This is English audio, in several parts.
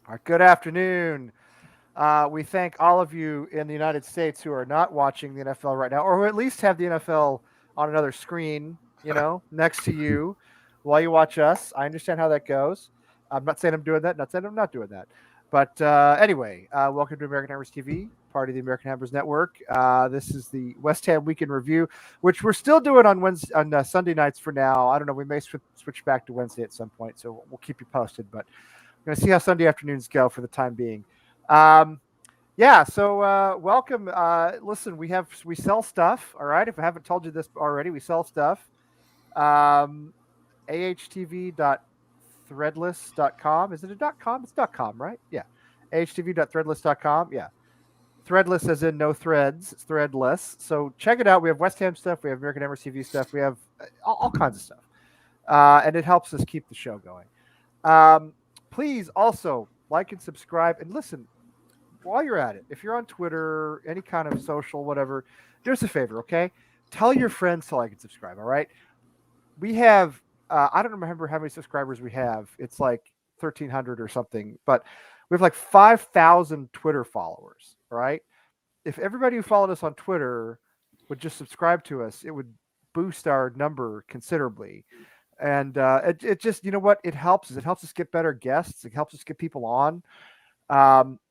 All right, good afternoon. We thank all of you in the United States who are not watching the NFL right now, or who at least have the NFL on another screen, next to you while you watch us. I understand how that goes. I'm not saying I'm doing that, not saying I'm not doing that. But anyway, welcome to American Hammers TV, part of the American Hammers Network. This is the West Ham Weekend Review, which we're still doing on Sunday nights for now. I don't know. We may switch back to Wednesday at some point, so we'll keep you posted. But we're going to see how Sunday afternoons go for the time being. Um, yeah, so welcome. Listen, we sell stuff. All right, if I haven't told you this already, we sell stuff. ahtv.threadless.com. Is it a .com? It's .com, right? Yeah. ahtv.threadless.com. Yeah. Threadless as in no threads. It's threadless. So check it out. We have West Ham stuff. We have American Hammers TV stuff. We have all kinds of stuff. And it helps us keep the show going. Please also like and subscribe. And listen, while you're at it, if you're on Twitter, any kind of social, whatever, do us a favor, okay? Tell your friends to like and subscribe, all right? We have, I don't remember how many subscribers we have. It's like 1,300 or something, but we have like 5,000 Twitter followers, all right? If everybody who followed us on Twitter would just subscribe to us, it would boost our number considerably. And it just, you know what? It helps us. It helps us get better guests. It helps us get people on.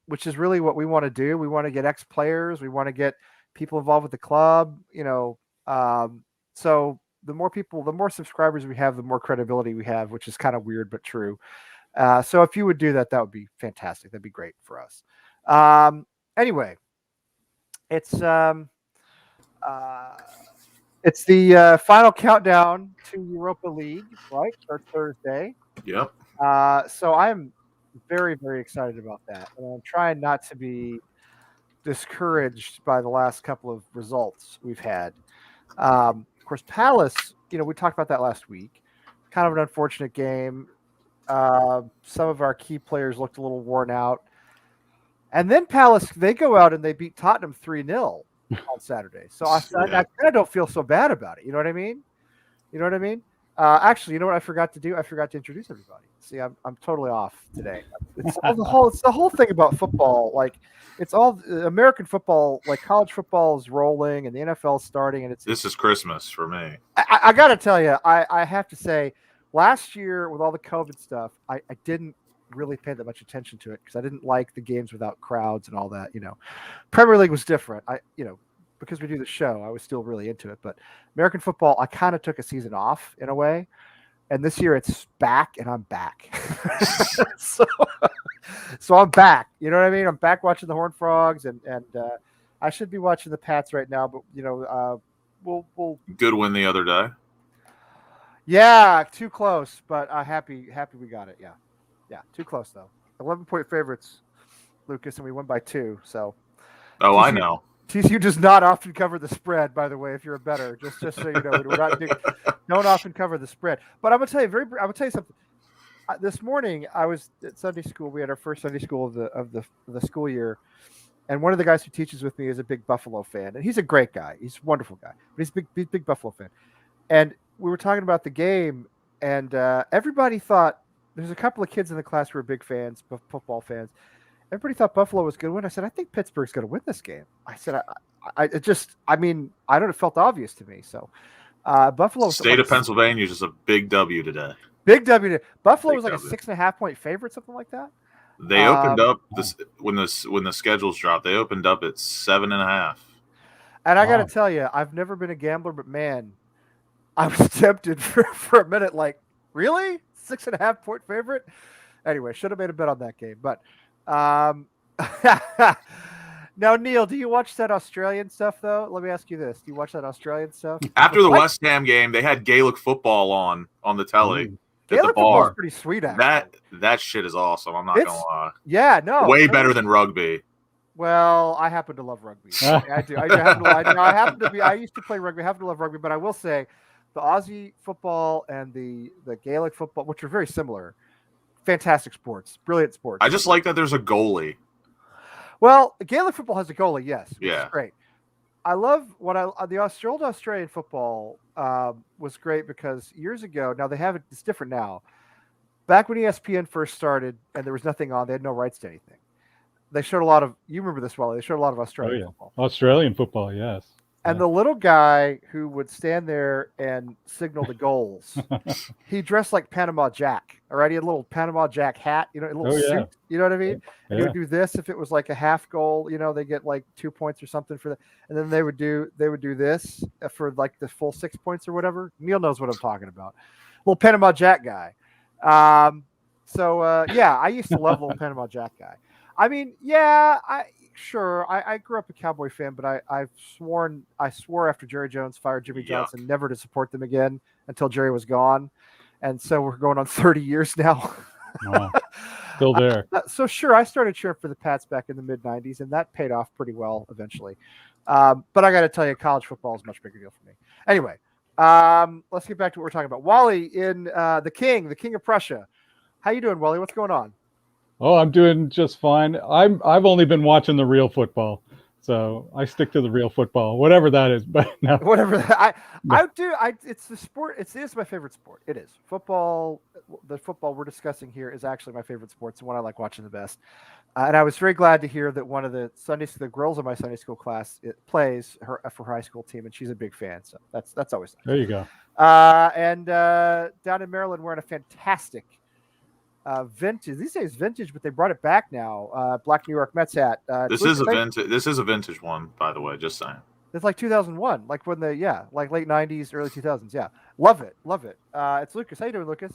Which is really what we want to do. We want to get ex-players. We want to get people involved with the club, so the more people, the more subscribers we have, the more credibility we have, which is kind of weird, but true. So if you would do that, that would be fantastic. That'd be great for us. Anyway, it's the final countdown to Europa League, right? Starts Thursday. Yep. So I'm very, very excited about that. And I'm trying not to be discouraged by the last couple of results we've had. Of course, Palace, we talked about that last week. Kind of an unfortunate game. Some of our key players looked a little worn out. And then Palace, they go out and they beat Tottenham 3-0 on Saturday. So I kind of don't feel so bad about it. You know what I mean? Actually, you know what I forgot to do? I forgot to introduce everybody. See, I'm totally off today. It's the whole thing about football. Like, it's all American football. Like, college football is rolling and the NFL is starting, and this is Christmas for me. I got to tell you, I have to say, last year with all the COVID stuff, I didn't really pay that much attention to it because I didn't like the games without crowds and all that. Premier League was different. Because we do the show, I was still really into it. But American football, I kind of took a season off in a way. And this year it's back and I'm back. so I'm back. You know what I mean? I'm back watching the Horned Frogs and I should be watching the Pats right now, but we'll good win the other day. Yeah, too close, but happy we got it. Yeah, too close though. 11-point favorites, Lucas, and we won by 2. So I know. TCU does not often cover the spread, by the way. If you're a bettor, just so you know, we're not don't often cover the spread. But I'm gonna tell you something. This morning, I was at Sunday school. We had our first Sunday school of the school year, and one of the guys who teaches with me is a big Buffalo fan, and he's a great guy. He's a wonderful guy, but he's a big Buffalo fan. And we were talking about the game, and everybody thought there's a couple of kids in the class who are big fans, football fans. Everybody thought Buffalo was going to win. I said, I think Pittsburgh's going to win this game. I said, I don't know. It felt obvious to me. So Buffalo. State of Pennsylvania is just a big W today. Big W. Buffalo was like a 6.5-point favorite, something like that. They opened up this when the schedules dropped. They opened up at 7.5. And I got to tell you, I've never been a gambler, but man, I was tempted for a minute. Like, really, 6.5-point favorite? Anyway, should have made a bet on that game, but. Now, Neil, do you watch that Australian stuff though? Let me ask you this: do you watch that Australian stuff? After the West Ham game, they had Gaelic football on the telly. Gaelic football is pretty sweet. Actually. That shit is awesome. I'm not gonna lie. Yeah, no, way better than rugby. Well, I happen to love rugby. I do. I used to play rugby. I happen to love rugby, but I will say, the Aussie football and the Gaelic football, which are very similar. Fantastic sports, brilliant sports. I just like that there's a goalie. Well, Gaelic football has a goalie, yes. Which is great. I love the Australian football was great because years ago. Now they have it. It's different now. back when ESPN first started and there was nothing on, they had no rights to anything. They showed a lot of, you remember this, Wally, they showed a lot of Australian football. Australian football, yes. And the little guy who would stand there and signal the goals, he dressed like Panama Jack. All right, he had a little Panama Jack hat, a little suit. You know what I mean? And he would do this if it was like a half goal. They get like 2 points or something for that. And then they would do this for like the full 6 points or whatever. Neil knows what I'm talking about. Little Panama Jack guy. I used to love little Panama Jack guy. I mean, yeah, I grew up a Cowboy fan, but I swore after Jerry Jones fired Jimmy Johnson never to support them again until Jerry was gone. And so we're going on 30 years now. Wow. Still there. So sure, I started cheering for the Pats back in the mid 90s, and that paid off pretty well eventually. But I got to tell you, college football is a much bigger deal for me. Anyway, let's get back to what we're talking about. Wally in the King of Prussia. How you doing, Wally? What's going on? Oh, I'm doing just fine. I've only been watching the real football, so I stick to the real football, whatever that is. But no, whatever that, I do. It's the sport. It's my favorite sport. It is football. The football we're discussing here is actually my favorite sport. It's the one I like watching the best. And I was very glad to hear that one of the girls in my Sunday school class plays for her high school team, and she's a big fan. So that's always nice. There you go. And down in Maryland, wearing a fantastic. Vintage these days, vintage, but they brought it back now. Black New York Mets hat. This is a vintage one, by the way. Just saying. It's like 2001, like when late 90s, early 2000s. Yeah, love it. It's Lucas. How you doing, Lucas?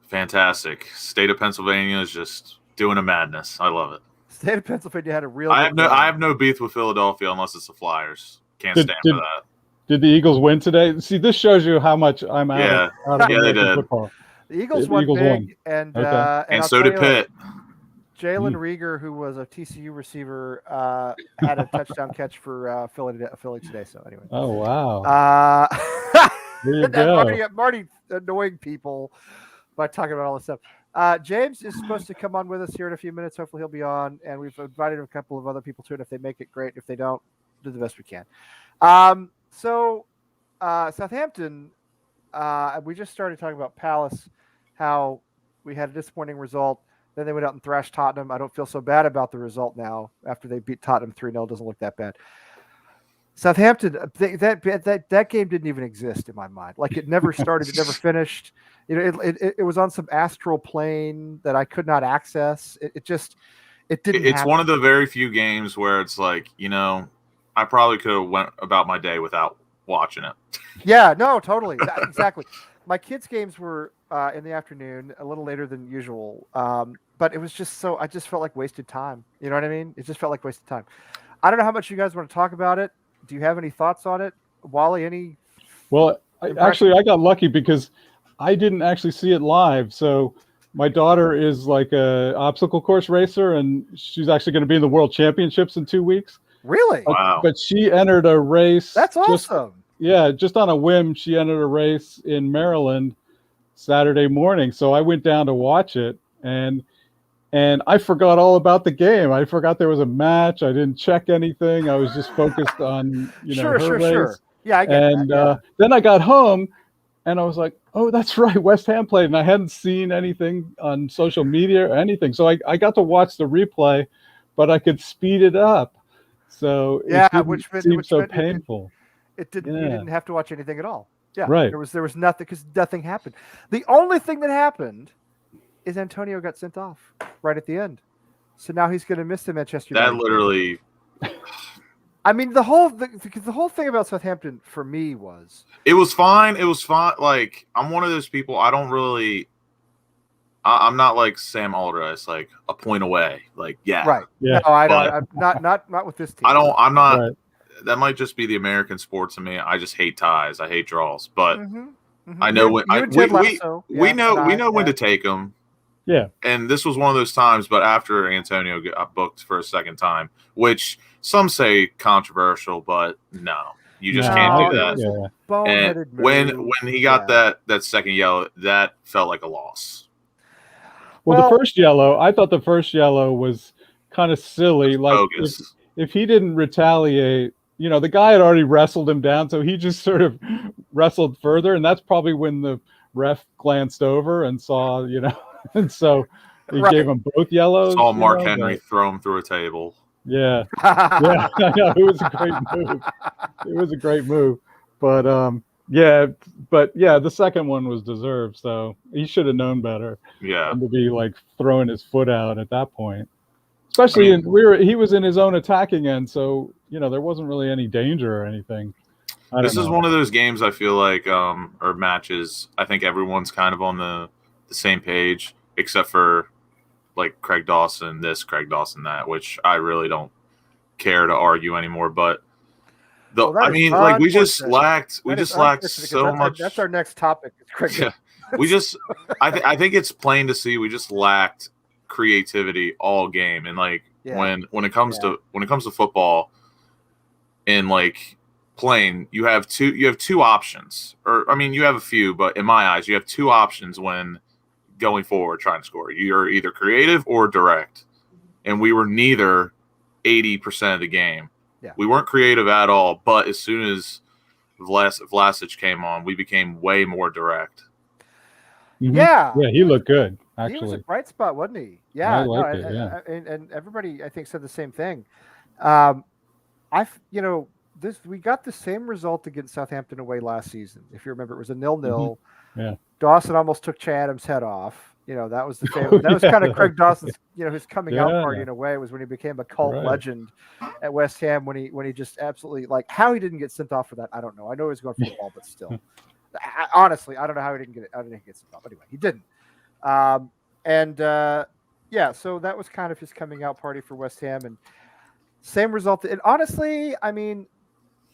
Fantastic. State of Pennsylvania is just doing a madness. I love it. State of Pennsylvania had a real. I have no beef with Philadelphia unless it's the Flyers. Can't stand for that. Did the Eagles win today? See, this shows you how much I'm out of they did. Football. The Eagles won big, and so did Pitt. Jalen Rieger, who was a TCU receiver, had a touchdown catch for Philly today. So anyway. Oh wow! There you go. Marty annoying people by talking about all this stuff. James is supposed to come on with us here in a few minutes. Hopefully he'll be on, and we've invited a couple of other people to it. If they make it, great. If they don't, do the best we can. Southampton. We just started talking about Palace. How we had a disappointing result. Then they went out and thrashed Tottenham. I don't feel so bad about the result now after they beat Tottenham 3-0. Doesn't look that bad. Southampton, that game didn't even exist in my mind. Like it never started. It never finished. It was on some astral plane that I could not access. It didn't It's happen. One of the very few games where it's like, I probably could have went about my day without watching it. Yeah, no, totally. Exactly. My kids' games were in the afternoon, a little later than usual. But it was just I just felt like wasted time. You know what I mean? It just felt like wasted time. I don't know how much you guys want to talk about it. Do you have any thoughts on it? Wally, any? Well, I got lucky because I didn't actually see it live. So my daughter is like a obstacle course racer, and she's actually going to be in the World Championships in 2 weeks. Really? Wow. But she entered a race. That's awesome. Just on a whim, she entered a race in Maryland Saturday morning. So I went down to watch it, and I forgot all about the game. I forgot there was a match. I didn't check anything. I was just focused on her race. Sure. Yeah, I get that. Yeah. Then I got home, and I was like, oh, that's right, West Ham played, and I hadn't seen anything on social media or anything. So I got to watch the replay, but I could speed it up. So it seemed so painful. It didn't. You didn't have to watch anything at all. Yeah, right. There was nothing because nothing happened. The only thing that happened is Antonio got sent off right at the end, so now he's going to miss the Manchester United. That literally. I mean, the whole thing about Southampton for me was it was fine. It was fine. Like I'm one of those people. I don't really. I'm not like Sam Allardyce, like a point away. Like right. Yeah. No, I'm not with this team. I'm not. Right. That might just be the American sport to me. I just hate ties. I hate draws. But I know when we know when to take them. Yeah. And this was one of those times. But after Antonio got booked for a second time, which some say controversial, but no, you just can't do that. Yeah. And when he got that second yellow, that felt like a loss. Well, the first yellow, I thought the first yellow was kind of silly. Like if he didn't retaliate, the guy had already wrestled him down, so he just sort of wrestled further, and that's probably when the ref glanced over and saw, and so he Right. gave them both yellows. Saw Mark but- Henry throw him through a table. Yeah, yeah, I know, it was a great move. It was a great move, but the second one was deserved. So he should have known better Yeah. than to be like throwing his foot out at that point. Especially he was in his own attacking end, so there wasn't really any danger or anything. This is one of those games I feel like, or matches. I think everyone's kind of on the same page, except for like Craig Dawson this, Craig Dawson that, which I really don't care to argue anymore. But we just lacked so much. That's our next topic. Yeah, I think it's plain to see we just lacked creativity all game, and when it comes to football, and like playing, you have two options, or I mean you have a few, but in my eyes you have two options when going forward trying to score. You're either creative or direct, and we were neither 80% of the game. Yeah. We weren't creative at all, but as soon as Vlasic came on, we became way more direct. Mm-hmm. Yeah, he looked good. Actually, he was a bright spot, wasn't he? Yeah, I liked it. Yeah, and everybody I think said the same thing. We got the same result against Southampton away last season. If you remember, it was a 0-0. Mm-hmm. Yeah. Dawson almost took Che Adams' head off. That was the famous, that was kind of Craig Dawson's, his coming out party in a way, was when he became a cult legend at West Ham, when he just absolutely, like, how he didn't get sent off for that, I don't know. I know he was going for the ball, but still, honestly, I don't know how he didn't get it. I didn't get sent off. Anyway, he didn't. So that was kind of his coming out party for West Ham, and same result. And honestly, I mean,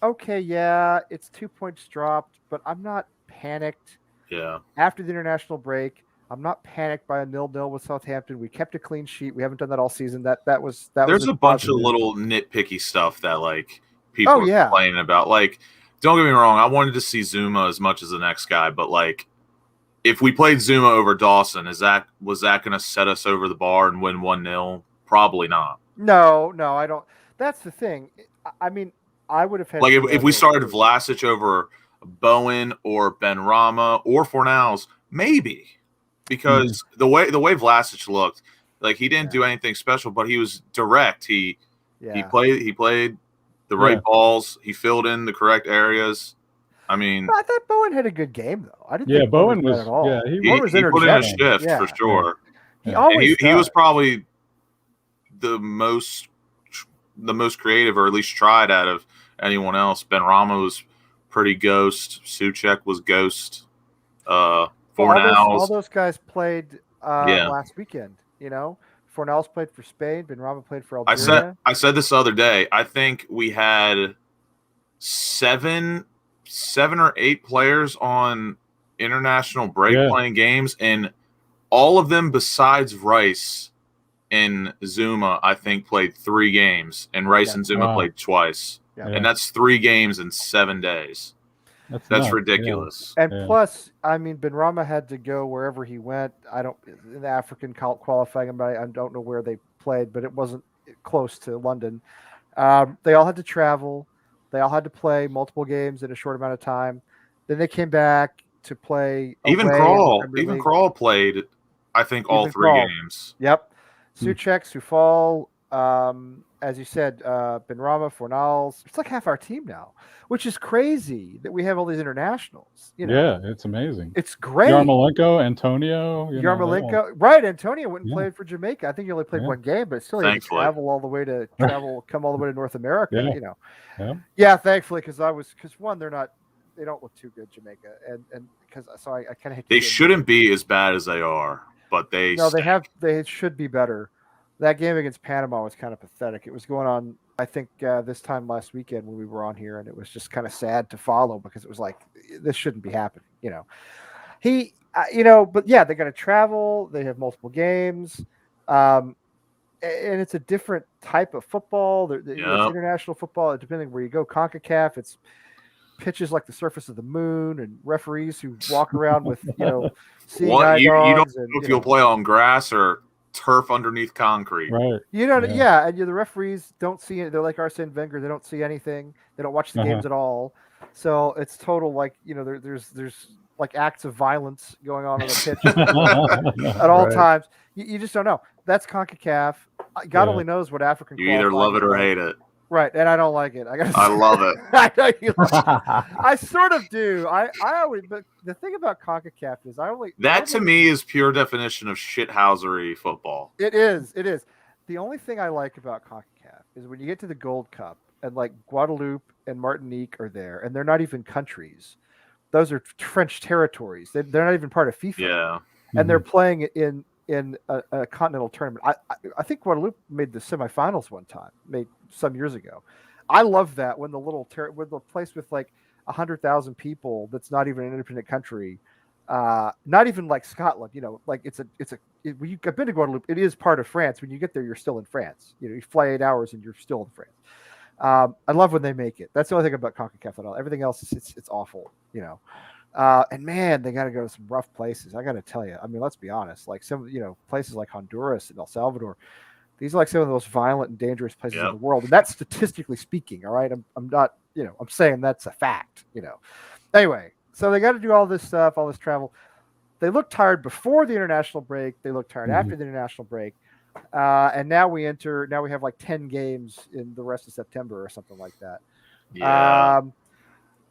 okay, yeah, it's 2 points dropped, but I'm not panicked. Yeah. After the international break, I'm not panicked by a 0-0 with Southampton. We kept a clean sheet. We haven't done that all season. There's a bunch of little nitpicky stuff that like people are complaining about. Like, don't get me wrong, I wanted to see Zuma as much as the next guy, but like, if we played Zuma over Dawson, was that going to set us over the bar and win 1-0? Probably not. No, I don't. That's the thing. I mean, I would have had, like, if we started Vlasic over Bowen or Benrahma or Fornals, maybe, because the way Vlasic looked, like, he didn't do anything special, but he was direct. He played the right balls. He filled in the correct areas. I mean, I thought Bowen had a good game, though. I didn't. Yeah, think Bowen was at all. Yeah, he put in a shift for sure. He always he was probably the most creative, or at least tried, out of anyone else. Benrahma was pretty ghost. Suchek was ghost. Fornals. All those guys played last weekend. Fornals played for Spain. Benrahma played for Algeria. I said this the other day. I think we had seven or eight players on international break playing games, and all of them besides Rice and Zuma, I think, played 3 games, and Rice and Zuma played twice. Yeah. And that's 3 games in 7 days. That's ridiculous. Yeah. And plus, I mean, Benrahma had to go wherever he went. In the African qualifying, I don't know where they played, but it wasn't close to London. They all had to travel. They all had to play multiple games in a short amount of time. Then they came back to play. Even Krall played, I think, all 3 games. Yep. Suchek, Soufal, as you said, Benrahma, Fornals. It's like half our team now, which is crazy that we have all these internationals. Yeah, it's amazing. It's great. Yarmolenko, Antonio. Right? Antonio went and played for Jamaica. I think he only played 1 game, but still he had to come all the way to North America. Yeah, thankfully, because one, they don't look too good, Jamaica, and because I kind of hate. They shouldn't be as bad as they are, but they should be better. That game against Panama was kind of pathetic. It was going on, I think, this time last weekend when we were on here, and it was just kind of sad to follow because it was like, this shouldn't be happening, but yeah, they got to travel. They have multiple games, and it's a different type of football. It's international football. Depending where you go, CONCACAF, it's pitches like the surface of the moon, and referees who walk around with, seeing eye you don't dogs, know if you'll play on grass or turf underneath concrete. Right. And the referees don't see it. They're like Arsene Wenger. They don't see anything. They don't watch the games at all. So it's total, like, there's like acts of violence going on the pitch at all times. You just don't know. That's CONCACAF. God only knows what African. You either love it or hate it. Right, and I don't like it. I love it. I know you like it. I sort of do. I always, but the thing about CONCACAF is to me is pure definition of shithousery football. It is. The only thing I like about CONCACAF is when you get to the Gold Cup and like Guadeloupe and Martinique are there, and they're not even countries. Those are French territories. They're not even part of FIFA. Yeah, and they're playing in a continental tournament. I think Guadeloupe made the semifinals one time, made some years ago. I love that when with the place with like 100,000 people that's not even an independent country, not even like Scotland. Like I've been to Guadeloupe. It is part of France. When you get there, you're still in France. You fly 8 hours and you're still in France. I love when they make it. That's the only thing about CONCACAF at all. Everything else is it's awful. And man, they got to go to some rough places. I got to tell you. I mean, let's be honest. Like some, places like Honduras and El Salvador, these are like some of the most violent and dangerous places in the world. And that's statistically speaking. All right. I'm not, I'm saying that's a fact. Anyway, so they got to do all this stuff, all this travel. They look tired before the international break. They look tired after the international break. And now we have like 10 games in the rest of September or something like that. Yeah.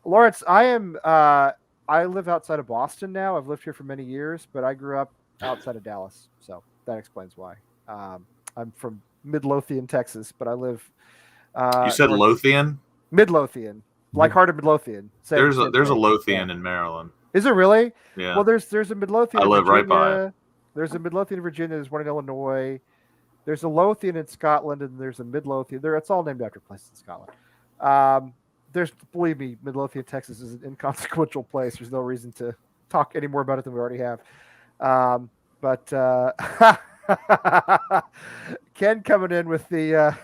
Lawrence, I live outside of Boston now. I've lived here for many years, but I grew up outside of Dallas. So that explains why. I'm from Midlothian, Texas, but I live. You said Lothian? Midlothian. Like heart of Midlothian. There's a Lothian in Maryland. Is it really? Yeah. Well, there's a Midlothian. I live right by it. There's a Midlothian in Virginia. There's one in Illinois. There's a Lothian in Scotland, and there's a Midlothian. It's all named after places in Scotland. Believe me, Midlothian, Texas is an inconsequential place. There's no reason to talk any more about it than we already have. But Ken coming in with the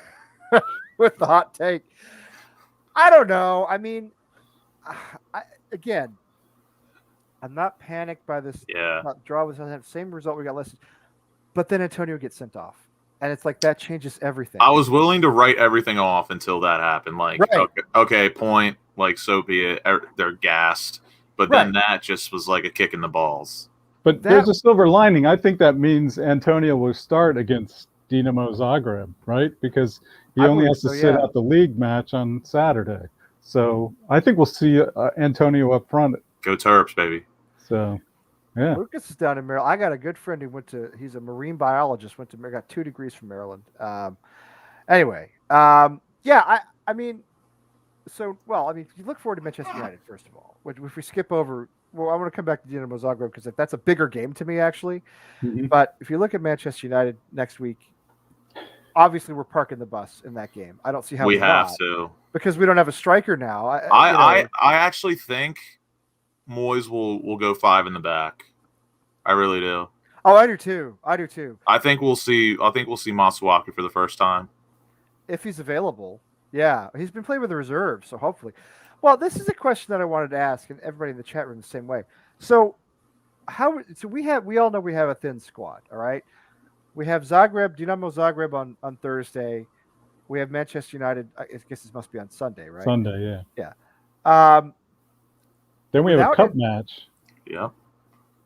with the hot take. I don't know. I mean, I'm not panicked by this. Yeah. Draw was the same result we got listed, but then Antonio gets sent off. And it's like that changes everything. I was willing to write everything off until that happened. Like, okay, point. Like, so be it. They're gassed. But then that just was like a kick in the balls. But there's a silver lining. I think that means Antonio will start against Dinamo Zagreb, right? Because he only has to sit out the league match on Saturday. So I think we'll see Antonio up front. Go Terps, baby. So... yeah, Lucas is down in Maryland. I got a good friend who he's a marine biologist, got 2 degrees from Maryland. Anyway, I mean, if you look forward to Manchester United, first of all, if we skip over, I want to come back to Dinamo Zagreb because that's a bigger game to me, actually. Mm-hmm. But if you look at Manchester United next week, obviously we're parking the bus in that game. I don't see how we have to, because we don't have a striker now. I actually think Moyes will go 5 in the back. I really do. Oh, I do too. I think we'll see Masuaku for the first time. If he's available. Yeah. He's been playing with the reserves, so hopefully. Well, this is a question that I wanted to ask, and everybody in the chat room the same way. So we all know we have a thin squad, all right? We have Dinamo Zagreb on Thursday. We have Manchester United. I guess this must be on Sunday, right? Sunday, yeah. Yeah. Then we have a cup match. Yeah.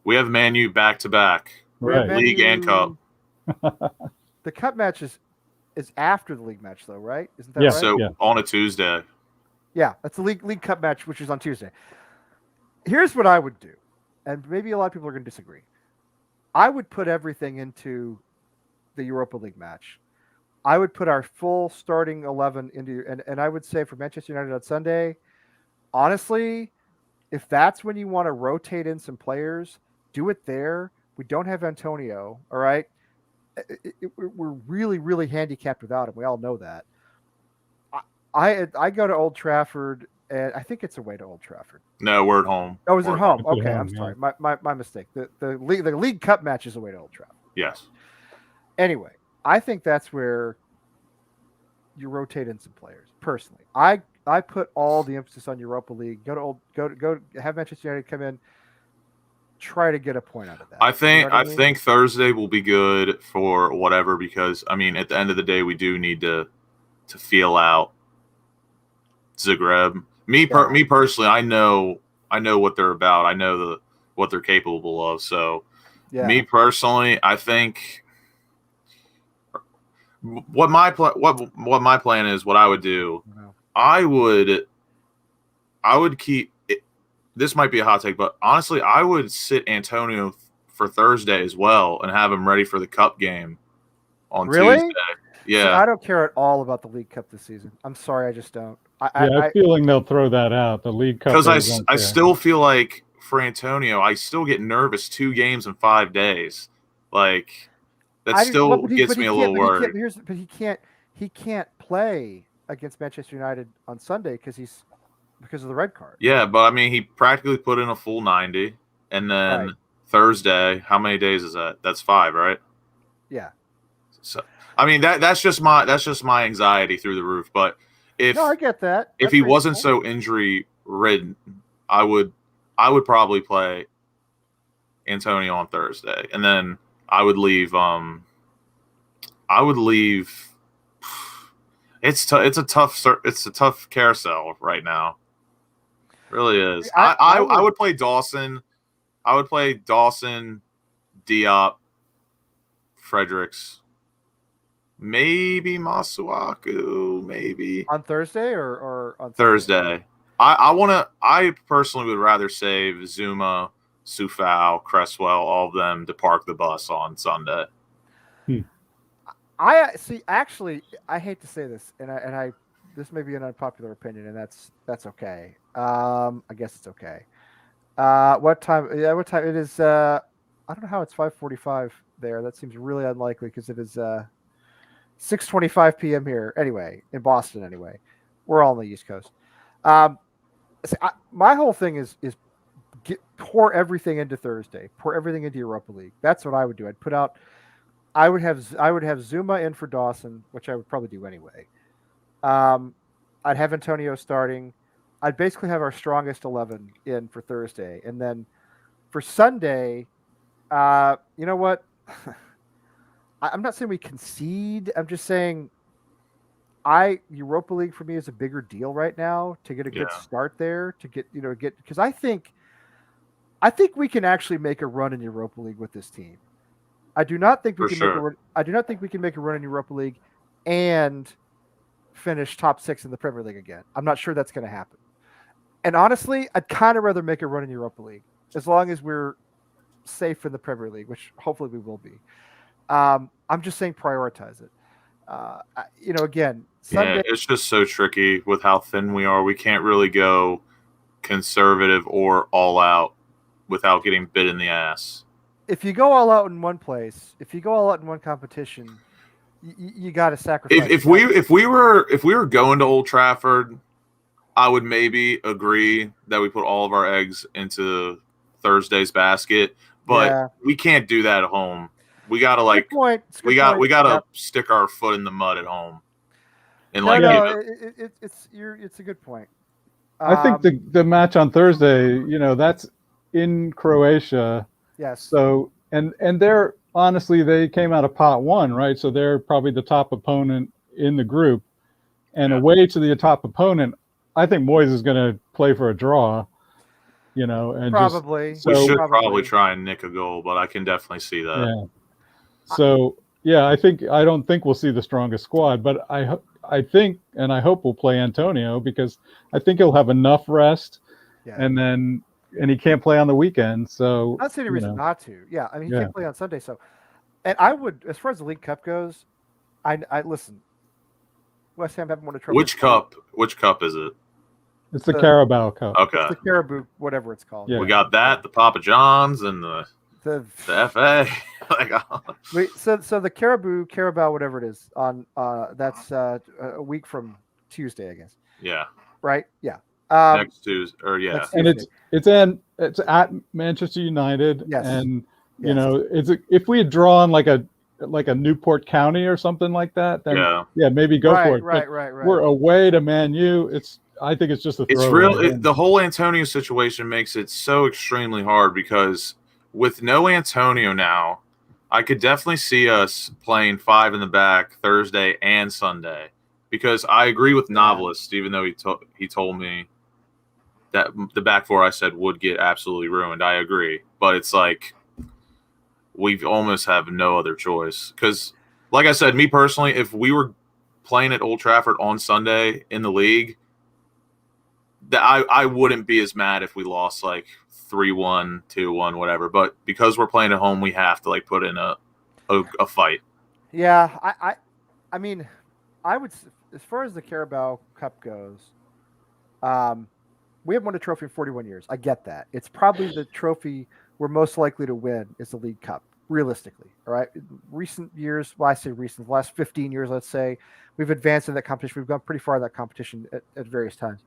We have Man U back-to-back. Right. League and Cup. The cup match is after the league match, though, right? Isn't that right? So on a Tuesday. Yeah, that's the league cup match, which is on Tuesday. Here's what I would do, and maybe a lot of people are going to disagree. I would put everything into the Europa League match. I would put our full starting 11 into, and I would say for Manchester United on Sunday, honestly, if that's when you want to rotate in some players, do it there. We don't have Antonio, all right? We're really, really handicapped without him. We all know that. I go to Old Trafford, and I think it's away to Old Trafford. No, we're at home. Oh, is it home? Okay, I'm sorry. My mistake. The League Cup match is away to Old Trafford. Yes. Anyway, I think that's where you rotate in some players. Personally, I put all the emphasis on Europa League. Go have Manchester United come in, try to get a point out of that. I think Thursday will be good for whatever, because I mean at the end of the day we do need to feel out Zagreb. Me personally, I know what they're about. I know what they're capable of. So, Yeah. me personally, I think what my plan is, what I would do, I would keep it. This might be a hot take, but honestly, I would sit Antonio for Thursday as well and have him ready for the Cup game on Tuesday. Yeah, see, I don't care at all about the League Cup this season. I'm sorry, I just don't. I have a feeling they'll throw that out. The League Cup, because I still feel like for Antonio, I still get nervous 2 games in 5 days. Like that still gets me a little worried. But he can't play against Manchester United on Sunday because of the red card. Yeah, but I mean, he practically put in a full 90, and then Thursday, how many days is that? That's 5, right? Yeah. So I mean that's just my anxiety through the roof. But I get that. If he wasn't so injury ridden, I would probably play Antonio on Thursday, and then I would leave. It's a tough carousel right now. It really is. I would play Dawson. I would play Dawson, Diop, Fredericks, maybe Masuaku, maybe on Thursday or on Thursday. I personally would rather save Zuma, Sufal, Cresswell, all of them to park the bus on Sunday. I see. Actually, I hate to say this, and I this may be an unpopular opinion, and that's okay. I guess it's okay. What time? Yeah, what time? It is. I don't know how it's 5:45 there. That seems really unlikely because it is 6:25 p.m. here. Anyway, in Boston. Anyway, we're all on the East Coast. My whole thing is pour everything into Thursday. Pour everything into Europa League. That's what I would do. I would have Zuma in for Dawson, which I would probably do anyway. I'd have Antonio starting. I'd basically have our strongest 11 in for Thursday, and then for Sunday, you know what? I'm not saying we concede. I'm just saying Europa League for me is a bigger deal right now to get a good start there, to get because I think we can actually make a run in Europa League with this team. I do not think we can make a run in Europa League and finish top 6 in the Premier League again. I'm not sure that's going to happen. And honestly, I'd kind of rather make a run in Europa League as long as we're safe in the Premier League, which hopefully we will be. I'm just saying prioritize it. Again, Sunday, it's just so tricky with how thin we are. We can't really go conservative or all out without getting bit in the ass. If you go all out in one place, if you go all out in one competition, you got to sacrifice. If we were going to Old Trafford, I would maybe agree that we put all of our eggs into Thursday's basket, but we can't do that at home. We gotta we gotta stick our foot in the mud at home. And it's a good point. I think the match on Thursday, that's in Croatia. Yes. So and they're honestly they came out of pot 1, right? So they're probably the top opponent in the group, and away to the top opponent. I think Moyes is going to play for a draw. And probably we should probably try and nick a goal, but I can definitely see that. Yeah. So I don't think we'll see the strongest squad, but I think and I hope we'll play Antonio because I think he'll have enough rest, and he can't play on the weekend. So I don't see any reason not to. Yeah, I mean he can't play on Sunday. So, and I would, as far as the League Cup goes, I listen. West Ham haven't won a trophy. Which cup is it? It's the Carabao Cup. Okay. It's the Caribou, whatever it's called. Yeah. We got that, the Papa John's, and the FA. So the Carabao, whatever it is, on that's a week from Tuesday, I guess. Yeah. Right. Yeah. Next Tuesday, or and it's at Manchester United. Yes. And if we had drawn like a Newport County or something like that, then maybe go for it. Right. We're away to Man U. I think it's just a throw. It's real. The whole Antonio situation makes it so extremely hard because with no Antonio now, I could definitely see us playing 5 in the back Thursday and Sunday. Because I agree with Novelist, even though he told me that the back four I said would get absolutely ruined. I agree, but it's like we almost have no other choice because, like I said, me personally, if we were playing at Old Trafford on Sunday in the league, that I wouldn't be as mad if we lost like 3-1, 2-1, whatever. But because we're playing at home, we have to like put in a fight. Yeah, I mean, I would, as far as the Carabao Cup goes, we haven't won a trophy in 41 years. I get that. It's probably the trophy we're most likely to win is the League Cup, realistically. All right. Recent years, well, I say recent, the last 15 years, let's say, we've advanced in that competition. We've gone pretty far in that competition at various times.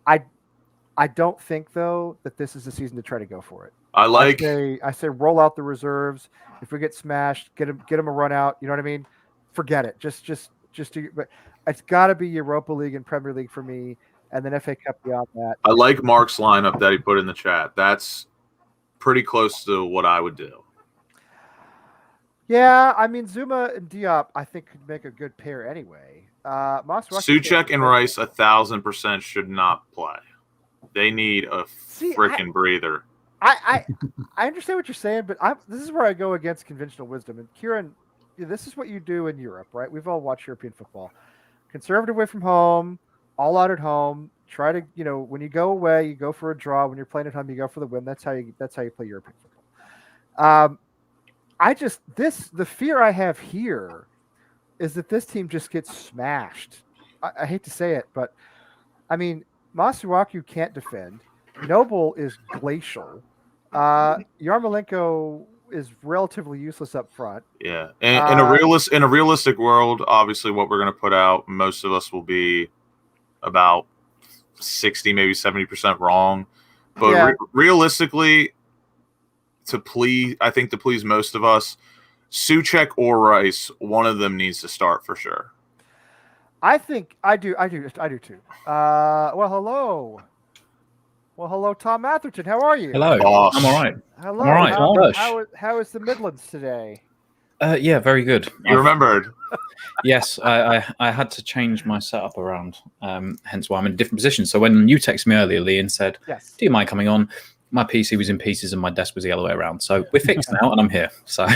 I don't think, though, that this is the season to try to go for it. I say roll out the reserves. If we get smashed, get them a run out. You know what I mean? Forget it. Just do. But it's got to be Europa League and Premier League for me, and then FA Cup beyond that. I like Mark's lineup that he put in the chat. That's pretty close to what I would do. Yeah, I mean Zuma and Diop, I think could make a good pair anyway. Souček and Rice 1,000% should not play. They need a freaking breather. I understand what you're saying, but this is where I go against conventional wisdom. And Kieran, this is what you do in Europe, right? We've all watched European football. Conservative away from home, all out at home. Try to, when you go away, you go for a draw. When you're playing at home, you go for the win. That's how you play European football. The fear I have here is that this team just gets smashed. I hate to say it, but I mean, Masuaku can't defend. Noble is glacial. Yarmolenko is relatively useless up front. Yeah, in a realistic world, obviously, what we're going to put out, most of us will be about 60, maybe 70% wrong. But realistically, to please most of us, Souček or Rice, one of them needs to start for sure. I think I do too. Hello, Tom Atherton. How are you? Hello. Boss. I'm all right. Hello. I'm all right. How is the Midlands today? Yeah, very good. You remembered? Yes, I had to change my setup around, hence why I'm in a different position. So when you texted me earlier, Lee, and said, yes, do you mind coming on? My PC was in pieces and my desk was the other way around. So we're fixed now and I'm here. So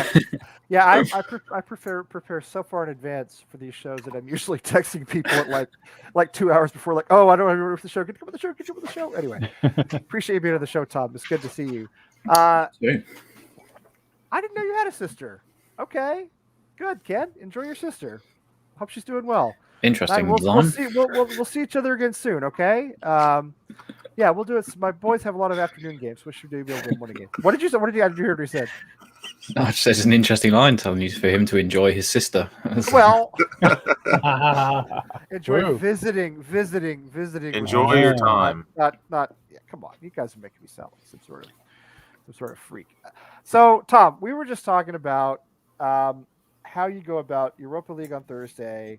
yeah, I prepare so far in advance for these shows that I'm usually texting people at like 2 hours before, like, oh, I don't remember if the show. Get you on the show. Anyway, appreciate you being on the show, Tom. It's good to see you. I didn't know you had a sister. Okay, good, Ken. Enjoy your sister. Hope she's doing well. Interesting. We'll see each other again soon. Okay. Yeah, we'll do it. My boys have a lot of afternoon games. We should be able to do morning games. What did you say? What did you hear what he said? No, it says an interesting line telling you for him to enjoy his sister. Well, enjoy visiting. Enjoy your time. Not. Yeah, come on, you guys are making me sound like some sort of freak. So, Tom, we were just talking about how you go about Europa League on Thursday.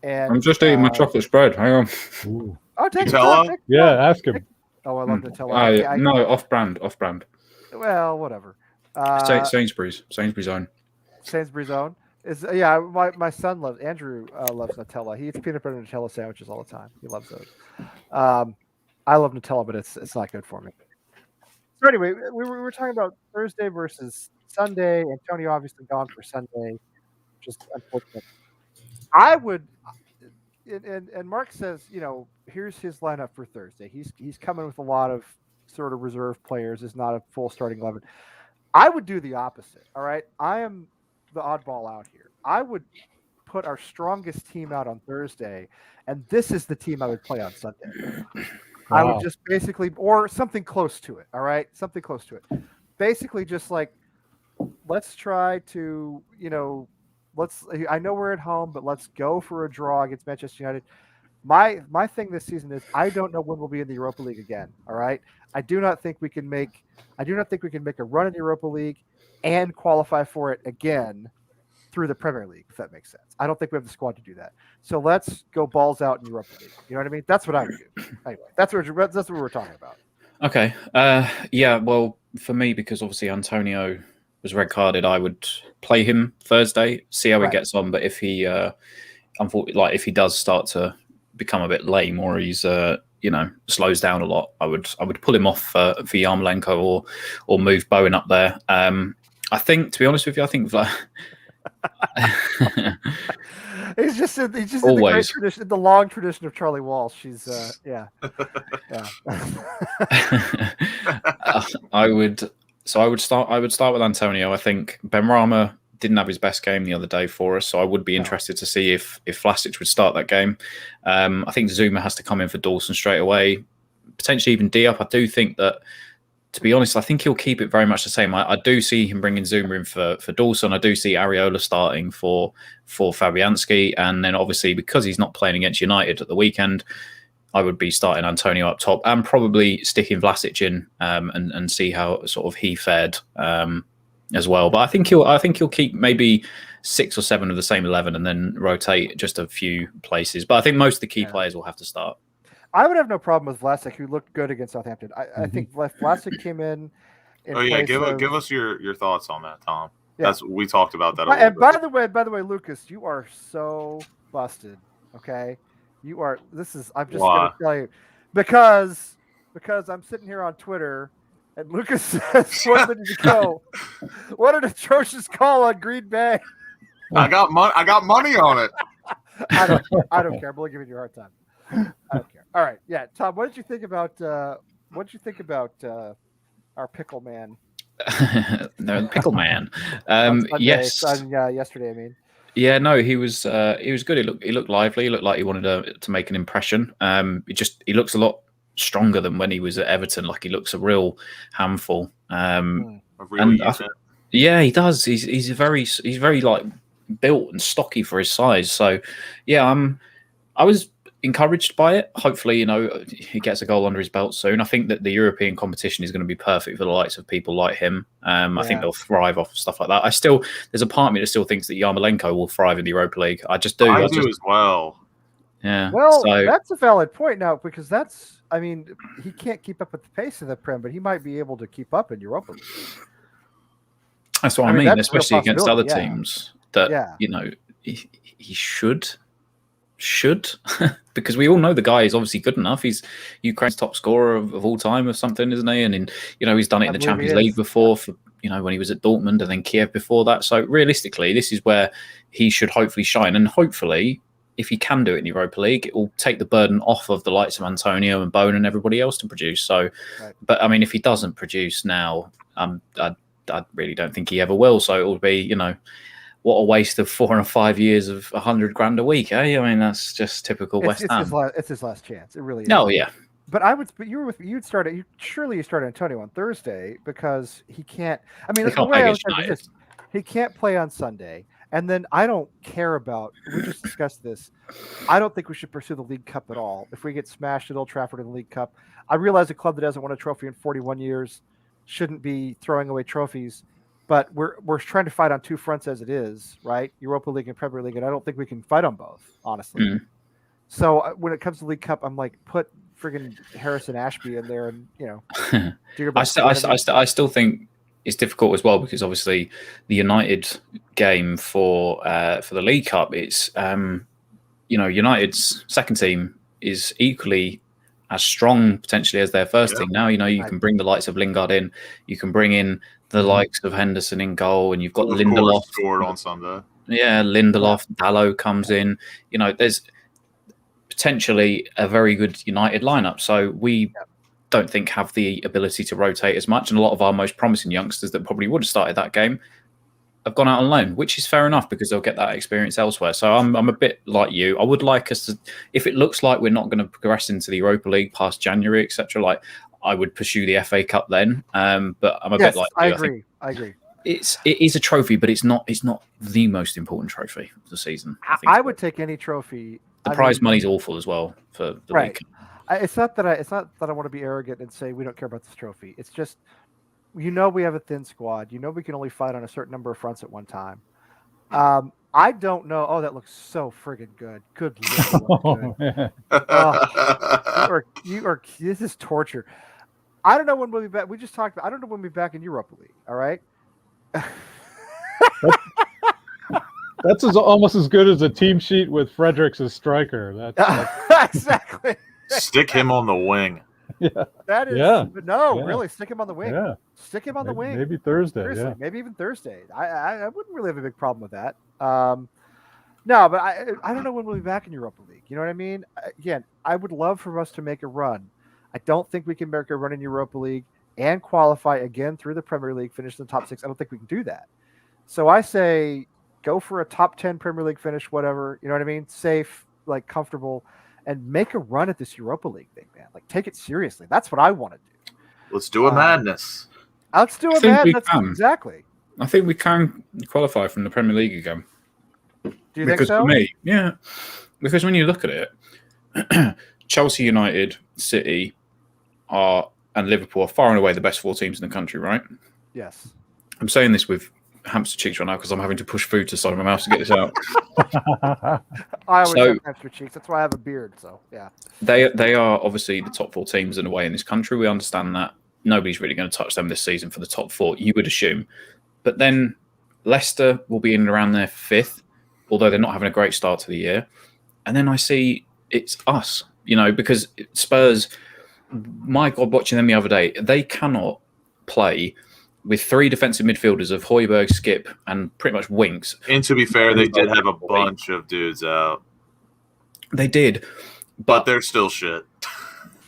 And I'm just eating my chocolate spread. Hang on. Ooh. Oh, take Nutella? it. Yeah, ask him. Oh, I love Nutella. No, off-brand. Well, whatever. Sainsbury's own. Sainsbury's own is my son loves Andrew loves Nutella. He eats peanut butter and Nutella sandwiches all the time. He loves those. I love Nutella, but it's not good for me. So anyway, we were talking about Thursday versus Sunday. Antonio obviously gone for Sunday, just unfortunate. I would, and Mark says, here's his lineup for Thursday. He's coming with a lot of sort of reserve players. It's not a full starting 11. I would do the opposite. All right, I am the oddball out here. I would put our strongest team out on Thursday, and this is the team I would play on Sunday. Wow. I would just basically, or something close to it. All right, something close to it. Basically, just like let's try to, I know we're at home, but let's go for a draw against Manchester United. My thing this season is I don't know when we'll be in the Europa League again. All right. I do not think we can make a run in the Europa League and qualify for it again through the Premier League, if that makes sense. I don't think we have the squad to do that. So let's go balls out in Europa League. You know what I mean? That's what I would do. Anyway, that's what we're talking about. Okay. Yeah, well, for me, because obviously Antonio was red carded, I would play him Thursday, see how he gets on. But if he, unfortunately, if he does start to become a bit lame, or he's slows down a lot, I would pull him off for Yarmolenko or move Bowen up there. I think, to be honest with you, I think he's just in the great always. tradition, the long tradition of Charlie Walsh. She's yeah. I would start with Antonio. I think Benrahma didn't have his best game the other day for us, so I would be interested to see if Vlasic would start that game. I think Zuma has to come in for Dawson straight away, potentially even Diop. I do think that, to be honest, I think he'll keep it very much the same. I do see him bringing Zuma in for Dawson. I do see Areola starting for Fabianski, and then obviously because he's not playing against United at the weekend, I would be starting Antonio up top and probably sticking Vlasic in and see how sort of he fared as well. But I think he'll keep maybe 6 or 7 of the same 11 and then rotate just a few places. But I think most of the key players will have to start. I would have no problem with Vlasic, who looked good against Southampton. I think Vlasic came in. Give us your thoughts on that, Tom. Yeah. We talked about that. And by the way, Lucas, you are so busted. Okay, you are. I'm just going to tell you because I'm sitting here on Twitter, and Lucas says 1 minute ago, what an atrocious call on Green Bay. I got money on it. I don't care. I'm only giving you a hard time. I don't care. All right, yeah, Tom. What did you think about our pickle man? No, pickle man. Yes, yesterday. I mean, yeah, no, he was good. He looked lively. He looked like he wanted to make an impression. He looks a lot stronger than when he was at Everton. Like, he looks a real handful. Yeah, he does. He's very like built and stocky for his size. So yeah, I was encouraged by it. Hopefully, he gets a goal under his belt soon. I think that the European competition is going to be perfect for the likes of people like him. I think they'll thrive off of stuff like that. There's a part of me that still thinks that Yarmolenko will thrive in the Europa League. I just do. I do as well. Yeah. Well, that's a valid point now, because he can't keep up with the pace of the Prem, but he might be able to keep up in Europa League. That's what I mean, especially against other teams that, he should because we all know the guy is obviously good enough. He's Ukraine's top scorer of all time or something, isn't he? And he's done it in the Champions League before for when he was at Dortmund and then Kiev before that. So realistically, this is where he should hopefully shine, and hopefully if he can do it in Europa League, it will take the burden off of the likes of Antonio and Bowen and everybody else to produce. So but I mean, if he doesn't produce now, I really don't think he ever will. So it will be, what a waste of 4 or 5 years of $100,000 a week, eh? I mean, that's just typical West Ham. It's his last chance. It really is. No, yeah. But you'd start Antonio on Thursday, because he can't. I mean, he can't play on Sunday, and then I don't care about. We just discussed this. I don't think we should pursue the League Cup at all. If we get smashed at Old Trafford in the League Cup, I realize a club that hasn't won a trophy in 41 years shouldn't be throwing away trophies. But we're trying to fight on 2 fronts as it is, right? Europa League and Premier League, and I don't think we can fight on both, honestly. Mm. So when it comes to League Cup, I'm like, put friggin' Harrison Ashby in there, and do your best. I still think it's difficult as well, because obviously the United game for the League Cup, it's United's second team is equally as strong potentially as their first team. Now you can bring the likes of Lingard in, you can bring in the likes of Henderson in goal, and you've got Lindelof scored on Sunday. Yeah, Lindelof, Dalot comes in. There's potentially a very good United lineup. So we don't think have the ability to rotate as much, and a lot of our most promising youngsters that probably would have started that game have gone out on loan, which is fair enough, because they'll get that experience elsewhere. So I'm a bit like you. I would like us to, if it looks like we're not going to progress into the Europa League past January, etc., I would pursue the FA Cup then. But I'm a bit like you. I agree. It is a trophy, but it's not the most important trophy of the season. I would take any trophy. The prize money's awful as well for the league. It's not that I want to be arrogant and say we don't care about this trophy. It's just, we have a thin squad. We can only fight on a certain number of fronts at one time. I don't know. Oh, that looks so friggin' good. Good Lord. Good. You are. This is torture. I don't know when we'll be back. We just talked about. I don't know when we'll be back in Europa League. All right. That's almost as good as a team sheet with Fredericks as striker. That's exactly. Stick him on the wing. Yeah. That is really stick him on the wing. Yeah. Stick him on the wing. Maybe Thursday. Seriously, maybe even Thursday. I wouldn't really have a big problem with that. No, but I don't know when we'll be back in Europa League. You know what I mean? Again, I would love for us to make a run. I don't think we can make a run in Europa League and qualify again through the Premier League, finish in the top 6. I don't think we can do that. So I say go for a top 10 Premier League finish, whatever. You know what I mean? Safe, like comfortable, and make a run at this Europa League thing, man. Like take it seriously. That's what I want to do. Let's do a madness. Let's do a madness. Exactly. I think we can qualify from the Premier League again. Do you think so? For me, yeah. Because when you look at it, Chelsea, United, City and Liverpool are far and away the best 4 teams in the country, right? Yes. I'm saying this with hamster cheeks right now because I'm having to push food to the side of my mouth to get this out. I always have hamster cheeks. That's why I have a beard. So yeah. They are obviously the top 4 teams in a way in this country. We understand that. Nobody's really going to touch them this season for the top 4, you would assume. But then Leicester will be in and around their 5th, although they're not having a great start to the year. And then I see it's us, because Spurs, my God, watching them the other day, they cannot play with 3 defensive midfielders of Højbjerg, Skip, and pretty much Winks. And to be fair, they did have a bunch of dudes out. They did. But they're still shit.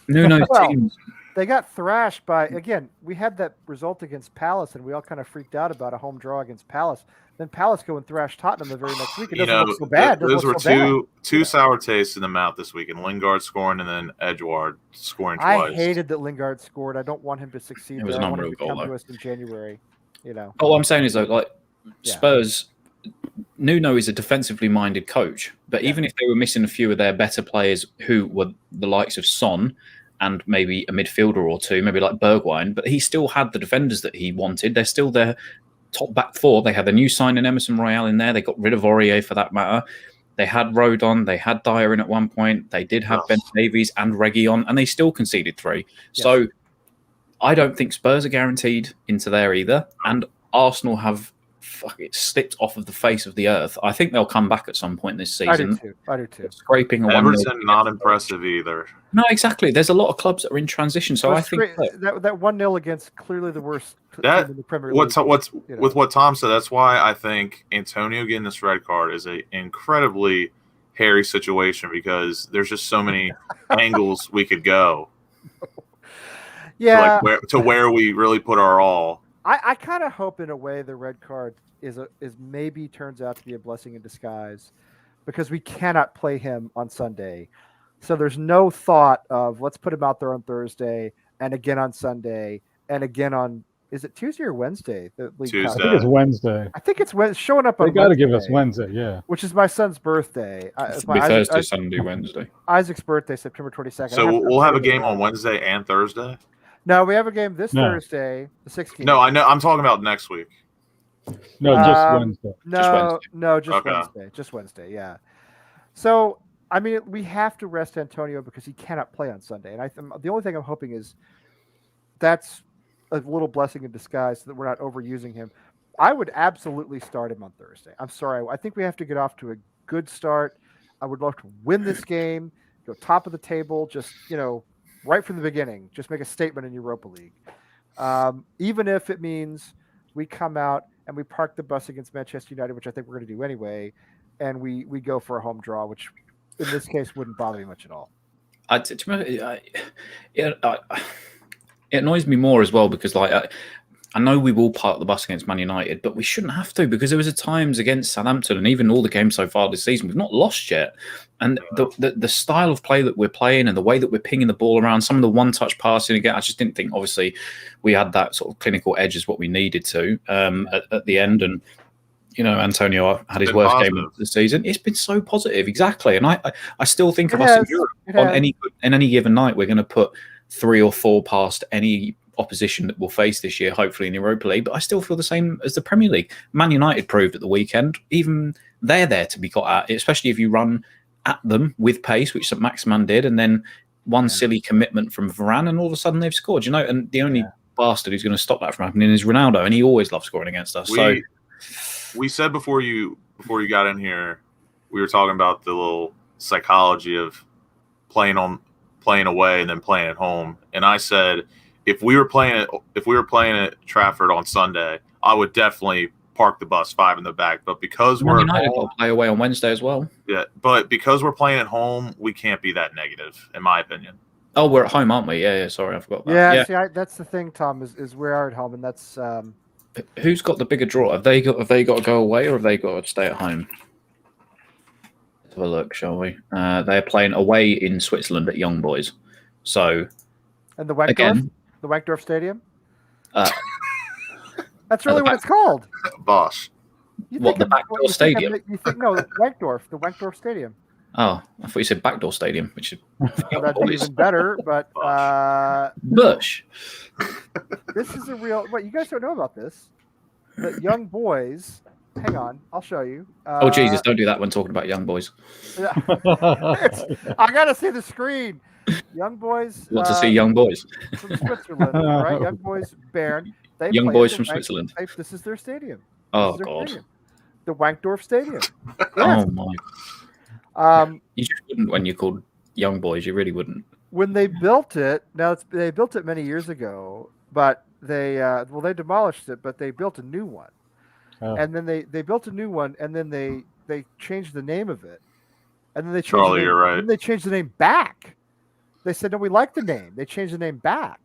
Nuno's teams. They got thrashed by, again, we had that result against Palace, and we all kind of freaked out about a home draw against Palace. Then Palace go and thrash Tottenham the very next week. It doesn't look so bad. Those were two sour tastes in the mouth this week, and Lingard scoring and then Edouard scoring twice. I hated that Lingard scored. I don't want him to succeed. It was an unreal goal, come to us in January. All I'm saying is, though, Spurs, Nuno is a defensively minded coach, but even if they were missing a few of their better players who were the likes of Son and maybe a midfielder or 2, maybe like Bergwijn, but he still had the defenders that he wanted. They're still their top back 4. They had the new signing Emerson Royale in there. They got rid of Aurier for that matter. They had Rodon. They had Dyer in at one point. They did have Ben Davies and Reguilon, and they still conceded 3. Yes. So I don't think Spurs are guaranteed into there either. And Arsenal have slipped off of the face of the earth. I think they'll come back at some point this season. I do too. Scraping a Everton, not impressive either. No, exactly. There's a lot of clubs that are in transition. So I think that 1-0 against clearly the worst team in the Premier League. With what Tom said, that's why I think Antonio getting this red card is an incredibly hairy situation because there's just so many angles we could go. Yeah. To where we really put our all. I kind of hope in a way the red card is maybe turns out to be a blessing in disguise because we cannot play him on Sunday. So there's no thought of let's put him out there on Thursday and again on Sunday and again on, is it Tuesday or Wednesday? I Tuesday. think it's Wednesday. I think it's showing up on They got to give us Wednesday, yeah. Which is my son's birthday. It's Thursday, Sunday, Wednesday. Isaac's birthday, September 22nd. So we'll have a game on Wednesday and Thursday? No, we have a game this Thursday, the 16th. No, I know. I'm talking about next week. No, just Wednesday. Just Wednesday. Yeah. So, I mean, we have to rest Antonio because he cannot play on Sunday. And the only thing I'm hoping is that's a little blessing in disguise so that we're not overusing him. I would absolutely start him on Thursday. I'm sorry. I think we have to get off to a good start. I would love to win this game, go top of the table, just, right from the beginning, just make a statement in Europa League. Even if it means we come out and we park the bus against Manchester United, which I think we're going to do anyway, and we go for a home draw, which in this case wouldn't bother me much at all. It annoys me more as well because I know we will park the bus against Man United, but we shouldn't have to because there was a times against Southampton and even all the games so far this season, we've not lost yet. And the style of play that we're playing and the way that we're pinging the ball around, some of the one-touch passing again, I just didn't think, obviously, we had that sort of clinical edge as what we needed to at the end. And, Antonio had his worst game of the season. It's been so positive, exactly. And I still think of us in Europe. On any given night, we're going to put 3 or 4 past any opposition that we'll face this year, hopefully in the Europa League, but I still feel the same as the Premier League. Man United proved at the weekend, even they're there to be got at, especially if you run at them with pace, which St. Maximin did, and then one silly commitment from Varane, and all of a sudden they've scored, and the only bastard who's going to stop that from happening is Ronaldo, and he always loves scoring against us. We said before you got in here, we were talking about the little psychology of playing on playing away and then playing at home. And I said, if we were playing at Trafford on Sunday, I would definitely park the bus 5 in the back. But because Man we're United got to play away on Wednesday as well. Yeah, but because we're playing at home, we can't be that negative, in my opinion. Oh, we're at home, aren't we? Yeah. Sorry, I forgot that. Yeah. See, that's the thing, Tom. Is we are at home, and that's. Who's got the bigger draw? Have they got to go away, or have they got to stay at home? Let's have a look, shall we? They're playing away in Switzerland at Young Boys. So. And the Wankdorf Stadium. That's really what it's called. Bosh. What, the Backdoor Stadium? You think no, the Wankdorf Stadium. Oh, I thought you said Backdoor Stadium, which is that'd be even better. But Bush. This is a real. What you guys don't know about this? The Young Boys. Hang on, I'll show you. Oh Jesus! Don't do that when talking about Young Boys. I gotta see the screen. Young Boys. Want to see Young Boys from Switzerland, right? Young Boys, Bern. Young Boys from Switzerland. This is their stadium. Oh God. Stadium. The Wankdorf Stadium. Yes. Oh my. You just wouldn't when you called Young Boys. You really wouldn't. When they built it, they built it many years ago, but they demolished it, but they built a new one, and then they built a new one, and then they changed the name of it, and then they changed Charlie, you're right. Then they changed the name back. They said no, we like the name. They changed the name back.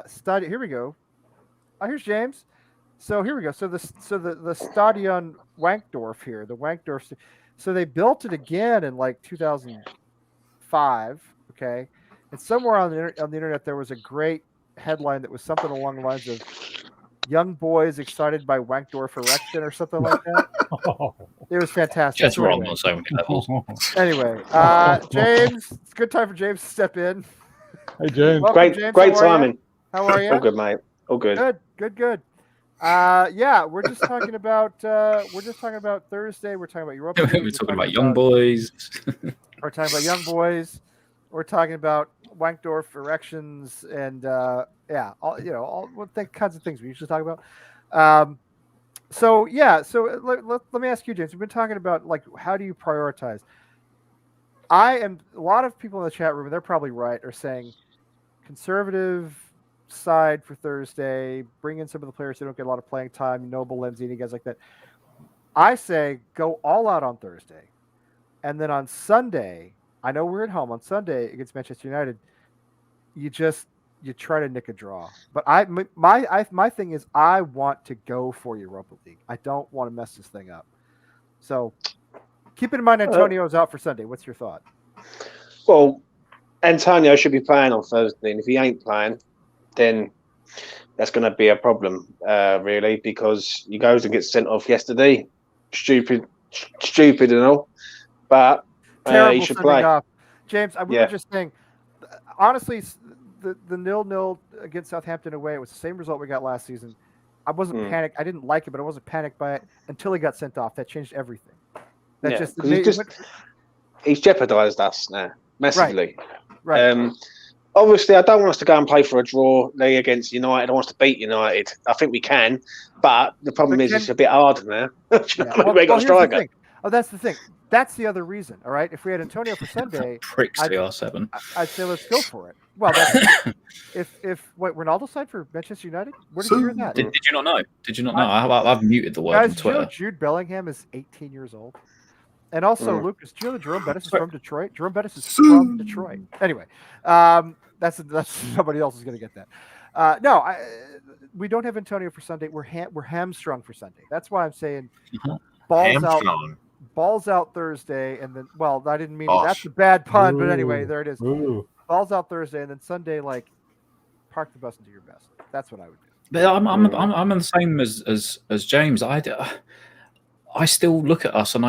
Study. Here we go. Oh, here's James. So here we go. So the Stadion Wankdorf here, the Wankdorf. So they built it again in like 2005. Okay, and somewhere on the internet there was a great headline that was something along the lines of "Young Boys Excited by Wankdorf Erection" or something like that. It was fantastic. Just wrong on so many levels. Anyway, James, it's a good time for James to step in. Hey James, Welcome, James. Great timing. How are you? All good, mate. All good. Good. Yeah, we're just talking about Thursday. We're talking about Europa. We're talking about Young Boys. We're talking about Young Boys. We're talking about Wankdorf erections and all kinds of things we usually talk about. So let me ask you, James. We've been talking about like how do you prioritize? A lot of people in the chat room, they're probably right, are saying conservative side for Thursday, bring in some of the players who don't get a lot of playing time, Noble, Lenzini, guys like that. I say go all out on Thursday. And then on Sunday, I know we're at home on Sunday against Manchester United, you try to nick a draw. But my thing is I want to go for Europa League. I don't want to mess this thing up. So keep in mind Antonio's out for Sunday. What's your thought? Well, Antonio should be playing on Thursday, and if he ain't playing, then that's going to be a problem, really, because he goes and gets sent off yesterday. Stupid and all, but he should play. Off. James, we were just saying, honestly, the 0-0 against Southampton away, it was the same result we got last season. I wasn't panicked. I didn't like it, but I wasn't panicked by it until he got sent off. That changed everything. He's jeopardised us now massively. Right. Obviously, I don't want us to go and play for a draw against United. I want us to beat United. I think we can, but the problem is it's a bit harder now. We got a striker. That's the thing. That's the other reason. All right. If we had Antonio for Sunday, CR7. I'd say let's go for it. Well, if Ronaldo signed for Manchester United, where did you hear that? Did you not know? Did you not know? I've muted the word on Twitter. Jude Bellingham is 18 years old. And also, Lucas, do you know that Jerome Bettis is from Detroit? Jerome Bettis is from Detroit. Anyway, that's somebody else is going to get that. We don't have Antonio for Sunday. We're hamstrung for Sunday. That's why I'm saying balls out Thursday, and then I didn't mean that's a bad pun, but anyway, there it is. Balls out Thursday, and then Sunday, park the bus and do your best. That's what I would do. But I'm the same as James. I still look at us, and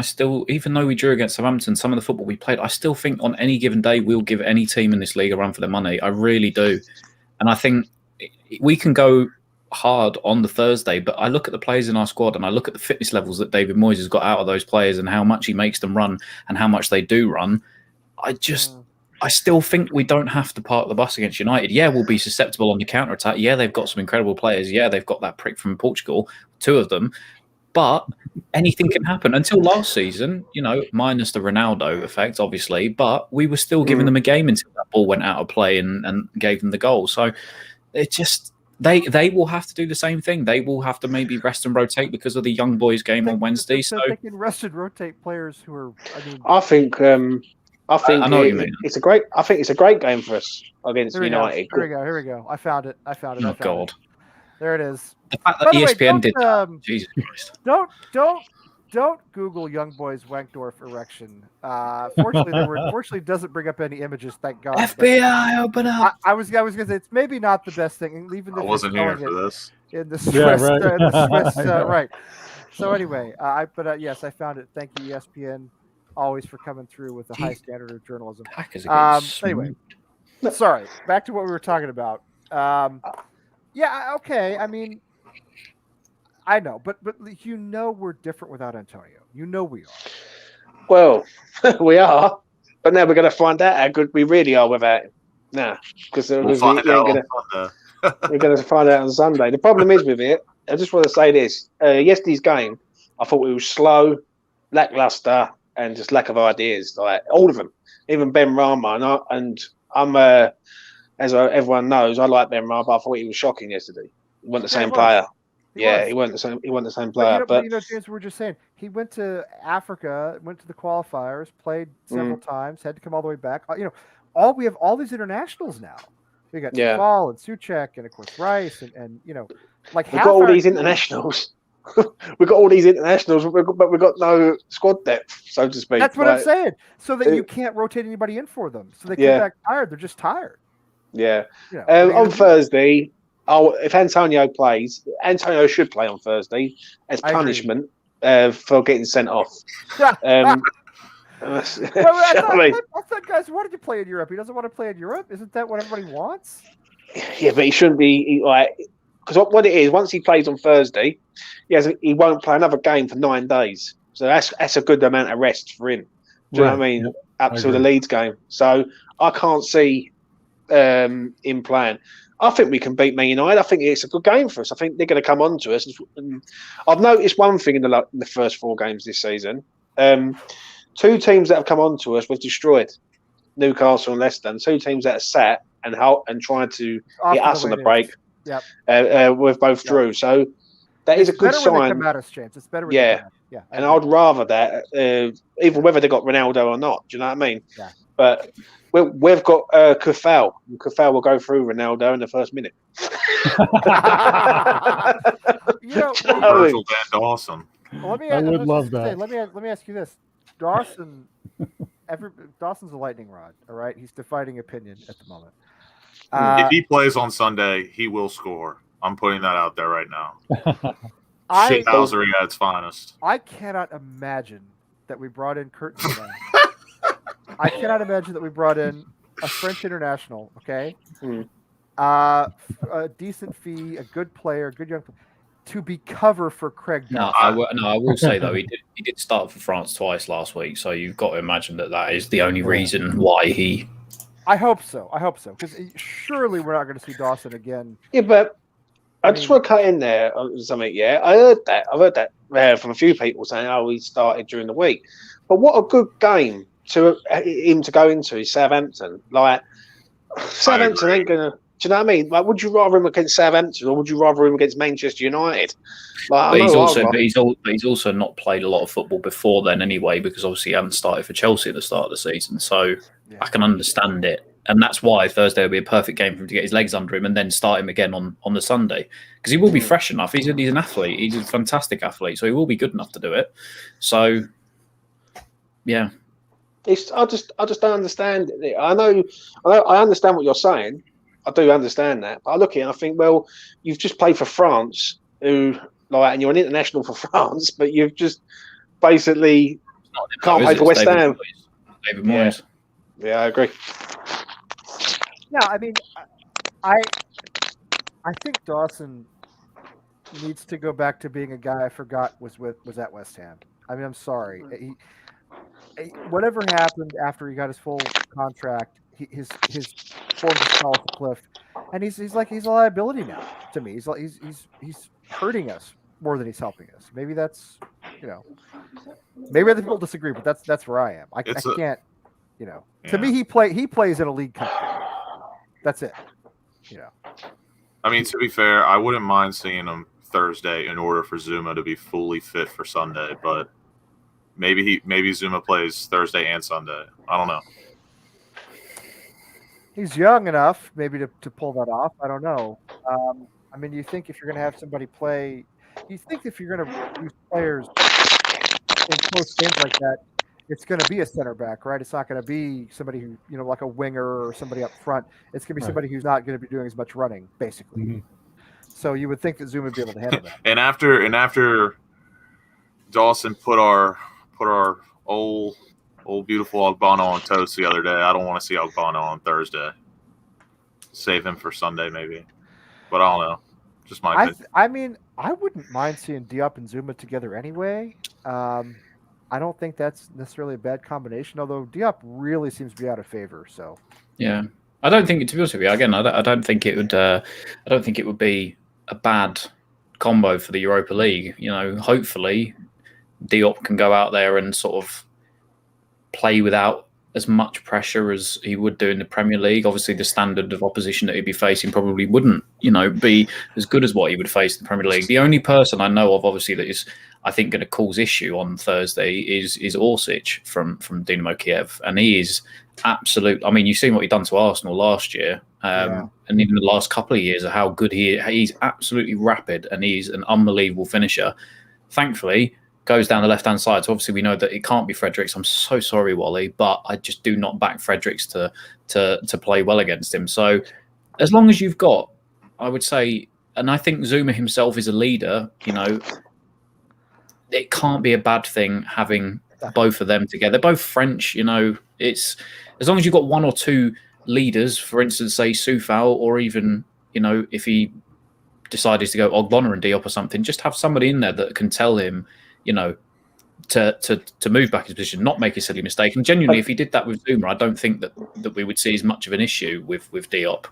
even though we drew against Southampton, some of the football we played, I still think on any given day we'll give any team in this league a run for their money. I really do. And I think we can go hard on the Thursday, but I look at the players in our squad and I look at the fitness levels that David Moyes has got out of those players and how much he makes them run and how much they do run. I still think we don't have to park the bus against United. Yeah, we'll be susceptible on the counter-attack. Yeah, they've got some incredible players. Yeah, they've got that prick from Portugal, 2 of them. But anything can happen. Until last season, minus the Ronaldo effect, obviously, but we were still giving them a game until that ball went out of play and gave them the goal. So it just they will have to do the same thing. They will have to maybe rest and rotate because of the young boys game on Wednesday. So they can rest and rotate players who are. I think I know what you mean. It's a great game for us against United. Here we go. I found it. Oh God. There it is. The fact that ESPN did that, Jesus Christ. Don't Google young boys Wankdorf erection. Fortunately, doesn't bring up any images. Thank God. FBI, open up. I was gonna say it's maybe not the best thing. Even I wasn't here for this. In the Swiss, right. right. So anyway, yes, I found it. Thank you, ESPN, always for coming through with the high standard of journalism. Anyway, sorry. Back to what we were talking about. Yeah, okay. I mean, I know, but we're different without Antonio. We are. Well, we are, but now we're going to find out how good we really are without him. Nah, because we're going to find out on Sunday. The problem is with it, I just want to say this. Yesterday's game, I thought it was slow, lackluster, and just lack of ideas. Like all of them, even Ben Rama, and I'm as everyone knows, I like Ben Rama, but I thought he was shocking yesterday. He wasn't the same player. He wasn't the same player. But James, we're just saying he went to Africa, went to the qualifiers, played several times, had to come all the way back. We have all these internationals now. We got Fall and Suchek and of course Rice and like we've got all these internationals. We've got all these internationals, but we've got no squad depth, so to speak. That's what I'm saying. So that you can't rotate anybody in for them. So they come back tired. They're just tired. Yeah. On Thursday, if Antonio plays, Antonio should play on Thursday as punishment for getting sent off. I thought guys wanted to play in Europe. He doesn't want to play in Europe. Isn't that what everybody wants? Yeah, but he shouldn't be because what it is, once he plays on Thursday, he won't play another game for 9 days. So that's a good amount of rest for him. Do you know what I mean? Up to the Leeds game. So I can't see him playing. I think we can beat Man United. I think it's a good game for us. I think they're going to come on to us. And I've noticed one thing in the first 4 games this season. 2 teams that have come on to us was destroyed. Newcastle and Leicester. And 2 teams that are sat and tried to hit us on the break. Yep. We've both drew. So that is a good sign. When they come at us, James. It's better when they come at us. And I'd rather that, even whether they got Ronaldo or not. Do you know what I mean? Yeah. But we've got Kufal. And Kufal will go through Ronaldo in the first minute. Virgil Dan Dawson. Well, I would love that. Let me ask you this. Dawson's a lightning rod, all right? He's defining opinion at the moment. If he plays on Sunday, he will score. I'm putting that out there right now. Shithousery at its finest. I cannot imagine that we brought in Kurt Zuma. I cannot imagine that we brought in a French international, okay? A decent fee, a good player, good young player, to be cover for Craig Dawson. I will say, though, he did start for France twice last week, so you've got to imagine that is the only reason why he... I hope so, because surely we're not going to see Dawson again. Yeah, but I just want to cut in there on something. Yeah, I've heard that from a few people saying, "Oh, he started during the week." But what a good game to him to go into is Southampton. Like Southampton ain't gonna. Do you know what I mean? Like, would you rather him against Southampton or would you rather him against Manchester United? Like, he's also not played a lot of football before then anyway, because obviously he hadn't started for Chelsea at the start of the season. So I can understand it. And that's why Thursday will be a perfect game for him to get his legs under him and then start him again on the Sunday. Because he will be fresh enough. He's an athlete. He's a fantastic athlete. So he will be good enough to do it. So, yeah. I just don't understand it. I understand what you're saying. I do understand that. But I look at it and I think, well, you've just played for France, and you're an international for France, but you've just basically can't play for West Ham. David Moyes. Yeah, I agree. Yeah, I mean, I think Dawson needs to go back to being a guy I forgot was at West Ham. I mean, I'm sorry. Whatever happened after he got his full contract, his form just fell off the cliff, and he's a liability now to me. He's hurting us more than he's helping us. Maybe that's, maybe other people disagree, but that's where I am. I can't, To me, he plays in a League Cup game. That's it. I mean, to be fair, I wouldn't mind seeing him Thursday in order for Zuma to be fully fit for Sunday, but maybe Zuma plays Thursday and Sunday. I don't know. He's young enough maybe to pull that off. I don't know. I mean, you think if you're going to have somebody play, you think if you're going to use players in close games like that, it's going to be a center back, right? It's not going to be somebody who, like a winger or somebody up front. It's going to be somebody who's not going to be doing as much running, basically. Mm-hmm. So you would think that Zuma would be able to handle that. and after Dawson put our old beautiful Ogbonna on toast the other day, I don't want to see Ogbonna on Thursday. Save him for Sunday maybe. But I don't know. Just my opinion. I mean, I wouldn't mind seeing Diop and Zuma together anyway. I don't think that's necessarily a bad combination, although Diop really seems to be out of favor. So yeah, I don't think, to be honest with you, again, I don't think it would. I don't think it would be a bad combo for the Europa League. Hopefully Diop can go out there and sort of play without as much pressure as he would do in the Premier League. Obviously, the standard of opposition that he'd be facing probably wouldn't, be as good as what he would face in the Premier League. The only person I know of, obviously, that is, I think, going to cause issue on Thursday is Orsic from Dynamo Kiev, and he is absolute. I mean, you've seen what he'd done to Arsenal last year, and even the last couple of years of how good he is. He's absolutely rapid, and he's an unbelievable finisher. Thankfully, goes down the left-hand side. So obviously we know that it can't be Fredericks. I'm so sorry, Wally, but I just do not back Fredericks to play well against him. So as long as you've got, I would say, and I think Zuma himself is a leader, it can't be a bad thing having both of them together. They're both French, it's as long as you've got one or two leaders, for instance, say Soufal, or even, if he decided to go Ogbonna and Diop or something, just have somebody in there that can tell him, to move back his position, not make a silly mistake. And genuinely, if he did that with Zuma, I don't think that we would see as much of an issue with Diop.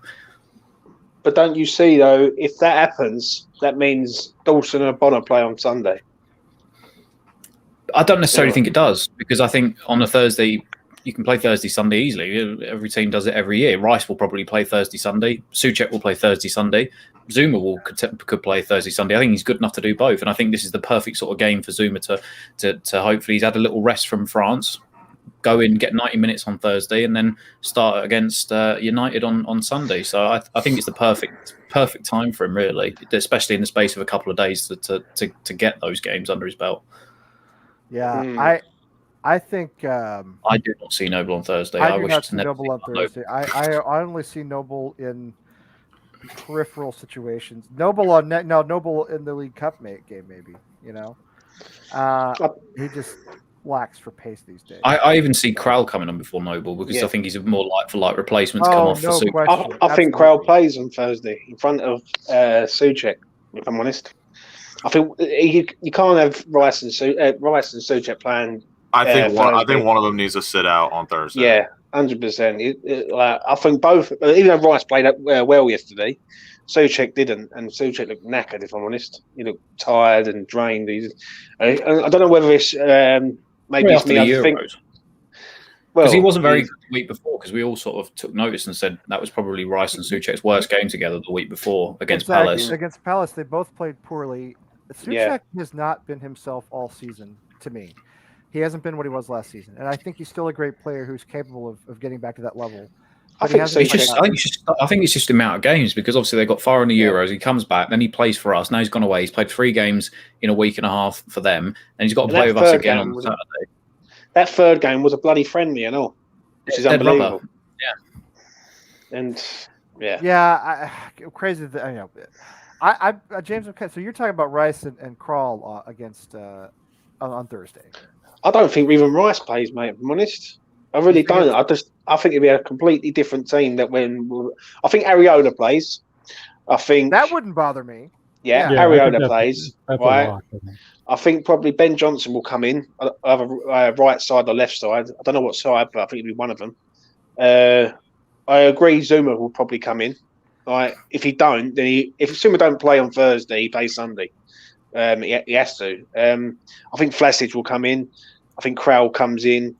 But don't you see, though, if that happens, that means Dawson and Bonner play on Sunday? I don't necessarily think it does, because I think on a Thursday, you can play Thursday, Sunday easily. Every team does it every year. Rice will probably play Thursday, Sunday. Souček will play Thursday, Sunday. Zuma could play Thursday, Sunday. I think he's good enough to do both, and I think this is the perfect sort of game for Zuma to hopefully, he's had a little rest from France, go in, get 90 minutes on Thursday, and then start against United on Sunday. So I think it's the perfect time for him, really, especially in the space of a couple of days to get those games under his belt. Yeah, I think I do not see Noble on Thursday. I do not see Noble on Thursday. I only see Noble in peripheral situations. Noble in the League Cup game, maybe. He just lacks for pace these days. I even see Král coming on before Noble, because I think he's a more like replacement to come off. No question. I think Král plays on Thursday in front of Souček, if I'm honest. I think you can't have Rice and Souček playing. I think one of them needs to sit out on Thursday. Yeah, 100%. I think both. Even though Rice played well yesterday, Souček didn't, and Souček looked knackered. If I'm honest, he looked tired and drained. I don't know whether it's maybe it's me. I think. Because he wasn't very good the week before, because we all sort of took notice and said that was probably Rice and Souček's worst game together the week before against Palace. Against Palace, they both played poorly. Souček has not been himself all season, to me. He hasn't been what he was last season. And I think he's still a great player who's capable of getting back to that level. I think it's just the amount of games, because obviously they got far in the Euros. He comes back, then he plays for us. Now he's gone away. He's played 3 games in a week and a half for them, and he's got to play with us again on Saturday. That third game was a bloody friendly and all, which is unbelievable. Rubber. Yeah. And crazy that I know. James, okay, so you're talking about Rice and Král against on Thursday. I don't think even Rice plays, mate. If I'm honest, I really don't. I think it'd be a completely different team. I think Areola plays. I think that wouldn't bother me. Yeah, Areola plays. Right. I think probably Ben Johnson will come in, either right side or left side. I don't know what side, but I think it'll be one of them. I agree. Zuma will probably come in. Right. If he don't, then if Zuma don't play on Thursday, he plays Sunday. He has to. I think Vlasic will come in. I think Krell comes in.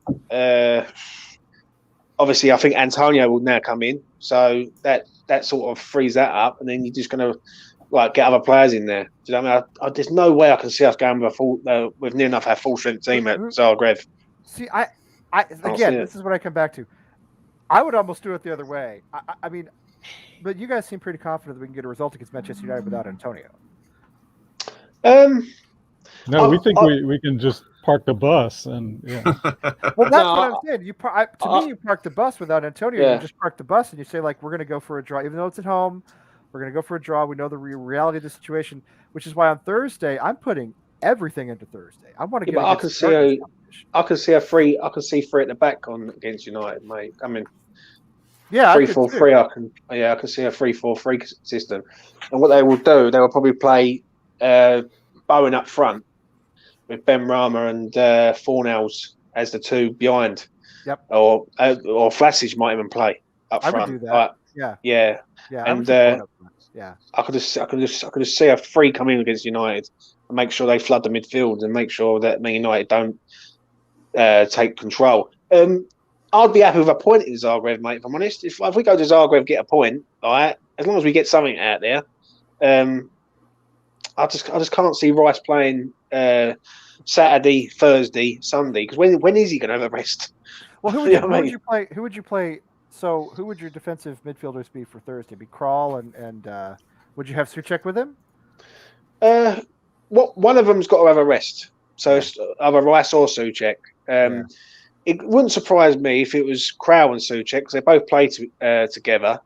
Obviously, I think Antonio will now come in. So that sort of frees that up, and then you're just going to get other players in there. Do you know what I mean? There's no way I can see us going with near enough our full strength team at Zagreb. See, again, this is what I come back to. I would almost do it the other way. I mean, but you guys seem pretty confident that we can get a result against Manchester United without Antonio. No, we think we can just park the bus and yeah. Well, that's what I'm saying. You park the bus without Antonio. Yeah. You just park the bus and you say we're going to go for a draw, even though it's at home. We're going to go for a draw. We know the reality of the situation, which is why on Thursday I'm putting everything into Thursday. I want to get. I can see three at the back on against United, mate. I mean, 3-4-3. I can see a 3-4-3 system, and what they will do, they will probably play Bowen up front with Ben Rama and Fornells as the two behind. Yep. Or Vlasic might even play up front. I would do that. Yeah. And I could just see a three come in against United and make sure they flood the midfield and make sure that Man United don't take control. I'd be happy with a point in Zagreb, mate. If I'm honest, if we go to Zagreb, get a point, all right. As long as we get something out there, I just can't see Rice playing Saturday, Thursday, Sunday. Because when is he going to have a rest? Well, who would you play? Who would you play? So, who would your defensive midfielders be for Thursday? Be Krall and would you have Souček with him? One of them's got to have a rest. So it's either Rice or Souček. It wouldn't surprise me if it was Krall and Souček because they both play together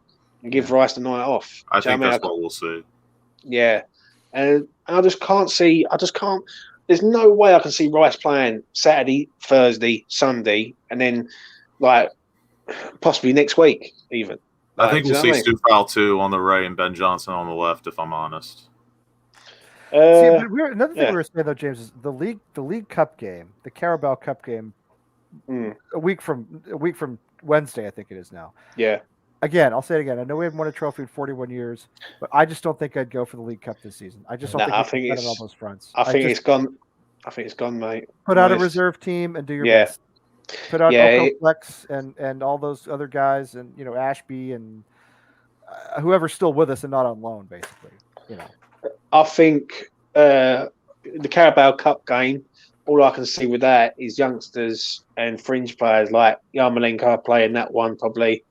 and give Rice the night off. I think that's what we'll see. Yeah, and I just can't see. There's no way I can see Rice playing Saturday, Thursday, Sunday, and then possibly next week even. I think we'll see Stufal too on the right and Ben Johnson on the left. If I'm honest. Another thing we were saying though, James, is the League Cup game, the Carabao Cup game, a week from Wednesday, I think it is now. Yeah. Again, I'll say it again. I know we haven't won a trophy in 41 years, but I just don't think I'd go for the League Cup this season. I just don't think it's on all those fronts. I think it's gone. I think it's gone, mate. Put out a reserve team and do your best. Put out Flex and all those other guys and Ashby and whoever's still with us and not on loan, basically. I think the Carabao Cup game, all I can see with that is youngsters and fringe players like Yarmolenko playing that one probably.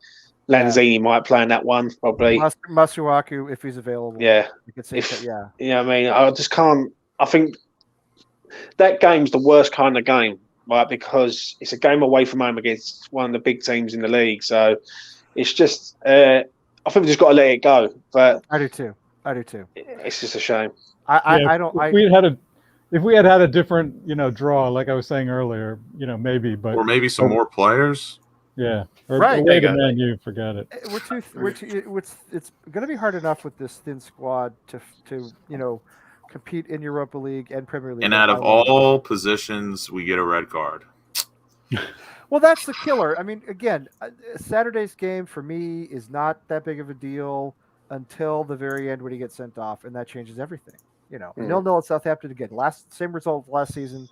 Lanzini might play in that one probably. Masuaku if he's available. Yeah. You could say that, yeah. Yeah, I mean, I just can't. I think that game's the worst kind of game, right? Because it's a game away from home against one of the big teams in the league. So it's just, I think we just got to let it go. But I do too. It's just a shame. If we had a different, draw, like I was saying earlier, maybe, but or maybe some more players. Yeah, right. Away to Man U, forget it. It's going to be hard enough with this thin squad to compete in Europa League and Premier League. And out of all positions, we get a red card. Well, that's the killer. I mean, again, Saturday's game for me is not that big of a deal until the very end when he gets sent off, and that changes everything. 0-0 at Southampton again. Same result last season.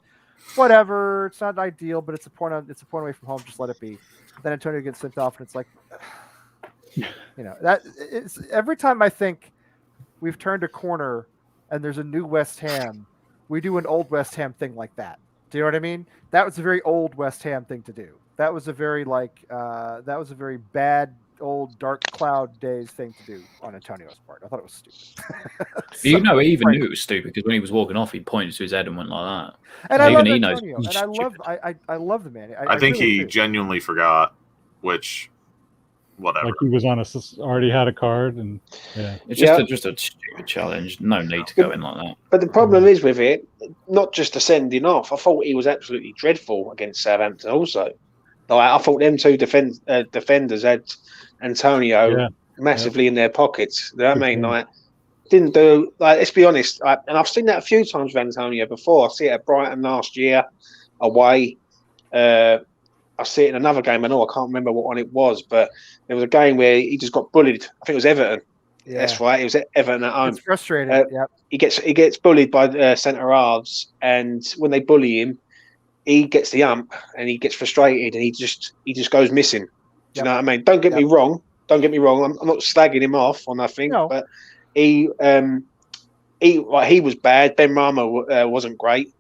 Whatever. It's not ideal, but it's a point away from home. Just let it be. Then Antonio gets sent off, and it's like, that it's every time I think we've turned a corner and there's a new West Ham, we do an old West Ham thing like that. Do you know what I mean? That was a very old West Ham thing to do. That was a very bad old dark cloud days thing to do on Antonio's part. I thought it was stupid. He even knew it was stupid because when he was walking off, he pointed to his head and went like that. And I love Antonio. And I love the man. I think really he genuinely forgot, which whatever. Like he was already had a card, and it's just a stupid challenge. No need to go in like that. But the problem is with it, not just the sending off. I thought he was absolutely dreadful against Southampton. Also, I thought them two defenders had Antonio massively in their pockets. You know what I mean? Didn't do let's be honest. And I've seen that a few times with Antonio before. I see it at Brighton last year away. I see it in another game. I can't remember what one it was, but there was a game where he just got bullied. I think it was Everton, That's right. It was at Everton at home. It's frustrating. Yep. He gets bullied by centre halves, and when they bully him, he gets the ump and he gets frustrated and he just goes missing. Do you know what I mean? Don't get me wrong. I'm not slagging him off or nothing, but he was bad. Ben Rama wasn't great.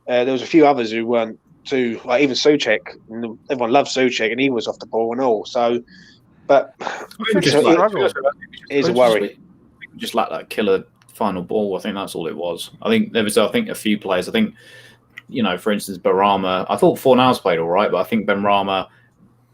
There was a few others who weren't too, like even Souček. Everyone loves Souček and he was off the ball and all. So, but it is a worry. Just like that killer final ball. I think that's all it was. I think there was, a few players. I think, for instance, Benrahma. I thought Fornals played all right, but I think Benrahma,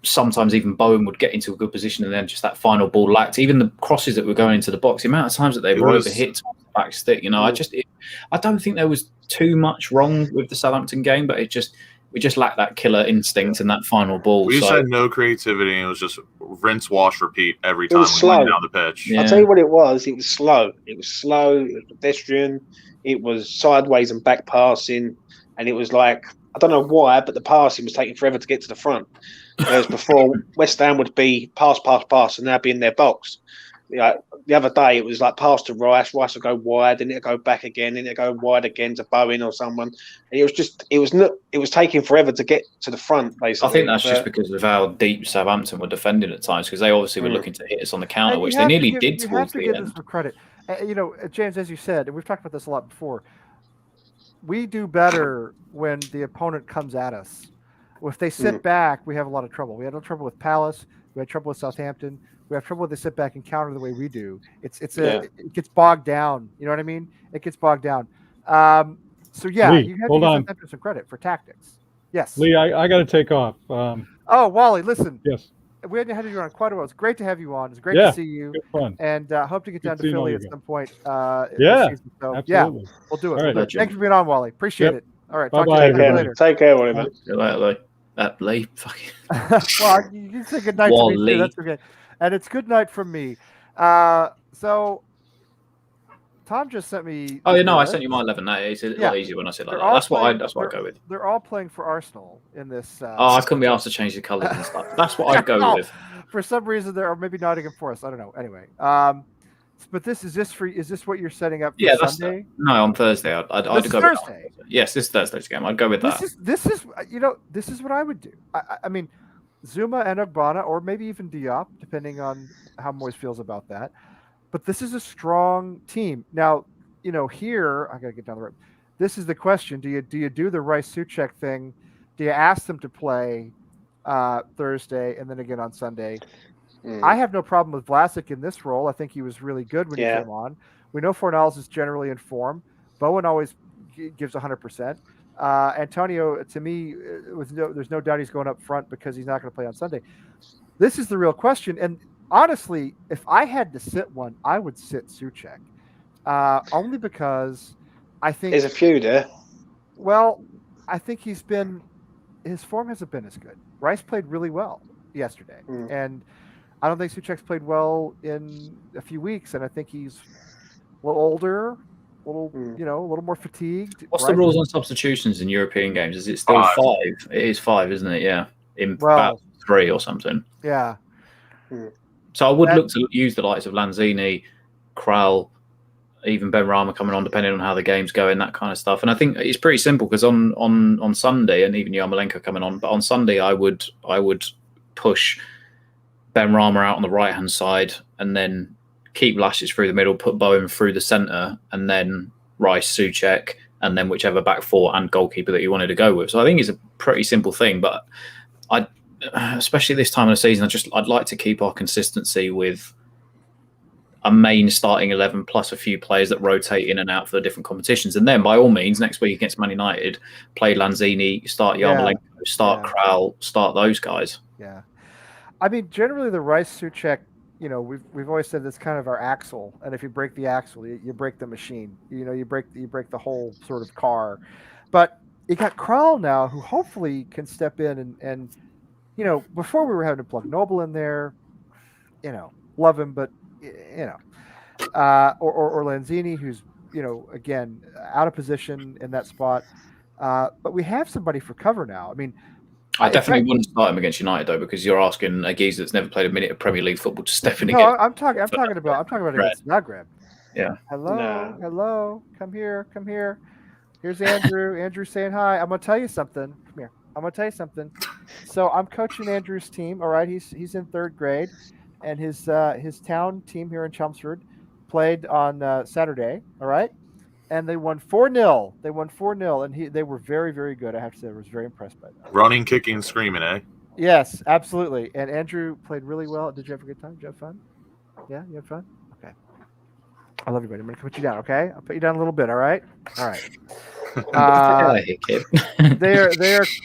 sometimes even Bowen would get into a good position and then just that final ball lacked. Even the crosses that were going into the box, the amount of times that they were overhit to the back stick. I don't think there was too much wrong with the Southampton game, but we just lacked that killer instinct and that final ball. We just had no creativity. And it was just rinse, wash, repeat every time we went down the pitch. Yeah. I'll tell you what it was. It was slow. It was pedestrian. It was sideways and back passing. And it was like, I don't know why, but the passing was taking forever to get to the front. Whereas before, West Ham would be pass, and now be in their box. The other day, it was like pass to Rice would go wide, then it'd go back again, then it'd go wide again to Bowen or someone. And it was taking forever to get to the front, basically. I think that's just because of how deep Southampton were defending at times, because they obviously were looking to hit us on the counter, which they nearly did towards the end. You have to give us some credit. James, as you said, and we've talked about this a lot before, we do better when the opponent comes at us. If they sit back, we have a lot of trouble. We had no trouble with Palace. We had trouble with Southampton. We have trouble when they sit back and counter the way we do. It gets bogged down. You know what I mean? It gets bogged down. Lee, you have to give Southampton some credit for tactics. Yes. Lee, I got to take off. Wally, listen. Yes. We hadn't had you on quite a while. It's great to have you on. It's great to see you. Good fun. And hope to get down to Philly at some point. Absolutely. We'll do it. Right. Thanks for being on, Wally. Appreciate it. All right. Bye-bye. Talk to you later. Take care, Wally, man. See you later, Lee. Fucking. Well, you can say good night to me too. That's okay. And it's good night from me. So Tom just sent me. Oh, I sent you my 11. It's a lot easier when I say like that. That's what I go with. They're all playing for Arsenal in this. I couldn't be asked to change the colours and stuff. That's what I'd go with. For some reason, there are maybe Nottingham Forest. I don't know. Anyway, but is this what you're setting up for Sunday? No, on Thursday. I'd go Thursday. With that. Yes, this Thursday's game. I'd go with that. This is what I would do. I mean, Zuma and Ogbonna, or maybe even Diop, depending on how Moyes feels about that. But this is a strong team. Now, here I gotta get down the road. This is the question: Do you do the Rice Souček thing? Do you ask them to play Thursday and then again on Sunday? I have no problem with Vlasic in this role. I think he was really good when he came on. We know Fornals is generally in form. Bowen always gives 100%. Antonio, to me, there's no doubt he's going up front because he's not going to play on Sunday. This is the real question. And honestly, if I had to sit one, I would sit Souček. Only because I think there's a few there. Well, I think his form hasn't been as good. Rice played really well yesterday, and I don't think Souček's played well in a few weeks, and I think he's a little older, a little more fatigued. What's the rules on substitutions in European games? Is it still 5? It is 5, isn't it? Yeah, about 3 or something. Yeah. So I would look to use the likes of Lanzini, Kral, even Benrahma coming on, depending on how the game's going, that kind of stuff. And I think it's pretty simple because on Sunday, and even Yarmolenko coming on, but on Sunday I would push Benrahma out on the right hand side, and then keep Vlasic through the middle, put Bowen through the centre, and then Rice, Souček, and then whichever back four and goalkeeper that you wanted to go with. So I think it's a pretty simple thing, but especially this time of the season, I'd like to keep our consistency with a main starting 11 plus a few players that rotate in and out for the different competitions. And then by all means, next week against Man United, play Lanzini, start Yarmolenko, start Kral, start those guys. Yeah. I mean, generally the Rice Souček, we've always said that's kind of our axle. And if you break the axle, you break the machine. You break the whole sort of car. But you got Kral now, who hopefully can step in and before we were having to plug Noble in there, love him, but or Lanzini, who's again out of position in that spot. But we have somebody for cover now. I mean, I definitely wouldn't start him against United though, because you're asking a geezer that's never played a minute of Premier League football to step in No, against. I'm talking about against Zagreb. Yeah. Hello. Come here. Here's Andrew. Andrew's saying hi. I'm gonna tell you something. Come here. I'm gonna tell you something. So I'm coaching Andrew's team. All right, he's in 3rd grade, and his town team here in Chelmsford played on Saturday. All right, and they won 4-0. They won 4-0, and they were very, very good. I have to say, I was very impressed by that. Running, kicking, screaming, eh? Yes, absolutely. And Andrew played really well. Did you have a good time? Did you have fun? Yeah, you had fun? Okay. I love you, buddy. I'm going to put you down, okay? I'll put you down a little bit, all right? All right.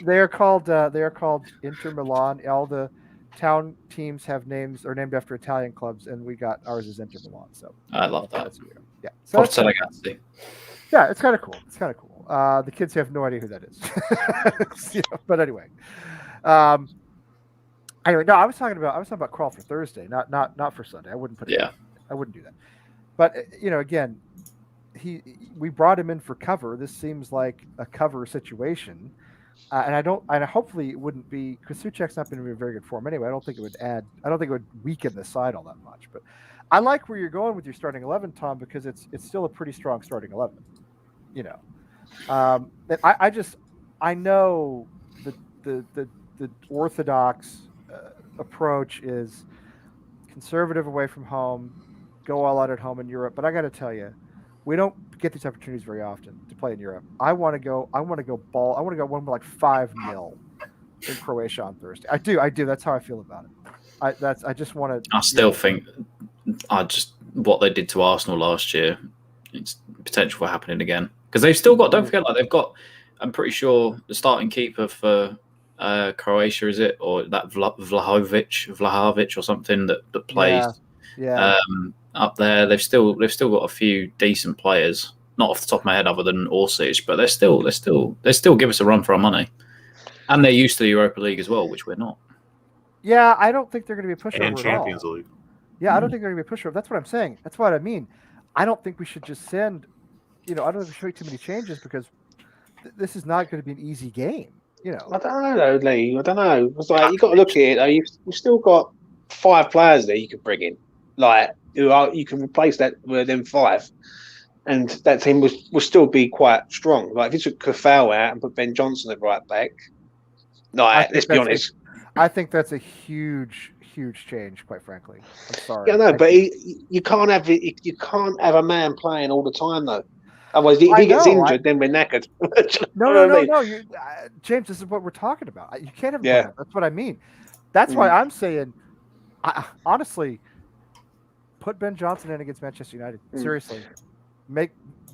They are called Inter Milan. All the town teams have names or named after Italian clubs, and we got ours is Inter Milan. So I love that. Yeah. So it's kind of cool. It's kind of cool. The kids have no idea who that is. But anyway. Anyway, no, I was talking about crawl for Thursday, not for Sunday. I wouldn't put it. Yeah. I wouldn't do that. But again, we brought him in for cover. This seems like a cover situation, and hopefully it wouldn't be because Suchek's not been in a very good form anyway. I don't think it would weaken the side all that much. But I like where you're going with your starting 11, Tom, because it's still a pretty strong starting 11. I know the orthodox approach is conservative away from home, go all out at home in Europe. But I got to tell you, we don't get these opportunities very often to play in Europe. I want to go ball. I want to go one like 5-0 in Croatia on Thursday. I do. That's how I feel about it. I just want to. I still think what they did to Arsenal last year, it's potential for happening again because they've still got. Don't forget, they've got. I'm pretty sure the starting keeper for Croatia is it or that Vlahovic or something that plays. Yeah. Up there, they've still got a few decent players. Not off the top of my head, other than Orsic, but they still give us a run for our money, and they're used to the Europa League as well, which we're not. Yeah, I don't think they're going to be a pushover and Champions League. Yeah, I don't think they're going to be a pushover. That's what I'm saying. That's what I mean. I don't think we should just send. I don't think we should make too many changes because this is not going to be an easy game. I don't know though, Lee. I don't know. It's like you got to look at it. You've still got 5 players there you could bring in, like you can replace that with them 5, and that team will still be quite strong. Like if you took Kafau out and put Ben Johnson at right back, let's be honest. I think that's a huge change, quite frankly. I'm sorry. Yeah, no, but you can't have it. You can't have a man playing all the time though. Otherwise, if he gets injured, then we're knackered. No. James, this is what we're talking about. You can't have. Yeah. That's what I mean. That's why I'm saying, honestly, put Ben Johnson in against Manchester United. Seriously,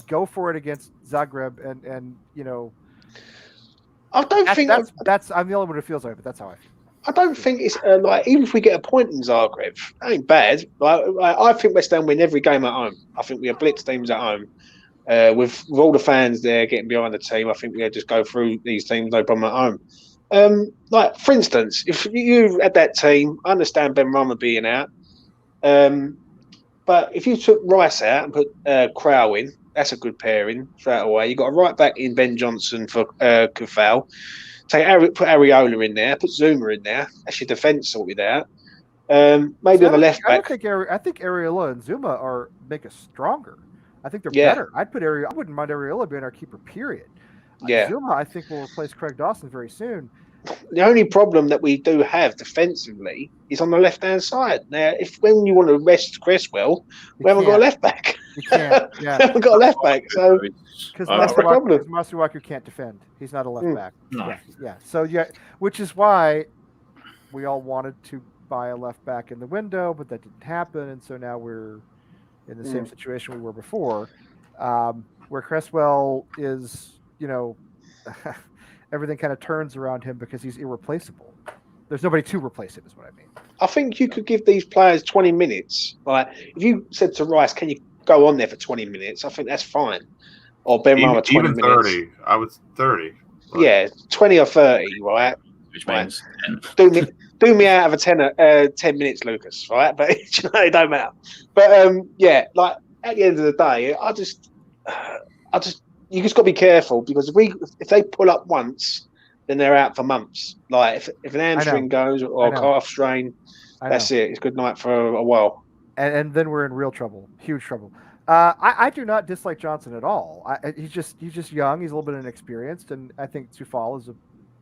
go for it against Zagreb, and I don't think that's. I'm the only one who feels like it, but that's how I feel. I don't think it's like even if we get a point in Zagreb, that ain't bad. I think West Ham win every game at home. I think we have blitzed teams at home. With all the fans there getting behind the team, I think we just go through these teams no problem at home. Like for instance, if you had that team, I understand Ben Rama being out, but if you took Rice out and put Crow in, that's a good pairing straight away. You got a right back in Ben Johnson for Kufal. Put Areola in there, put Zuma in there. That's your defence sorted out. Maybe on the left back. I think Areola and Zuma make us stronger. I think they're better. I wouldn't mind Areola being our keeper, period. Zuma, I think, will replace Craig Dawson very soon. The only problem that we do have defensively is on the left-hand side. Now, when you want to rest Cresswell, we haven't got a left back. You can't. Yeah. We haven't got a left back. So because Masuaku can't defend. He's not a left back. No. Yeah. So which is why we all wanted to buy a left back in the window, but that didn't happen, and so now we're in the same situation we were before, where Cresswell is, everything kind of turns around him because he's irreplaceable. There's nobody to replace him, is what I mean. I think you could give these players 20 minutes. Like if you said to Rice, "Can you go on there for 20 minutes?" I think that's fine. Or Ben Rama 20 even minutes. 30. I was 30. Right? Yeah, 20 or 30, right? Which means 10. Do me out of 10 minutes, Lucas, right? But it don't matter. But like at the end of the day, I just you just got to be careful because if they pull up once, then they're out for months. Like if an hamstring goes or a calf strain, that's it. It's good night for a while. And then we're in real trouble, huge trouble. I do not dislike Johnson at all. He's just young. He's a little bit inexperienced, and I think Tufal is a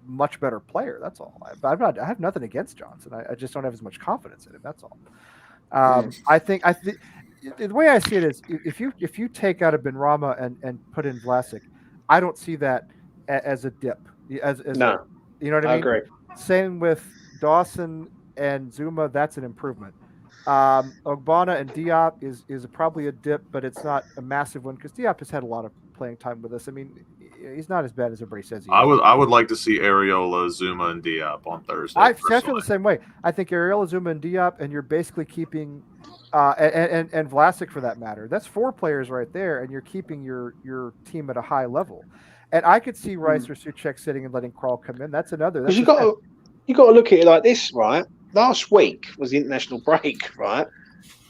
much better player. That's all. I have nothing against Johnson. I just don't have as much confidence in him. That's all. I think the way I see it is if you take out a Benrahma and put in Vlasic, I don't see that as a dip. No, you know what I mean? I agree. Same with Dawson and Zuma. That's an improvement. Ogbonna and Diop is probably a dip, but it's not a massive one because Diop has had a lot of playing time with us. I mean, he's not as bad as everybody says he is. I would like to see Areola, Zuma, and Diop on Thursday. I feel the same way. I think Areola, Zuma, and Diop, and you're basically keeping and Vlasic for that matter. That's 4 players right there, and you're keeping your team at a high level. And I could see Rice or Souček sitting and letting Krall come in. That's another. Because you got to look at it like this, right? Last week was the international break, right?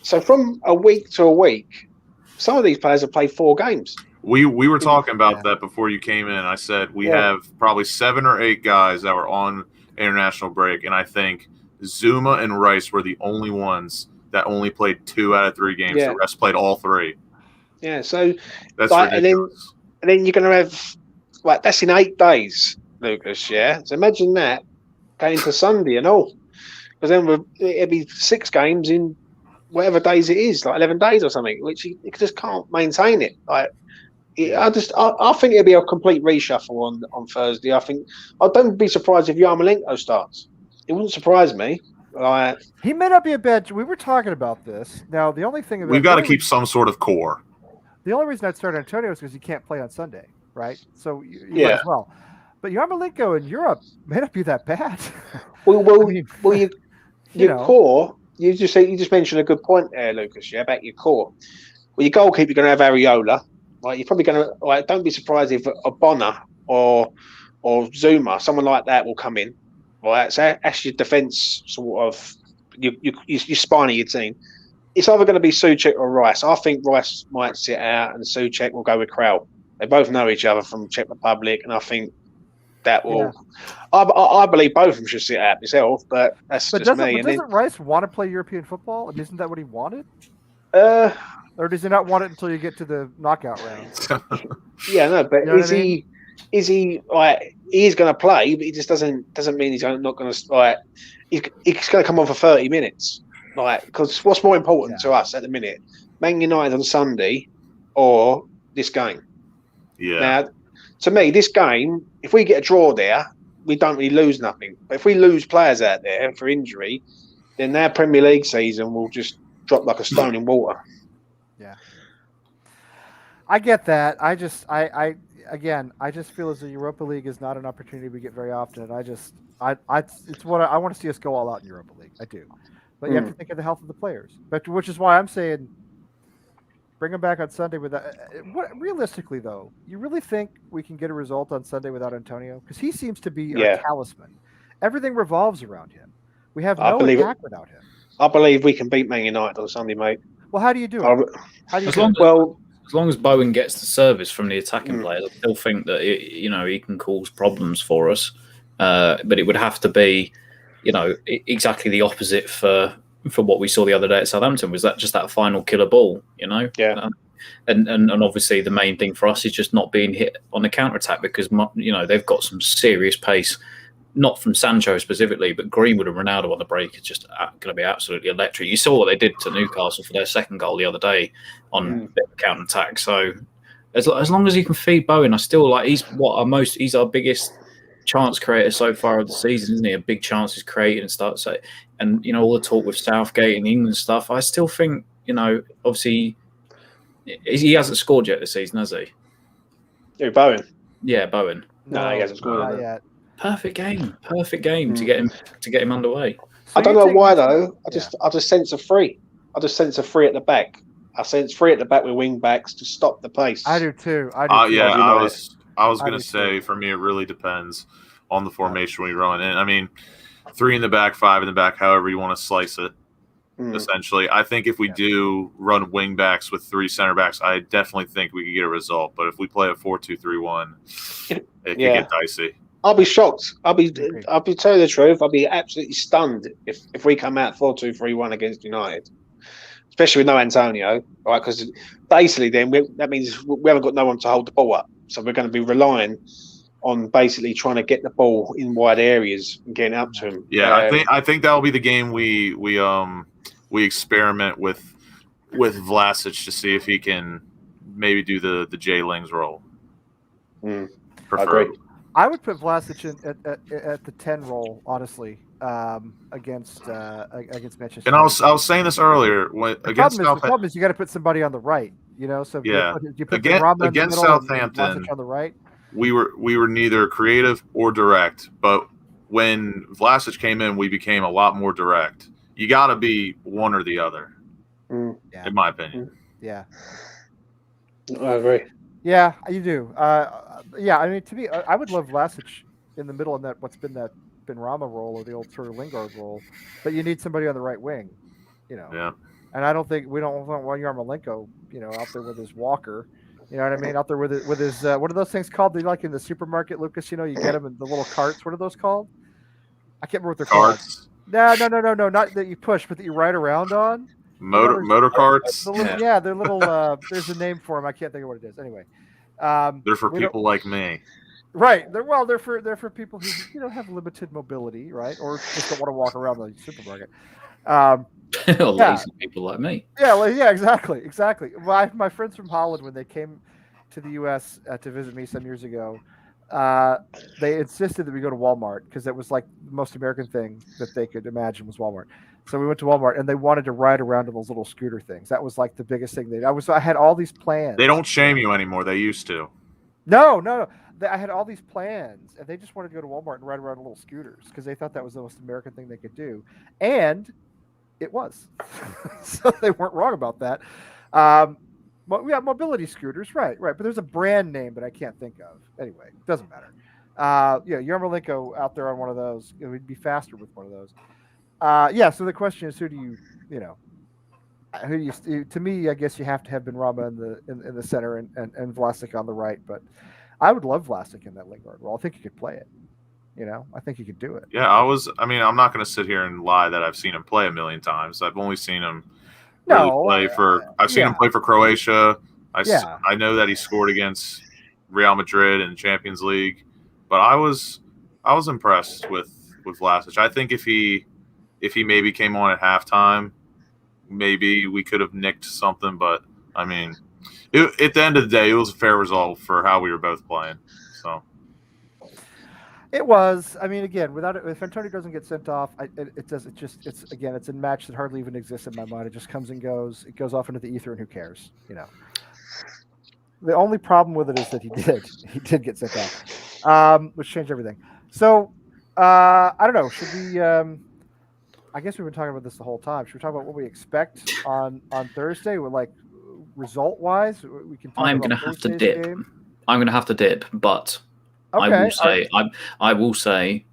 So from a week to a week, some of these players have played 4 games. We were talking about that before you came in. I said we have probably 7 or 8 guys that were on international break, and I think Zuma and Rice were the only ones that only played 2 out of 3 games. The rest played all 3. Yeah, so that's ridiculous. And then you're going to have that's in 8 days, Lucas. Yeah, so imagine that going into Sunday and all. Because then it'll be 6 games in whatever days it is, like 11 days or something, which you just can't maintain it. I think it'll be a complete reshuffle on Thursday. I don't be surprised if Yarmolenko starts. It wouldn't surprise me. He may not be a bad. We were talking about this. Now the only thing we've got to keep some sort of core. The only reason I'd start Antonio is because he can't play on Sunday, right? So you might as well. But Yarmolenko in Europe may not be that bad. Your core, you just mentioned a good point there, Lucas, about your core. Well, your goalkeeper, you're going to have Areola. Right? You're probably going to, don't be surprised if Ogbonna or Zuma, someone like that will come in. Right? So that's your defence sort of, your spine of your team. It's either going to be Souček or Rice. I think Rice might sit out and Souček will go with Krall. They both know each other from Czech Republic, and I think that will. Yeah. I believe both of them should sit out myself, but that's just me. But doesn't Rice want to play European football? And isn't that what he wanted? Or does he not want it until you get to the knockout round? Yeah, no, but is he he is going to play, but he just doesn't mean he's not going to he's going to come on for 30 minutes. Because what's more important to us at the minute, Man United on Sunday or this game? Yeah. Now, to me, this game, if we get a draw there, we don't really lose nothing. But if we lose players out there for injury, then their Premier League season will just drop like a stone in water. Yeah. I get that. I just feel as the Europa League is not an opportunity we get very often. And it's what I want to see us go all out in Europa League. I do. But you have to think of the health of the players. Which is why I'm saying bring them back on Sunday without. Realistically, though, you really think we can get a result on Sunday without Antonio? Because he seems to be a talisman. Everything revolves around him. We have no attack without him. I believe we can beat Man United on Sunday, mate. Well, how do you do it? As long as Bowen gets the service from the attacking players, I still think that he can cause problems for us. But it would have to be, exactly the opposite for what we saw the other day at Southampton. Was that just that final killer ball? Yeah. And obviously the main thing for us is just not being hit on the counter attack because they've got some serious pace. Not from Sancho specifically, but Greenwood and Ronaldo on the break is just going to be absolutely electric. You saw what they did to Newcastle for their second goal the other day on counter attack. So as long as he can feed Bowen, I still he's our biggest chance creator so far of the season, isn't he? A big chance is created and stuff. So, and all the talk with Southgate and England stuff, I still think obviously he hasn't scored yet this season, has he? Who, Bowen? Yeah, Bowen. No, he hasn't scored not yet. Perfect game to get him underway. So I don't know why though. I just sense a free. I just sense a free at the back. I sense free at the back with wing backs to stop the pace. I do too. Yeah, I was going to say for me it really depends on the formation we run. And I mean, 3 in the back, 5 in the back, however you want to slice it. Essentially, I think if we do run wing backs with 3 center backs, I definitely think we could get a result. But if we play a 4-2-3-1, it could get dicey. I'll be shocked. I'll be telling the truth. I'll be absolutely stunned if we come out 4-2-3-1 against United, especially with no Antonio, right? Because basically, then that means we haven't got no one to hold the ball up, so we're going to be relying on basically trying to get the ball in wide areas and getting up to him. Yeah, I think that'll be the game we experiment with Vlasic to see if he can maybe do the Jay Lings role. I agree. I would put Vlasic at the 10 role, honestly, against Manchester. And I was saying this earlier. The problem is you got to put somebody on the right. So you put against Southampton on the right. We were neither creative or direct, but when Vlasic came in, we became a lot more direct. You got to be one or the other, in my opinion. Yeah, I agree. Yeah, you do. I mean, to me, I would love Vlasic in the middle in that what's been that Benrahma role or the old sort of Lingard role, but you need somebody on the right wing, Yeah. And I don't think we don't want Yarmolenko, out there with his walker. You know what I mean? Out there with his what are those things called? They like in the supermarket, Lucas. You get them in the little carts. What are those called? I can't remember what they're Carts. called. No, not that you push, but that you ride around on. Motor carts. They're little. There's a name for them. I can't think of what it is. Anyway, they're for people like me. Right. They're for people who have limited mobility, right, or just don't want to walk around the supermarket. Lazy people like me. Yeah, exactly. My friends from Holland, when they came to the U.S. To visit me some years ago, they insisted that we go to Walmart because it was like the most American thing that they could imagine was Walmart. So we went to Walmart and they wanted to ride around in those little scooter things. That was like the biggest thing. I had all these plans. They don't shame you anymore. They used to. No. I had all these plans and they just wanted to go to Walmart and ride around in little scooters because they thought that was the most American thing they could do. And it was. So they weren't wrong about that. But we have mobility scooters, right. But there's a brand name that I can't think of. Anyway, it doesn't matter. Yarmolenko out there on one of those. It would be faster with one of those. So the question is, who do you? To me, I guess you have to have Benrahma in the center and Vlasic on the right. But I would love Vlasic in that Lingard role. I think he could play it. I think he could do it. Yeah, I'm not going to sit here and lie that I've seen him play a million times. I've only seen him play for. I've seen him play for Croatia. I know that he scored against Real Madrid in the Champions League, but I was impressed with Vlasic. I think if he maybe came on at halftime, maybe we could have nicked something. But I mean, at the end of the day, it was a fair result for how we were both playing. So it was. I mean, again, if Antonio doesn't get sent off, it's a match that hardly even exists in my mind. It just comes and goes. It goes off into the ether, and who cares? The only problem with it is that he did get sent off, which changed everything. So I don't know. Should we? I guess we've been talking about this the whole time. Should we talk about what we expect on Thursday? With result wise, we can. I'm going to have to dip. I'm going to have to dip, but okay. I will say,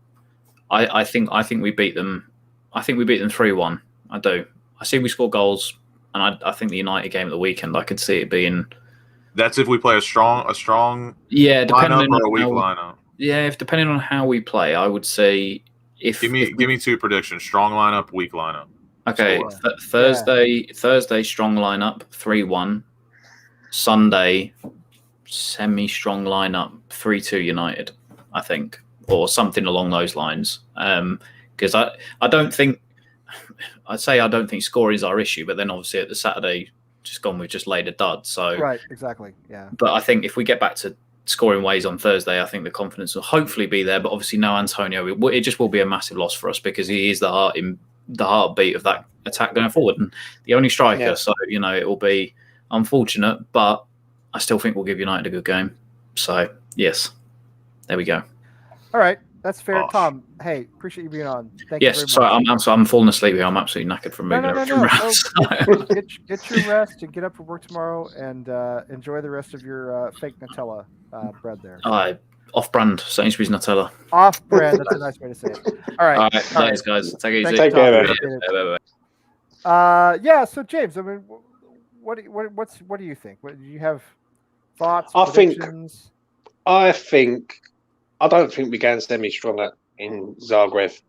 I think we beat them. I think we beat them 3-1. I do. I see we score goals, and I think the United game at the weekend, I could see it being. That's if we play a strong depending lineup or on a weak lineup. Yeah, if depending on how we play, I would say give me two predictions: strong lineup, weak lineup. Okay, Thursday strong lineup 3-1. Sunday semi-strong lineup 3-2 United, I think, or something along those lines. Because I don't think scoring is our issue, but then obviously at the Saturday just gone, we've just laid a dud. So right, exactly, yeah. But I think if we get back to scoring ways on Thursday, I think the confidence will hopefully be there. But obviously, no Antonio, it just will be a massive loss for us because he is the heartbeat of that attack going forward, and the only striker. Yeah. So it will be unfortunate, but I still think we'll give United a good game. So yes, there we go. All right, that's fair, Tom. Hey, appreciate you being on. Thank you very much. Sorry, I'm falling asleep here. I'm absolutely knackered from moving around. Get your rest and get up for work tomorrow, and enjoy the rest of your fake Nutella bread there. Off-brand Sainsbury's Nutella. Off-brand. That's a nice way to say it. All right. Thanks, guys. Take it easy. Take care. Yeah. So James, I mean, what do you think? Do you have thoughts? I think I don't think we're going semi-strong in Zagreb.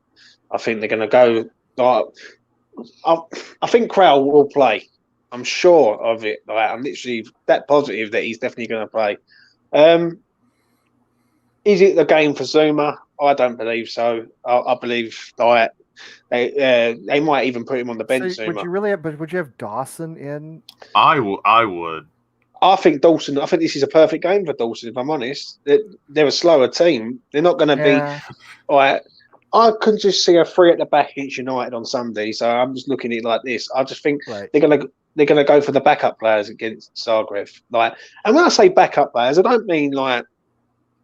I think they're going to go. I think Krell will play. I'm sure of it. Like, I'm literally that positive that he's definitely going to play. Is it the game for Zuma? I don't believe so. I believe like they might even put him on the bench. So would you really have? But would you have Dawson in? I would. I think Dawson. I think this is a perfect game for Dawson. If I'm honest, they're a slower team. They're not going to be. All right. I can just see a 3 at the back against United on Sunday, so I'm just looking at it like this. I just think they're gonna go for the backup players against Zagreb. Like, and when I say backup players, I don't mean like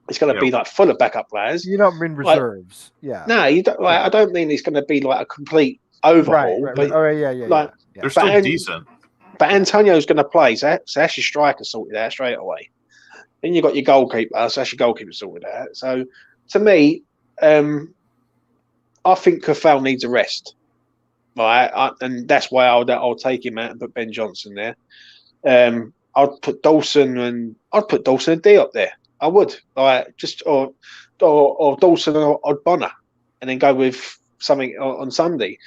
it's going to be like full of backup players. You don't mean reserves, No, you don't. Like, I don't mean it's going to be like a complete overhaul. Right. Yeah. Like, they're still decent. But Antonio's going to play, so that's your striker sorted out straight away. Then you've got your goalkeeper, so that's your goalkeeper sorted out. So to me, I think Kafal needs a rest, right? And that's why I'll take him out and put Ben Johnson there. I'd put Dawson and Diop there. I would or Dawson or Bonner, and then go with something on Sunday.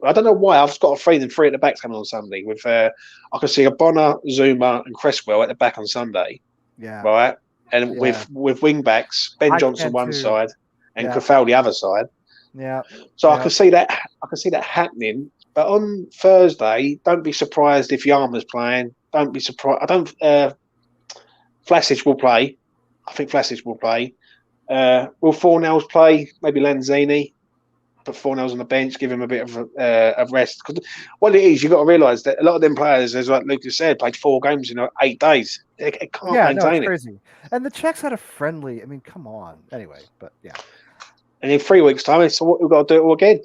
I don't know why I've got a feeling 3 at the back's coming on Sunday. With I can see a Bonner, Zuma, and Cresswell at the back on Sunday. Yeah, right. And with wing backs, Ben Johnson one side and Kafal the other side. Yeah. So I can see that. I can see that happening. But on Thursday, don't be surprised if Yarma's playing. Don't be surprised. Vlasic will play. I think Vlasic will play. Will Fornells play? Maybe Lanzini. Put Fornells on the bench. Give him a bit of a rest. Because what it is, you've got to realise that a lot of them players, as like Lucas said, played 4 games in 8 days. They can't maintain it's crazy. And the Czechs had a friendly. I mean, come on. Anyway, but yeah. And in 3 weeks' time, so we've got to do it all again.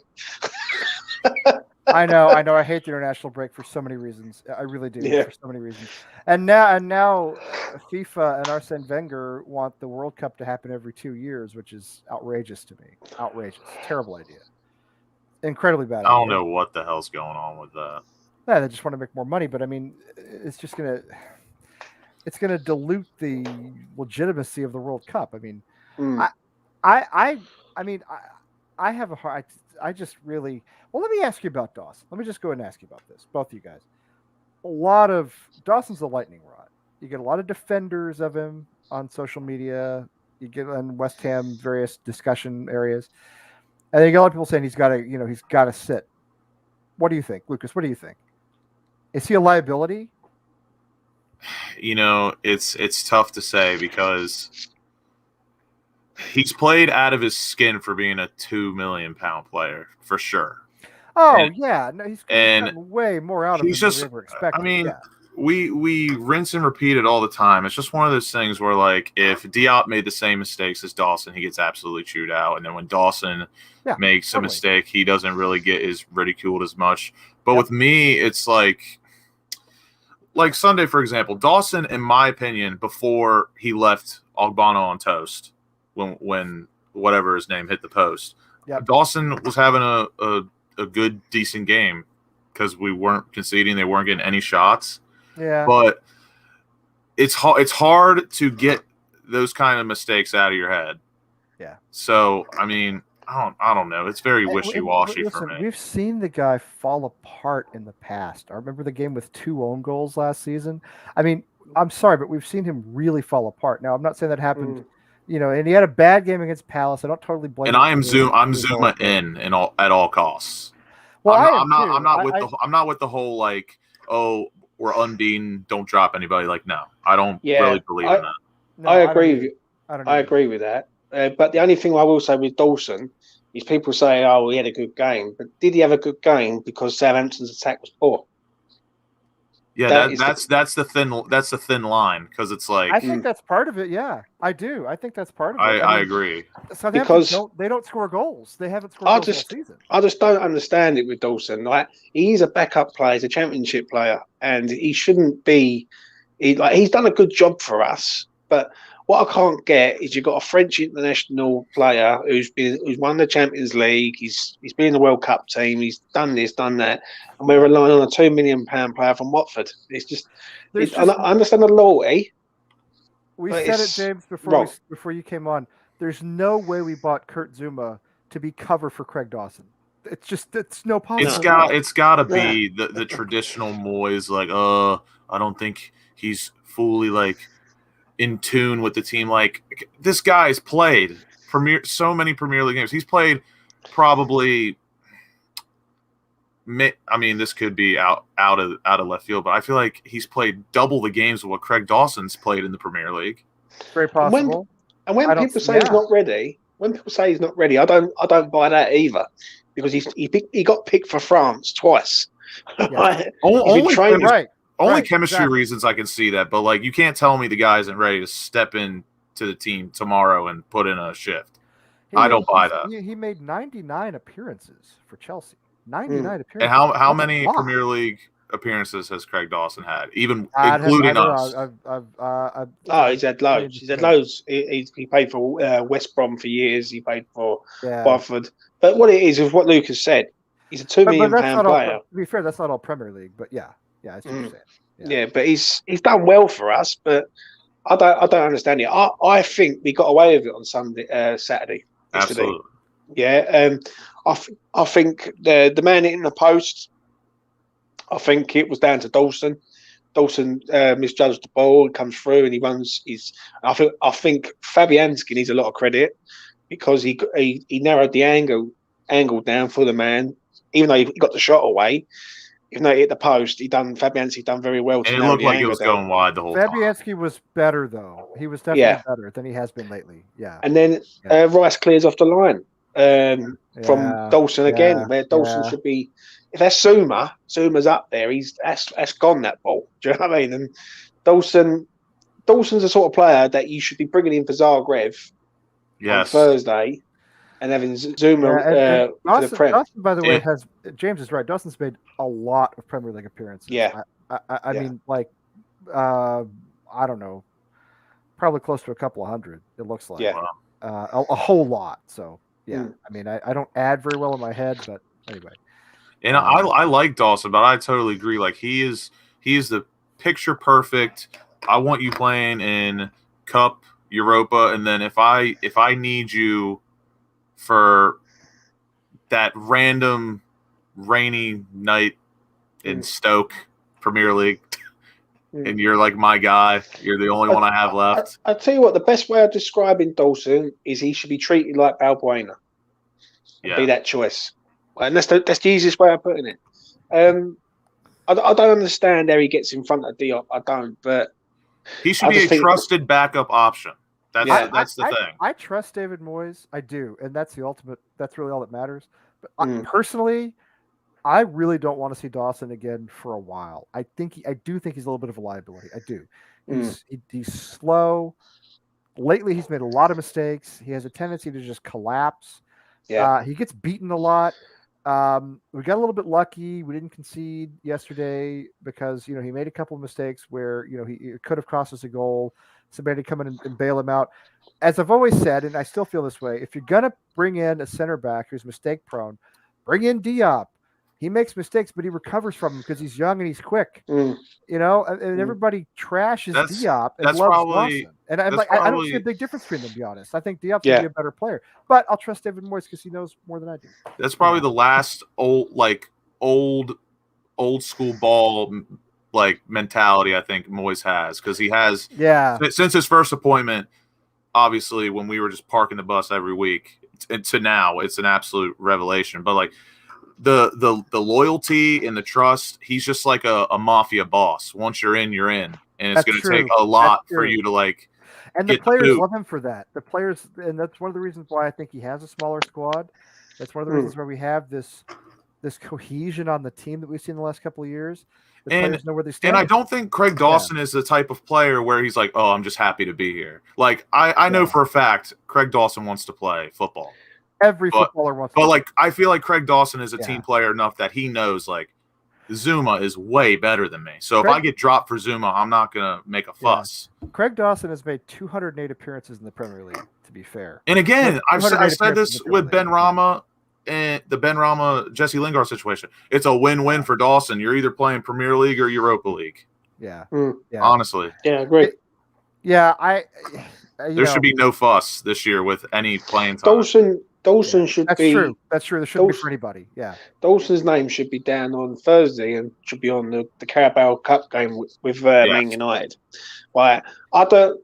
I know. I hate the international break for so many reasons. I really do for so many reasons. And now, FIFA and Arsene Wenger want the World Cup to happen every 2 years, which is outrageous to me. Outrageous, terrible idea, incredibly bad. I don't know what the hell's going on with that. Yeah, they just want to make more money, but I mean, it's gonna dilute the legitimacy of the World Cup. I mean, I have a hard. I just really. Well, let me ask you about Dawson. Let me just go ahead and ask you about this, both of you guys. Dawson's a lightning rod. You get a lot of defenders of him on social media. You get on West Ham various discussion areas, and then you get a lot of people saying he's got to sit. What do you think, Lucas? What do you think? Is he a liability? It's tough to say because he's played out of his skin for being a £2 million player for sure. Oh, he's gotten way more out of him than we ever expected. I mean, we rinse and repeat it all the time. It's just one of those things where, like, if Diop made the same mistakes as Dawson, he gets absolutely chewed out. And then when Dawson makes a mistake, he doesn't really get ridiculed as much. But with me, it's like Sunday, for example, Dawson, in my opinion, before he left Ogbonna on toast, when whatever his name hit the post, Dawson was having a good, decent game because we weren't conceding. They weren't getting any shots. Yeah. But it's hard to get those kind of mistakes out of your head. Yeah. So, I mean, I don't know. It's very wishy-washy for me. We've seen the guy fall apart in the past. I remember the game with 2 own goals last season. I mean, I'm sorry, but we've seen him really fall apart. Now, I'm not saying that happened and he had a bad game against Palace. I don't totally blame him. And I'm Zuma at all costs. Well, I'm not with the whole like, oh, we're unbeaten, don't drop anybody. Like, no, I don't really believe in that. No, I agree with you. I agree with that. But the only thing I will say with Dawson is people say, oh, he had a good game. But did he have a good game because Southampton's attack was poor? Yeah, that's the thin line because it's like I think that's part of it. Yeah, I do. I think that's part of it. I agree. Because they don't score goals. They haven't scored goals all season. I just don't understand it with Dawson. Like, he's a backup player, he's a championship player, and he shouldn't be. He's done a good job for us, but what I can't get is you've got a French international player who's won the Champions League. He's been in the World Cup team. He's done this, done that, and we're relying on a £2 million player from Watford. I understand the loyalty. We said it, James, before you came on. there's no way we bought Kurt Zuma to be cover for Craig Dawson. It's no possible. It's got to be the traditional Moyes, like, I don't think he's fully like in tune with the team. Like, this guy's played so many Premier League games. He's played probably. I mean, this could be out of left field, but I feel like he's played double the games of what Craig Dawson's played in the Premier League. Very possible. When people say he's not ready, I don't buy that either, because he got picked for France twice. Yeah. Only chemistry reasons I can see that, but like, you can't tell me the guy isn't ready to step in to the team tomorrow and put in a shift. I don't buy that. He made 99 appearances for Chelsea. 99 appearances. And how many Premier League appearances has Craig Dawson had, even including us? He's had loads. He's had loads. He played for West Brom for years. He played for Watford. But what it is what Lucas said. He's a £2 million player. To be fair, that's not all Premier League, but yeah, that's what you're saying. Yeah, but he's done well for us. But I don't understand it. I think we got away with it on Saturday. Absolutely. Yeah. I think the man hitting the post, I think it was down to Dawson. Dawson misjudged the ball. It comes through and he runs. I think Fabianski needs a lot of credit, because he narrowed the angle down for the man, even though he got the shot away. Even though he hit the post, Fabianski done very well. And it looked like he was going wide the whole time. Fabianski was better though. He was definitely better than he has been lately. Yeah. And then Rice clears off the line. From Dawson again, where Dawson should be. If that's Zuma's up there. That's gone, that ball. Do you know what I mean? And Dawson's the sort of player that you should be bringing in for Zagreb on Thursday, and having Zuma for the Prem. Dawson, by the way, James is right. Dawson's made a lot of Premier League appearances. Yeah, I mean, like, I don't know, probably close to a couple of hundred. It looks like a whole lot. So. Yeah, I mean, I don't add very well in my head, but anyway. And I like Dawson, but I totally agree. Like, he is the picture perfect. I want you playing in Cup, Europa, and then if I need you for that random rainy night in Stoke Premier League, and you're like my guy, you're the only one I have left. I'll tell you what, the best way of describing Dawson is he should be treated like Balbuena. Be that choice. And that's the easiest way of putting it. I don't understand how he gets in front of Diop. I don't, but he should be a trusted backup option. That's the thing. I trust David Moyes. I do, and that's the ultimate. That's really all that matters. But personally, I really don't want to see Dawson again for a while. I do think he's a little bit of a liability. I do. He's slow. Lately, he's made a lot of mistakes. He has a tendency to just collapse. Yeah, he gets beaten a lot. We got a little bit lucky. We didn't concede yesterday because he made a couple of mistakes where he could have cost us a goal. Somebody to come in and bail him out. As I've always said, and I still feel this way, if you're gonna bring in a center back who's mistake prone, bring in Diop. He makes mistakes, but he recovers from them because he's young and he's quick. And everybody trashes Diop and loves Dawson. And I don't see a big difference between them, to be honest. I think Diop's going to be a better player. But I'll trust David Moyes because he knows more than I do. That's probably the last old school ball mentality I think Moyes has, because he has since his first appointment, obviously when we were just parking the bus every week to now, it's an absolute revelation. But the loyalty and the trust, he's just like a mafia boss. Once you're in, and it's going to take a lot for you to and the players love him for that. The players, and that's one of the reasons why I think he has a smaller squad. That's one of the reasons why we have this cohesion on the team that we've seen the last couple of years. The players know where they stand. And I don't think Craig Dawson is the type of player where he's like, oh, I'm just happy to be here. I know for a fact Craig Dawson wants to play football. Every footballer wants to. But I feel like Craig Dawson is a team player enough that he knows Zuma is way better than me. So if I get dropped for Zuma, I'm not gonna make a fuss. Craig Dawson has made 208 appearances in the Premier League. To be fair, and again, I said this with Ben Rama and the Ben Rama Jesse Lingard situation. It's a win-win for Dawson. You're either playing Premier League or Europa League. Yeah. Honestly. Yeah, great. There should be no fuss this year with any playing time. Dawson should That's be. true. That's true. There shouldn't be for anybody. Yeah. Dawson's name should be down on Thursday and should be on the Carabao Cup game with Man United. Right? I don't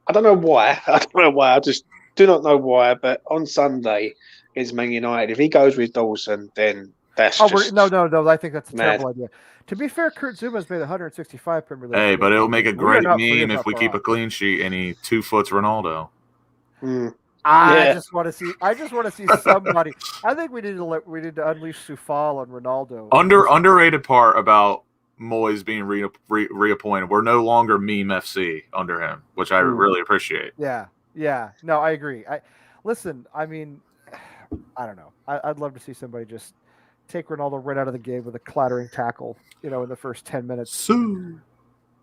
know why. I don't know why. I just do not know why. But on Sunday is Man United. If he goes with Dawson, then that's no. I think that's a mad. terrible idea. To be fair, Kurt Zuma's made 165 Premier League. Hey, but it'll make a great meme if we keep a clean sheet and he 2-foots Ronaldo. I just want to see somebody. I think we need to unleash Soufal on Ronaldo. Underrated part about Moyes being reappointed. We're no longer meme FC under him, which I really appreciate. Yeah. No, I agree. Listen. I mean, I don't know. I'd love to see somebody just take Ronaldo right out of the game with a clattering tackle. In the first 10 minutes.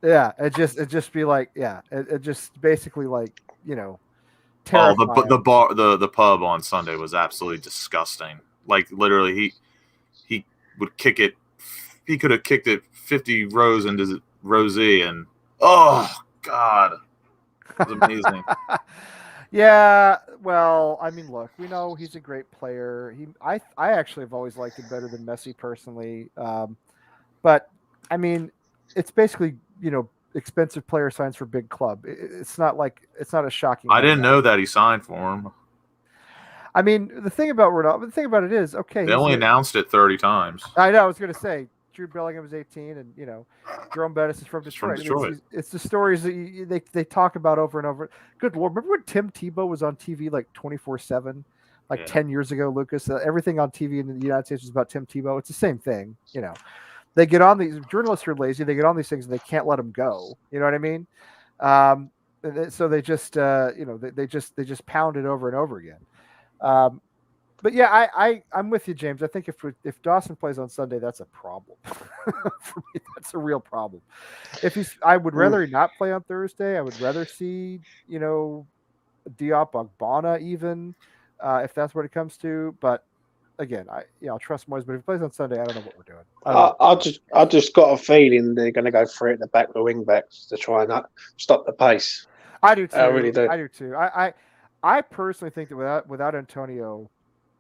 Yeah, it just be like, it just basically like, terrifying. The pub on Sunday was absolutely disgusting. Like literally, he would kick it. He could have kicked it 50 rows into Rosie, and oh god, it was amazing. Yeah, well, I mean, look, we know he's a great player. I actually have always liked him better than Messi personally. But I mean, it's basically expensive player signs for big club. It's not a shocking. I didn't know that he signed for him. I mean, the thing about it is, okay, they only announced it 30 times. I know. I was going to say Jude Bellingham was 18, and Jerome Bettis is from Detroit. It's the stories that they talk about over and over. Good Lord, remember when Tim Tebow was on TV like 24/7, 10 years ago, Lucas? Everything on TV in the United States was about Tim Tebow. It's the same thing, They get on these journalists are lazy. They get on these things and they can't let them go. You know what I mean? So they just they just pound it over and over again. But yeah, I'm with you, James. I think if Dawson plays on Sunday, that's a problem. For me, that's a real problem. I would rather he not play on Thursday. I would rather see Diop Ogbonna even if that's what it comes to. But again, I'll trust Moyes, but if he plays on Sunday, I don't know what we're doing. I just got a feeling they're going to go for it at the back of the wing backs to try and stop the pace. I do too. I really do. I do too. I personally think that without Antonio,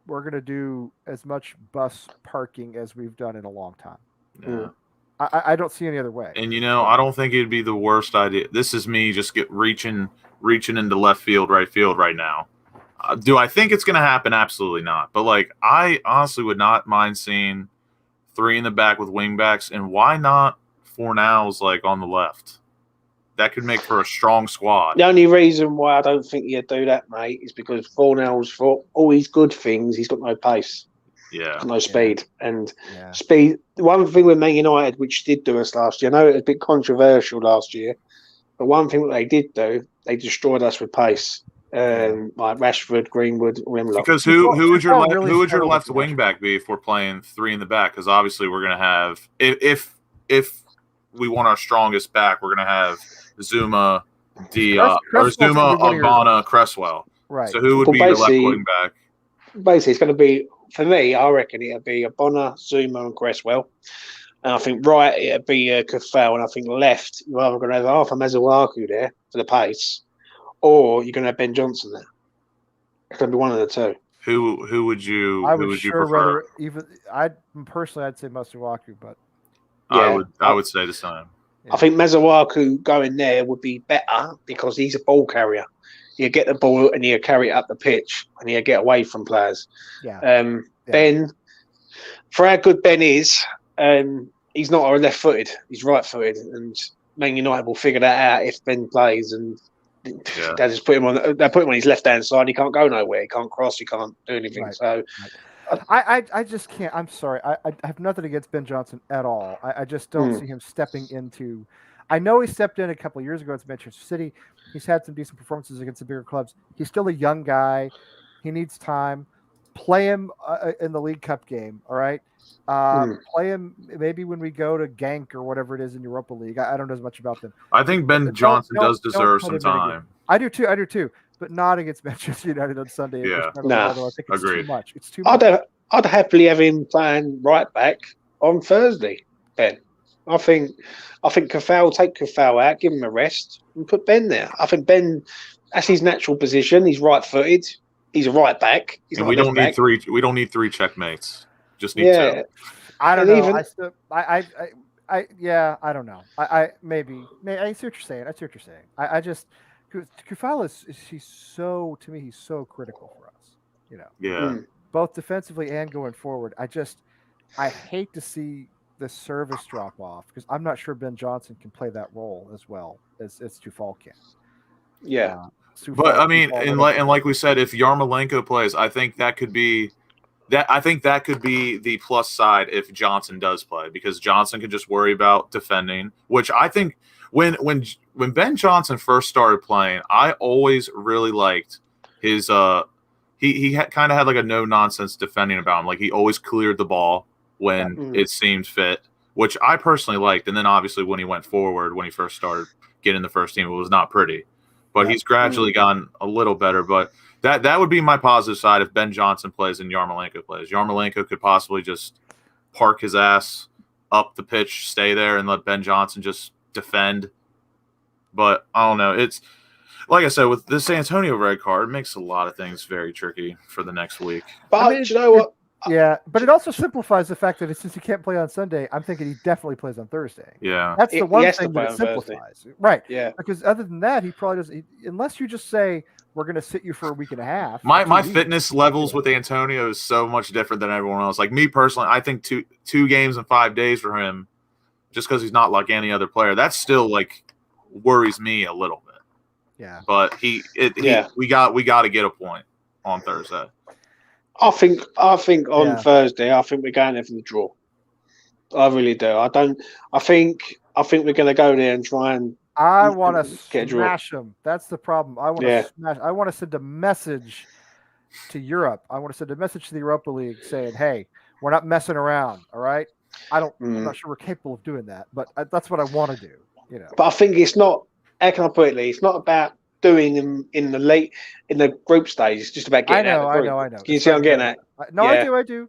we're going to do as much bus parking as we've done in a long time. Yeah. I don't see any other way. And I don't think it'd be the worst idea. This is me just reaching into left field, right field right now. Do I think it's going to happen? Absolutely not. But I honestly would not mind seeing 3 in the back with wing backs, and why not Fornals on the left? That could make for a strong squad. The only reason why I don't think you'd do that, mate, is because Fornals, for all his good things, he's got no pace. Yeah. No speed. And speed. The one thing with Man United, which did do us last year, I know it was a bit controversial last year, but one thing that they did do, they destroyed us with pace. Like Rashford, Greenwood, Rimlock. Because who would your left wing back be if we're playing 3 in the back? Because obviously we're going to have if we want our strongest back, we're going to have Zuma, Zuma, Ogbonna, Cresswell. Right. So who would be your left wing back? Basically, it's going to be, for me, I reckon it'll be Ogbonna, Zuma, and Cresswell. And I think right, it'll be Kufel, and I think left, you're either going to have Arthur Masuaku there for the pace, or you're going to have Ben Johnson there. It's going to be one of the two. Who would you prefer? I'd say Masuaku, but I would say the same. I think Masuaku going there would be better because he's a ball carrier. You get the ball and you carry it up the pitch and you get away from players. Ben, for how good Ben is, he's not left-footed. He's right-footed, and Man United will figure that out if Ben plays. And they just put him on. They put him on his left-hand side. He can't go nowhere. He can't cross. He can't do anything. Right. So. I just can't. I'm sorry. I have nothing against Ben Johnson at all. I just don't see him stepping into. I know he stepped in a couple of years ago at Manchester City. He's had some decent performances against the bigger clubs. He's still a young guy. He needs time. Play him in the League Cup game. All right. Play him maybe when we go to Genk or whatever it is in Europa League. I don't know as much about them. I think Ben Johnson does deserve some time. I do too. But not against Manchester United on Sunday. Yeah. I think it's agreed. too much. It's too much. I'd happily have him playing right back on Thursday, Ben. I think Cafal, take Cafal out, give him a rest, and put Ben there. I think Ben, that's his natural position. He's right-footed. He's a right back. He's And not a left back. we don't need three checkmates. Just need Yeah, two. I don't And know. even- I still, I don't know. I maybe I see what you're saying. I see what you're saying. I just Kufal is he's so, to me, he's so critical for us. You know, Yeah. both defensively and going forward. I hate to see the service drop off because I'm not sure Ben Johnson can play that role as well as Tufal can. yeah. But I mean, and like we said, if Yarmolenko plays, I think that could be the plus side if Johnson does play, because Johnson can just worry about defending, which I think when Ben Johnson first started playing, I always really liked his he kind of had like a no nonsense defending about him. Like he always cleared the ball when it seemed fit, which I personally liked. And then obviously when he went forward, when he first started getting the first team, it was not pretty. But he's gradually gotten a little better. But that would be my positive side if Ben Johnson plays and Yarmolenko plays. Yarmolenko could possibly just park his ass up the pitch, stay there, and let Ben Johnson just defend. But I don't know. It's like I said, with this San Antonio red card, it makes a lot of things very tricky for the next week. But do you know what? Yeah, but it also simplifies the fact that since he can't play on Sunday, I'm thinking he definitely plays on Thursday. Yeah, that's the one thing play that it on Thursday. simplifies, right? Yeah, because other than that, he probably doesn't. Unless you just say we're going to sit you for a week and a half. My fitness levels with Antonio is so much different than everyone else. Like me personally, I think two games in 5 days for him, just because he's not like any other player, that still like worries me a little bit. Yeah, but we got to get a point on Thursday. I think on Thursday, I think we're going there for the draw. I really do. I think we're going to go there and try and. I want to smash them. That's the problem. I want to smash. I want to send a message to Europe. I want to send a message to the Europa League saying, "Hey, we're not messing around. All right." I'm not sure we're capable of doing that, but that's what I want to do. You know. But I think it's not. How can I put it, Lee? It's not about doing them in the group stage. It's just about getting out of the group. I know. Can you see what I'm getting at? No, yeah. I do.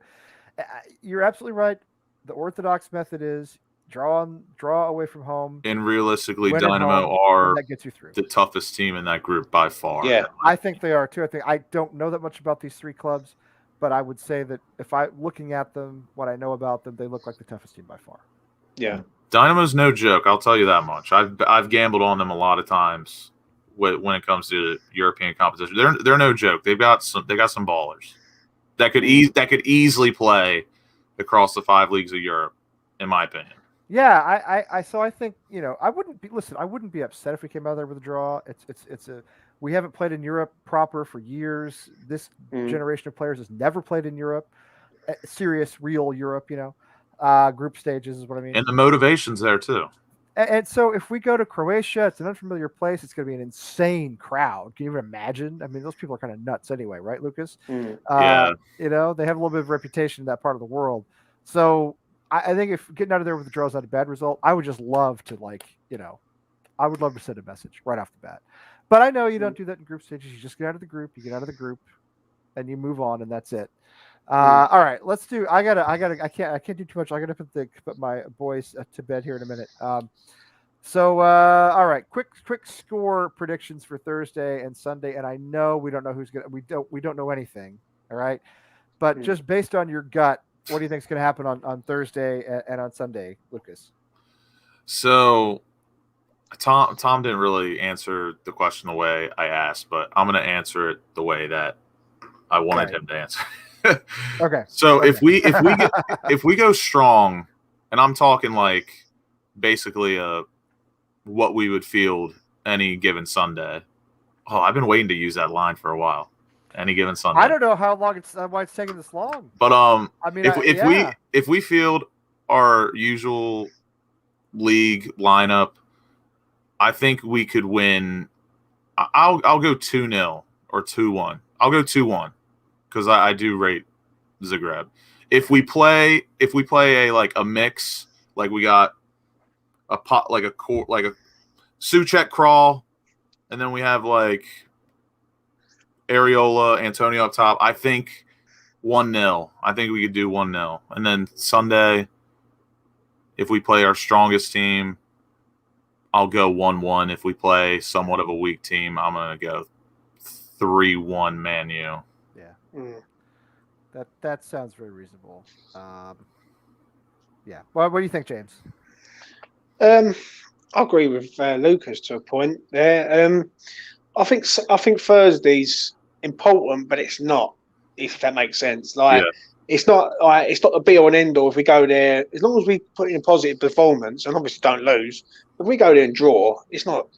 You're absolutely right. The orthodox method is draw away from home. And realistically, Dynamo are that gets you through. The toughest team in that group by far. Yeah, I think they are too. I don't know that much about these three clubs, but I would say that if looking at them, what I know about them, they look like the toughest team by far. Yeah. Dynamo's no joke. I'll tell you that much. I've gambled on them a lot of times when it comes to European competition. They're no joke. They got some ballers that could easily play across the 5 leagues of Europe, in my opinion. Yeah, so I think I wouldn't be upset if we came out there with a draw. We haven't played in Europe proper for years. This generation of players has never played in Europe, serious, real Europe. Group stages is what I mean. And the motivation's there too. And so if we go to Croatia, it's an unfamiliar place. It's going to be an insane crowd. Can you even imagine? I mean, those people are kind of nuts anyway, right, Lucas? Yeah. They have a little bit of reputation in that part of the world. So I think if getting out of there with the draw is not a bad result, I would just love to I would love to send a message right off the bat. But I know you don't do that in group stages. You just get out of the group. You get out of the group, and you move on, and that's it. All right, let's do. I can't do too much. I gotta put my boys to bed here in a minute. All right, quick score predictions for Thursday and Sunday. And I know we don't know who's gonna. We don't know anything. All right, but just based on your gut, what do you think is gonna happen on Thursday and on Sunday, Lucas? So, Tom didn't really answer the question the way I asked, but I'm gonna answer it the way that I wanted him to answer. Okay. So if we go strong, and I'm talking like basically what we would field any given Sunday. Oh, I've been waiting to use that line for a while. Any given Sunday. I don't know why it's taking this long. But I mean, if we field our usual league lineup, I think we could win. I'll go 2-0 or 2-1. I'll go 2-1. Because I do rate Zagreb. If we play a mix, like we got a pot, like a Suchek crawl, and then we have like Areola, Antonio up top. I think 1-0. I think we could do 1-0, and then Sunday if we play our strongest team, I'll go 1-1. If we play somewhat of a weak team, I'm going to go 3-1 Man U. Yeah. That sounds very reasonable. Yeah. Well, what do you think, James? I agree with Lucas to a point there. I think Thursday's important, but it's not. If that makes sense, it's not the be all and end all. If we go there, as long as we put in a positive performance and obviously don't lose, if we go there and draw, it's not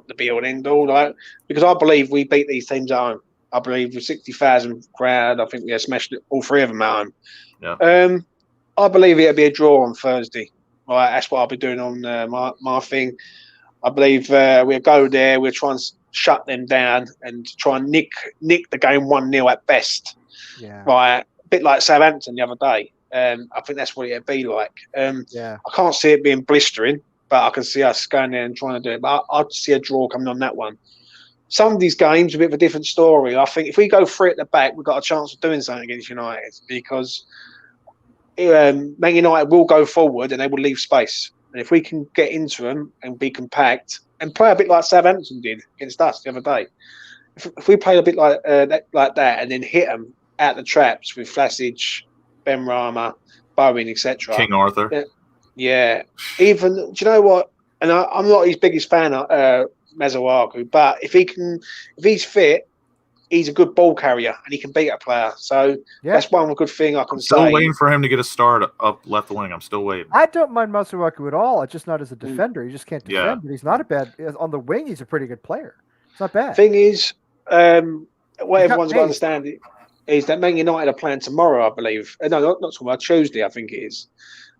the be all and end all. Because I believe we beat these teams at home. I believe with 60,000 crowd, I think we smashed all three of them at home. Yeah. I believe it'll be a draw on Thursday. Right, that's what I'll be doing on my thing. I believe we'll go there. We'll try and shut them down and try and nick the game 1-0 at best. Yeah. Right, a bit like Southampton the other day. I think that's what it'd be like. Yeah. I can't see it being blistering, but I can see us going there and trying to do it. But I'd see a draw coming on that one. Some of these games are a bit of a different story. I think if we go 3 at the back, we've got a chance of doing something against United because Man United will go forward and they will leave space. And if we can get into them and be compact and play a bit like Southampton did against us the other day, if we play a bit like that and then hit them out the traps with Flassage, Ben Rama, Bowen, etc. King Arthur. Yeah. Even, do you know what? And I'm not his biggest fan of Mazuaku, but if he's fit, he's a good ball carrier and he can beat a player. So that's one good thing I can say. Still waiting for him to get a start up left wing. I'm still waiting. I don't mind Masuaku at all. It's just not as a defender. He just can't defend. Yeah. But he's not a bad on the wing. He's a pretty good player. It's not bad. Thing is, what everyone's got to understand is that Man United are playing tomorrow, I believe. No, not tomorrow. Tuesday, I think it is.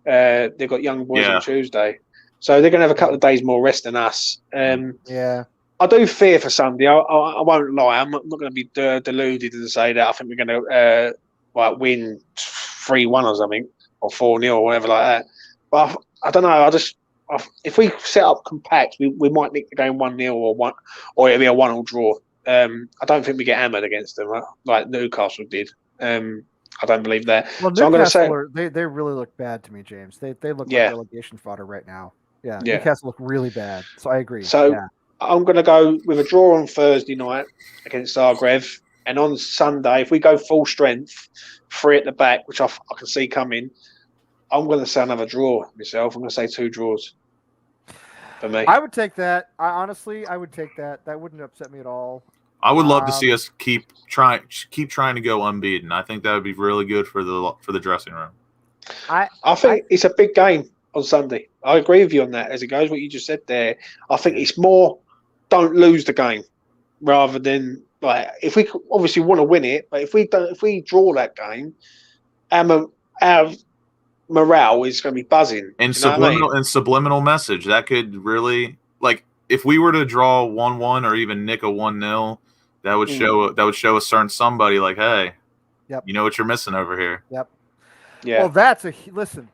They've got young boys on Tuesday, so they're going to have a couple of days more rest than us. Yeah. I do fear for Sunday. I won't lie. I'm not going to be deluded to say that I think we're going to win 3-1 or something, or 4-0 or whatever like that. But I don't know. If we set up compact, we might nick the game 1-0 or it'll be a 1-1 draw. I don't think we get hammered against them like Newcastle did. I don't believe that. Well, so Newcastle, they really look bad to me, James. They look like relegation fodder right now. Yeah, Newcastle look really bad. So I agree. So I'm going to go with a draw on Thursday night against Zagreb, and on Sunday, if we go full strength, 3 at the back, which I can see coming, I'm going to say another draw myself. I'm going to say 2 draws for me. I would take that. I would take that. That wouldn't upset me at all. I would love to see us keep trying to go unbeaten. I think that would be really good for the dressing room. I think it's a big game on Sunday. I agree with you on that. As it goes, what you just said there, I think it's more don't lose the game rather than like if we obviously want to win it, but if we draw that game, our morale is going to be buzzing. And subliminal message that could really if we were to draw 1-1 or even nick a 1-0. That would show a certain somebody like, hey, you know what you're missing over here. Yep. Yeah. Well, listen.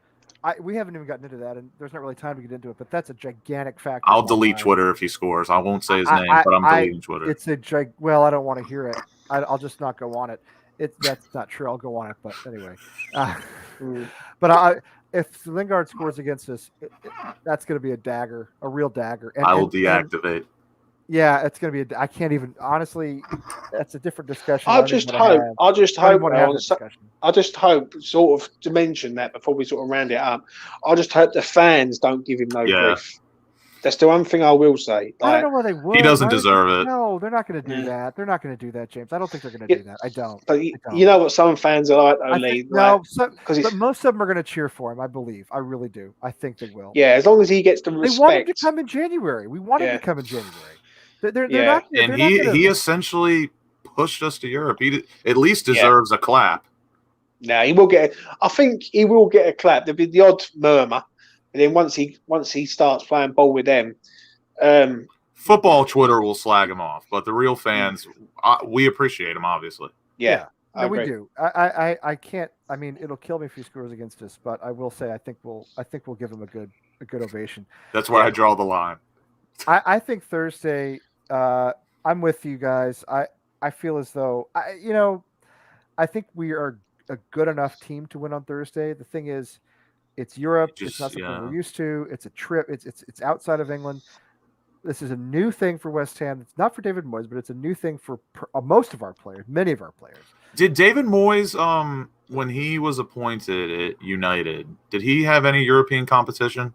We haven't even gotten into that, and there's not really time to get into it. But that's a gigantic factor. I'll delete Twitter if he scores. I won't say his name, but I'm deleting Twitter. It's well, I don't want to hear it. I'll just not go on it. That's not true. I'll go on it, but anyway. But if Lingard scores against us, that's going to be a dagger, a real dagger. And, I will deactivate. Yeah, it's going to be. I can't even honestly. That's a different discussion. I just hope, sort of, to mention that before we sort of round it up. I just hope the fans don't give him no grief. That's the one thing I will say. I don't know where they would. He doesn't deserve it. No, they're not going to do that. They're not going to do that, James. I don't think they're going to do that. I don't. But you know what some fans are like, though, Lee? But most of them are going to cheer for him. I believe. I really do. I think they will. Yeah, as long as he gets the respect. They want him to come in January. We want him to come in January. They're not, and he essentially pushed us to Europe. He at least deserves a clap. No, he will get. I think he will get a clap. There'll be the odd murmur, and then once he starts playing ball with them, football Twitter will slag him off, but the real fans, we appreciate him, obviously. Yeah, no, we do. I can't. I mean, it'll kill me if he scores against us, but I will say I think we'll give him a good ovation. That's where I draw the line. I think Thursday. I'm with you guys. I feel as though I think we are a good enough team to win on Thursday. The thing is, It's Europe. It's Just not something yeah. we're used to. It's a trip. It's outside of England. This is a new thing for West Ham. It's not for David Moyes, but it's a new thing for most of our players, many of our players. Did David Moyes, when he was appointed at United, did he have any European competition?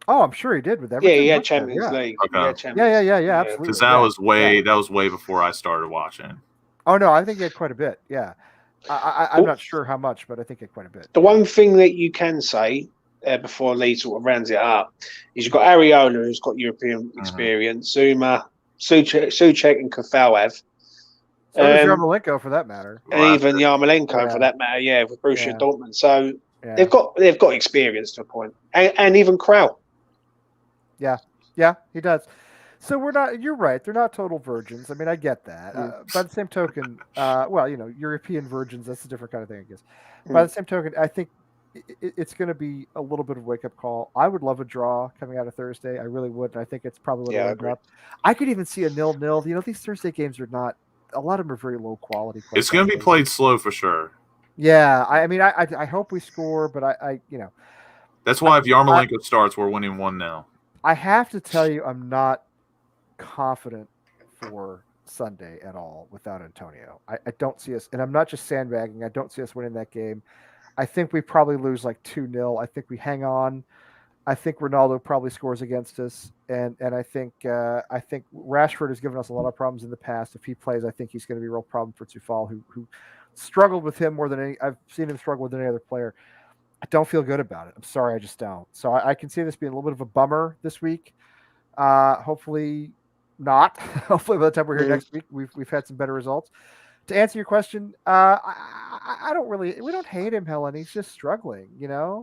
Oh, I'm sure he did with Yeah, everything. he had Champions League. Okay. Yeah, absolutely. Because that was way before I started watching. Oh no, I think he had quite a bit. Yeah, I'm not sure how much, but I think he had quite a bit. The one thing that you can say before Lee sort of rounds it up is you've got Ariola, who's got European experience, Zuma, Souček, and Kafal. So does Yarmolenko, for that matter, and even Yarmolenko for that matter. Yeah, with Borussia Dortmund. So they've got experience to a point, and even Krau. Yeah, he does. So we're not. You're right. They're not total virgins. I mean, I get that. By the same token, well, European virgins. That's a different kind of thing, I guess. By the same token, I think it's going to be a little bit of a wake up call. I would love a draw coming out of Thursday. I really would. And I think it's probably what it'll end up. I could even see a 0-0. These Thursday games are not. A lot of them are very low quality. It's going to be played slow for sure. Yeah, I mean, I hope we score, but I That's why if Yarmolenko starts, we're winning 1-0. I have to tell you, I'm not confident for Sunday at all without Antonio. I don't see us, and I'm not just sandbagging. I don't see us winning that game. I think we probably lose like 2-0. I think we hang on. I think Ronaldo probably scores against us, and I think Rashford has given us a lot of problems in the past. If he plays, I think he's going to be a real problem for Tufal, who struggled with him more than any. I've seen him struggle with any other player. I don't feel good about it. I'm sorry, I just don't. So I can see this being a little bit of a bummer this week. Hopefully not. Hopefully by the time we're here next week, we've had some better results. To answer your question, I don't really. We don't hate him, Helen. He's just struggling, And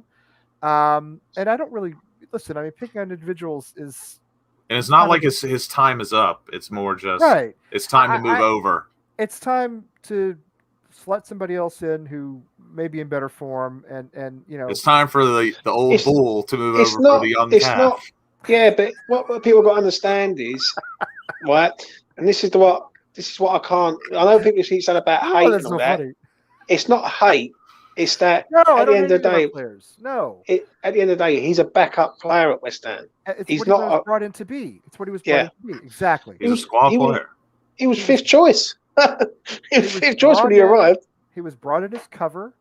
I don't really listen. I mean, picking on individuals is. And it's not like his time is up. It's more just It's time to move over. It's time to let somebody else in who may be in better form, and it's time for the old bull to move over for the young calf. But what people got to understand is right, and this is what I can't. I know people keep saying about hate and all that. Funny. It's not hate. It's that at the end of the day, at the end of the day, he's a backup player at West Ham. He's not was brought in to be. It's what he was brought in to be. Exactly. He's a squad player. He was fifth choice. He was fifth choice when he arrived. He was brought in as cover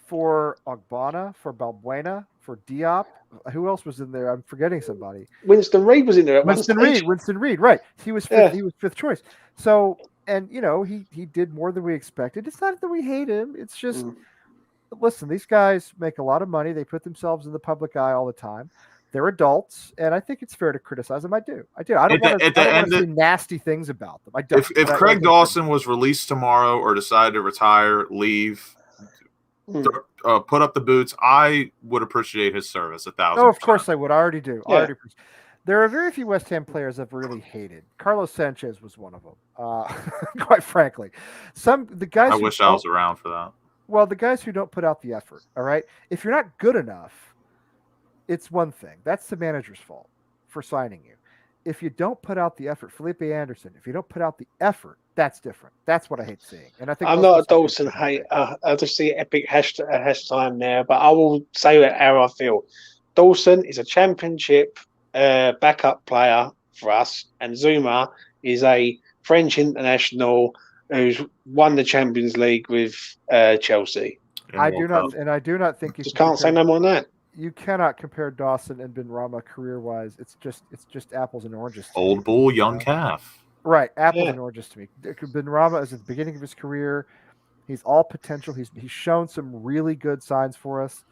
for Ogbonna, for Balbuena, for Diop. Who else was in there? I'm forgetting somebody. Winston Reid was in there. Winston Reid. Right. He was fifth. He was fifth choice. So, and he did more than we expected. It's not that we hate him. It's just, listen, these guys make a lot of money. They put themselves in the public eye all the time. They're adults, and I think it's fair to criticize them. I do. I don't want to say nasty things about them. I don't. If Craig Dawson was released tomorrow or decided to retire, leave, put up the boots, I would appreciate his service 1,000%. Oh, of course I would. I already do. Yeah. There are very few West Ham players I've really hated. Carlos Sanchez was one of them. Quite frankly, the guys. I wish I was around for that. Well, the guys who don't put out the effort. All right, if you're not good enough. It's one thing. That's the manager's fault for signing you. If you don't put out the effort, Felipe Anderson, if you don't put out the effort, that's different. That's what I hate seeing. And I think I'm not a Dawson hate. I just see epic hash time there, but I will say that how I feel. Dawson is a championship backup player for us, and Zuma is a French international who's won the Champions League with Chelsea. I do not think you just can't say no more than that. You cannot compare Dawson and Benrahma career-wise. It's just apples and oranges. Old bull, young calf. Right, apples and oranges to me. Benrahma is at the beginning of his career. He's all potential. He's shown some really good signs for us.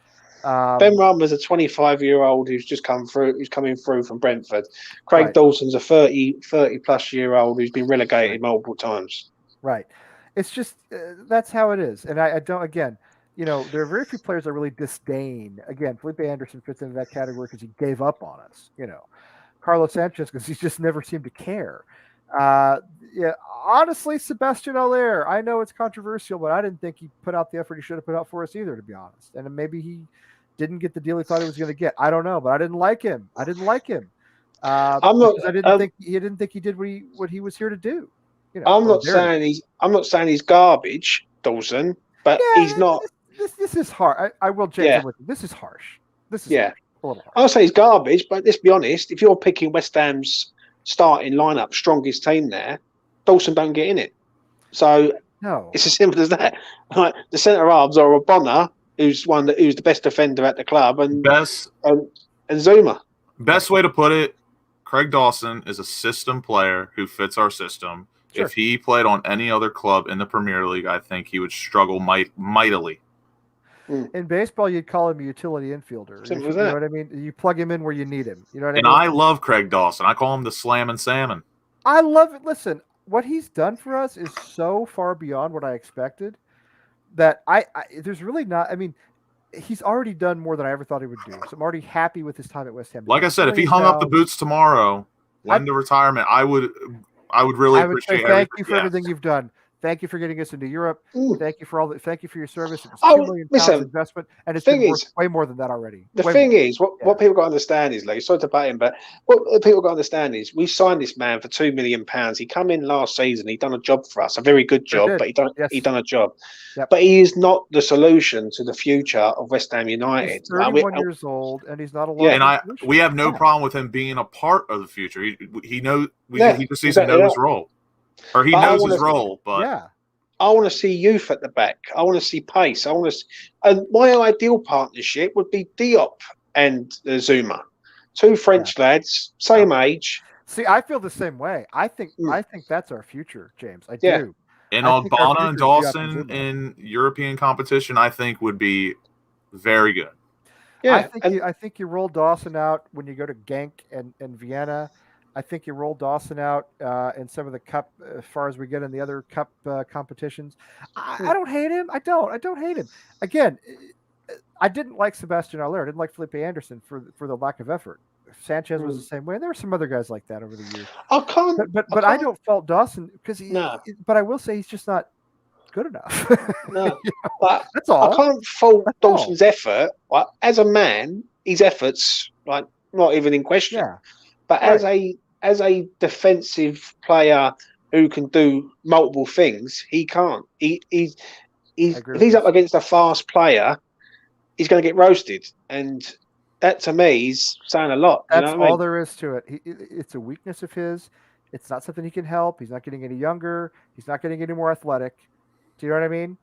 Benrahma is a 25-year-old who's just come through. Who's coming through from Brentford. Craig Dawson's a 30-plus year old who's been relegated multiple times. Right. It's just that's how it is, and I don't again. There are very few players I really disdain. Again, Felipe Anderson fits into that category because he gave up on us. Carlos Sanchez because he's just never seemed to care. Honestly, Sebastian Haller, I know it's controversial, but I didn't think he put out the effort he should have put out for us either, to be honest. And maybe he didn't get the deal he thought he was going to get. I don't know, but I didn't like him. I didn't think he did what he was here to do. I'm not saying he's garbage, Dawson, but he's not. this is hard. I will, James. I'm with you. This is harsh. This is harsh. A little harsh. I'll say it's garbage, but let's be honest. If you're picking West Ham's starting lineup, strongest team there, Dawson don't get in it. So no, it's as simple as that. Like the centre halves are Bonner, who's the best defender at the club, and Zuma. Best way to put it, Craig Dawson is a system player who fits our system. Sure. If he played on any other club in the Premier League, I think he would struggle mightily. In baseball, you'd call him a utility infielder. You know what I mean? You plug him in where you need him. You know what I mean? And I love Craig Dawson. I call him the Slammin' Salmon. I love it. Listen, what he's done for us is so far beyond what I expected that there's really not. I mean, he's already done more than I ever thought he would do. So I'm already happy with his time at West Ham. Like I said, if he hung up the boots tomorrow, went to retirement, I would really appreciate. Thank you for everything you've done. Thank you for getting us into Europe. Thank you for Thank you for your service. It was £2 million investment, and it's been worth way more than that already. The thing is, what people got to understand is, like, sorry to debate him, but what people got to understand is, we signed this man for £2 million. He come in last season. He done a job for us, a very good job, but he done a job. Yep. But he is not the solution to the future of West Ham United. He's 31 years old, and he's not a lot. And we have no problem with him being a part of the future. He knows. He just needs to know his role. Or he knows his role, but I want to see youth at the back. I want to see pace. And my ideal partnership would be Diop and Zuma, two French lads, same age. See, I feel the same way. I think that's our future, James. I do. And Bonner and Dawson in European competition, I think would be very good. Yeah, I think you roll Dawson out when you go to Genk and Vienna. I think you roll Dawson out in some of the cup as far as we get in the other cup competitions. I don't hate him. I don't hate him. Again, I didn't like Sebastian Aller. I didn't like Felipe Anderson for the lack of effort. Sanchez was the same way. There were some other guys like that over the years. But I don't fault Dawson because but I will say he's just not good enough. No, but that's all. I can't fault Dawson's effort. Like, as a man, his efforts not even in question. Yeah. But as a defensive player who can do multiple things, he can't. If he's up against a fast player, he's going to get roasted, and that to me is saying a lot. That's all there is to it. It's a weakness of his. It's not something he can help. He's not getting any younger. He's not getting any more athletic. Do you know what I mean?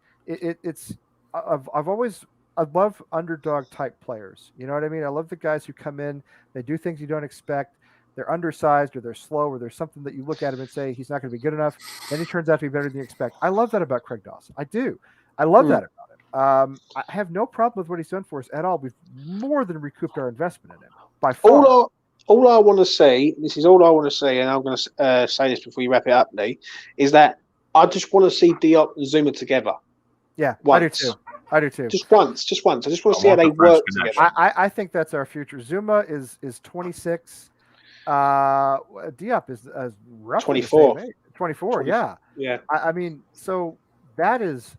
I love underdog type players. You know what I mean? I love the guys who come in. They do things you don't expect. They're undersized or they're slow or there's something that you look at him and say he's not going to be good enough. Then he turns out to be better than you expect. I love that about Craig Dawson. I do. I love that about him. I have no problem with what he's done for us at all. We've more than recouped our investment in him by far. All I want to say, this is all I want to say, and I'm going to say this before you wrap it up, Lee, is that I just want to see Diop and Zuma together. Yeah, once. I do too. Just once. I just want to see how they work together. I think that's our future. Zuma is 26. Diop is roughly 24. 24, yeah. I mean, so that is.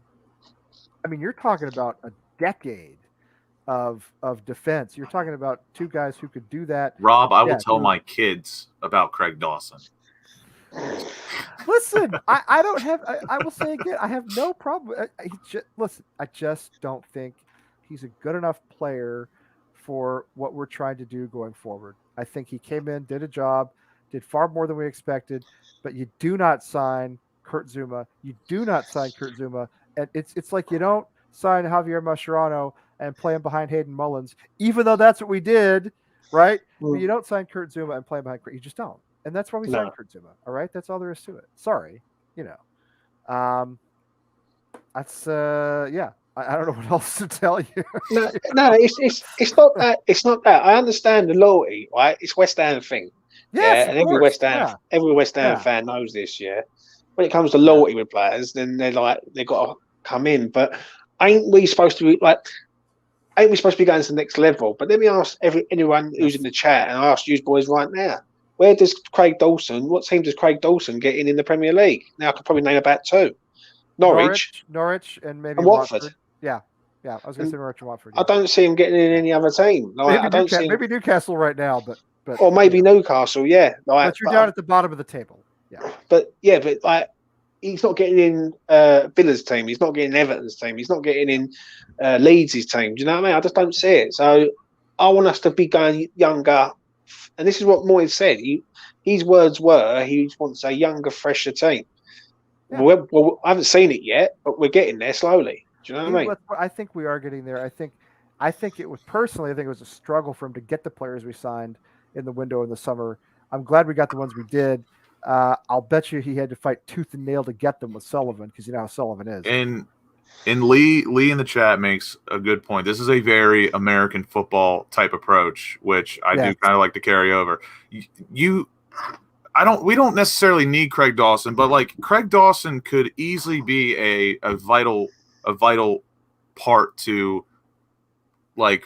I mean, you're talking about a decade of defense. You're talking about two guys who could do that. Rob, I will tell my kids about Craig Dawson. Listen, I don't have. I will say again, I have no problem. Listen, I just don't think he's a good enough player for what we're trying to do going forward. I think he came in, did a job, did far more than we expected. But you do not sign Kurt Zuma. You do not sign Kurt Zuma, and it's like you don't sign Javier Mascherano and play him behind Hayden Mullins, even though that's what we did, right? But you don't sign Kurt Zuma and play him behind Kurt. You just don't. And that's why we signed Kurt Zuma. All right, that's all there is to it. Sorry, that's I don't know what else to tell you. no, it's not that. It's not that. I understand the loyalty, right? It's West Ham thing. Yes, and every West Ham fan knows this. Yeah, when it comes to loyalty with players, then they've got to come in. But ain't we supposed to be going to the next level? But let me ask anyone who's in the chat, and I ask you boys right now. What team does Craig Dawson get in the Premier League? Now, I could probably name about two. Norwich, and maybe Watford. Yeah. I was going to say Norwich and Watford. Yeah. I don't see him getting in any other team. Maybe Newcastle right now, but or maybe Newcastle. Yeah, but you're down at the bottom of the table. Yeah, but he's not getting in Villa's team. He's not getting Everton's team. He's not getting in Leeds' team. Do you know what I mean? I just don't see it. So I want us to be going younger. And this is what Moyes said. His words were he wants a younger, fresher team. Yeah. Well, I haven't seen it yet, but we're getting there slowly. Do you know what I mean? I think we are getting there. I think it was personally, I think it was a struggle for him to get the players we signed in the window in the summer. I'm glad we got the ones we did. I'll bet you he had to fight tooth and nail to get them with Sullivan because you know how Sullivan is. And Lee in the chat makes a good point. This is a very American football type approach, which I do kind of like to carry over. We don't necessarily need Craig Dawson, but like Craig Dawson could easily be a vital part to a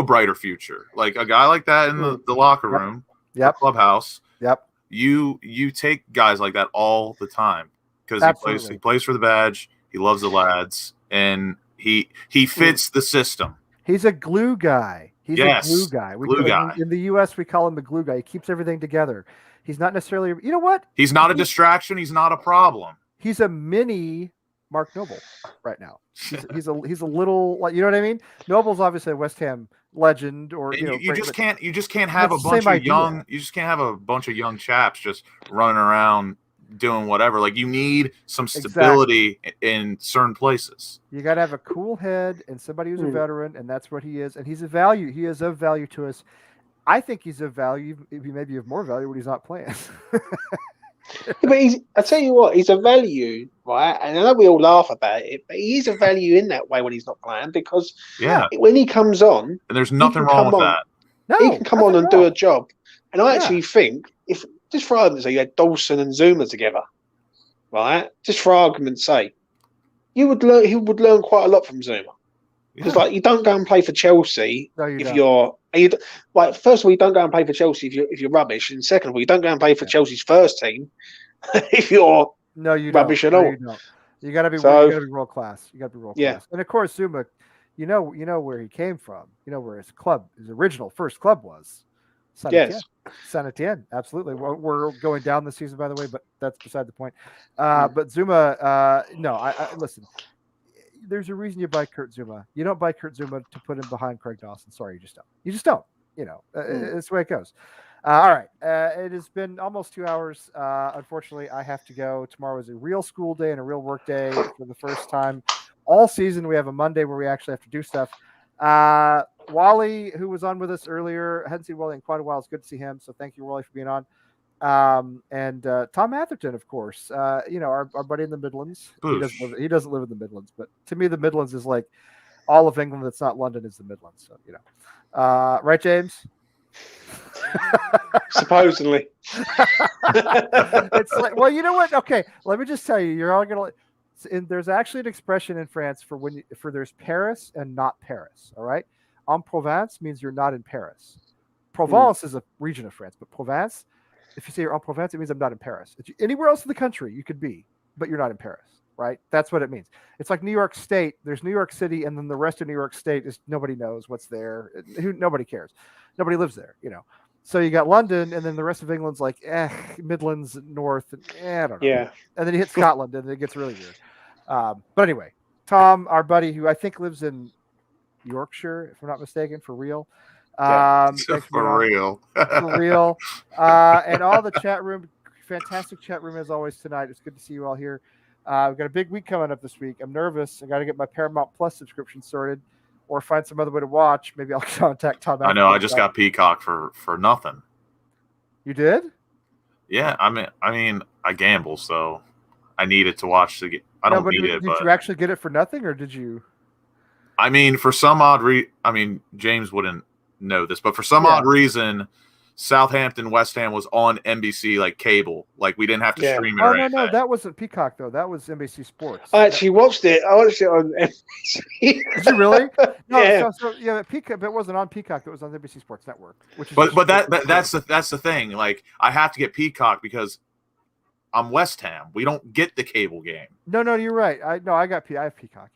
brighter future. Like a guy like that in the locker room, the clubhouse. Yep. You take guys like that all the time because he plays for the badge. He loves the lads, and he fits the system. He's a glue guy. He's a glue guy. Guy. In the U.S., we call him the glue guy. He keeps everything together. He's not necessarily. You know what? He's not a distraction. He's not a problem. He's a mini Mark Noble right now. He's a little, like, you know what I mean? Noble's obviously a West Ham legend, or you just can't have a bunch of young chaps just running around doing whatever. Like, you need some stability in certain places. You got to have a cool head and somebody who's a veteran, and that's what he is. And he's a value. He is of value to us. I think he's of value. He may be of more value when he's not playing. But I tell you what, he's a value, right? And I know we all laugh about it, but he is a value in that way when he's not playing, because when he comes on, and there's nothing wrong with that. No, he can come on and do a job. And I actually think, if just for argument's sake, you had Dawson and Zuma together, right? Just for argument's sake, he would learn quite a lot from Zuma. Because you don't go and play for Chelsea first of all, you don't go and play for Chelsea if you're rubbish, and second of all, you don't go and play for Chelsea's first team if you're rubbish at all. You don't. You got to be world class. You got to be world class. And of course, Zuma, you know where he came from. You know where his original first club was. Saint Etienne, absolutely. We're going down this season, by the way, but that's beside the point. But Zuma, listen. There's a reason you buy Kurt Zuma. You don't buy Kurt Zuma to put him behind Craig Dawson. Sorry, you just don't. You just don't. It's the way it goes. All right. It has been almost 2 hours. Unfortunately, I have to go. Tomorrow is a real school day and a real work day for the first time all season. We have a Monday where we actually have to do stuff. Wally, who was on with us earlier, I hadn't seen Wally in quite a while. It's good to see him. So thank you, Wally, for being on. And Tom Atherton, of course, our buddy in the Midlands. He doesn't live in the Midlands, but to me, the Midlands is like all of England that's not London is the Midlands. So, right, James? Supposedly. It's like, well, you know what? Okay, let me just tell you, you're all gonna. There's actually an expression in France for there's Paris and not Paris. All right, en Provence means you're not in Paris. Provence is a region of France, but Provence. If you say you're en Provence, it means I'm not in Paris. Anywhere else in the country, you could be, but you're not in Paris, right? That's what it means. It's like New York State. There's New York City, and then the rest of New York State is nobody knows what's there. Nobody cares. Nobody lives there, So you got London, and then the rest of England's like, Midlands, North, I don't know. Yeah. And then you hit Scotland, and it gets really weird. But anyway, Tom, our buddy, who I think lives in Yorkshire, if I'm not mistaken, for real. For real. And all the chat room, fantastic chat room as always tonight. It's good to see you all here. We've got a big week coming up this week. I'm nervous. I got to get my Paramount Plus subscription sorted, or find some other way to watch. Maybe I'll contact Tom. I know. I just got Peacock for nothing. You did? Yeah. I mean, I gamble, so I need it to watch. Did you actually get it for nothing, or did you? I mean, for some odd James wouldn't know this, but for some odd reason, Southampton West Ham was on NBC like cable. Like, we didn't have to stream it. Oh, no, that wasn't Peacock though. That was NBC Sports. I actually watched it. I watched it on NBC. Did you really? No, Peacock, but it wasn't on Peacock. It was on NBC Sports Network. That's the thing. Like, I have to get Peacock because I'm West Ham. We don't get the cable game. No, you're right. I have Peacock.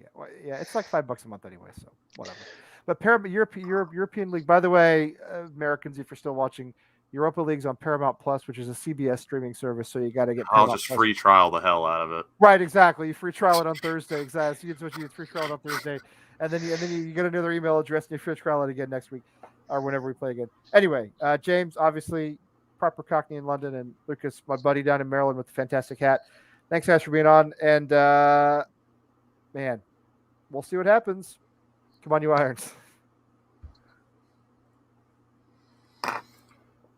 Yeah, it's like $5 a month anyway, so whatever. But European League, by the way, Americans, if you're still watching, Europa League's on Paramount Plus, which is a CBS streaming service. So you got to get. I'll Paramount just Plus. free trial the hell out of it. Right, exactly. You free trial it on Thursday. Exactly. So you free trial it on Thursday, and then you get another email address and you free trial it again next week, or whenever we play again. Anyway, James, obviously, proper Cockney in London, and Lucas, my buddy down in Maryland with the fantastic hat. Thanks, guys, for being on. And man, we'll see what happens. Come on, you Irons.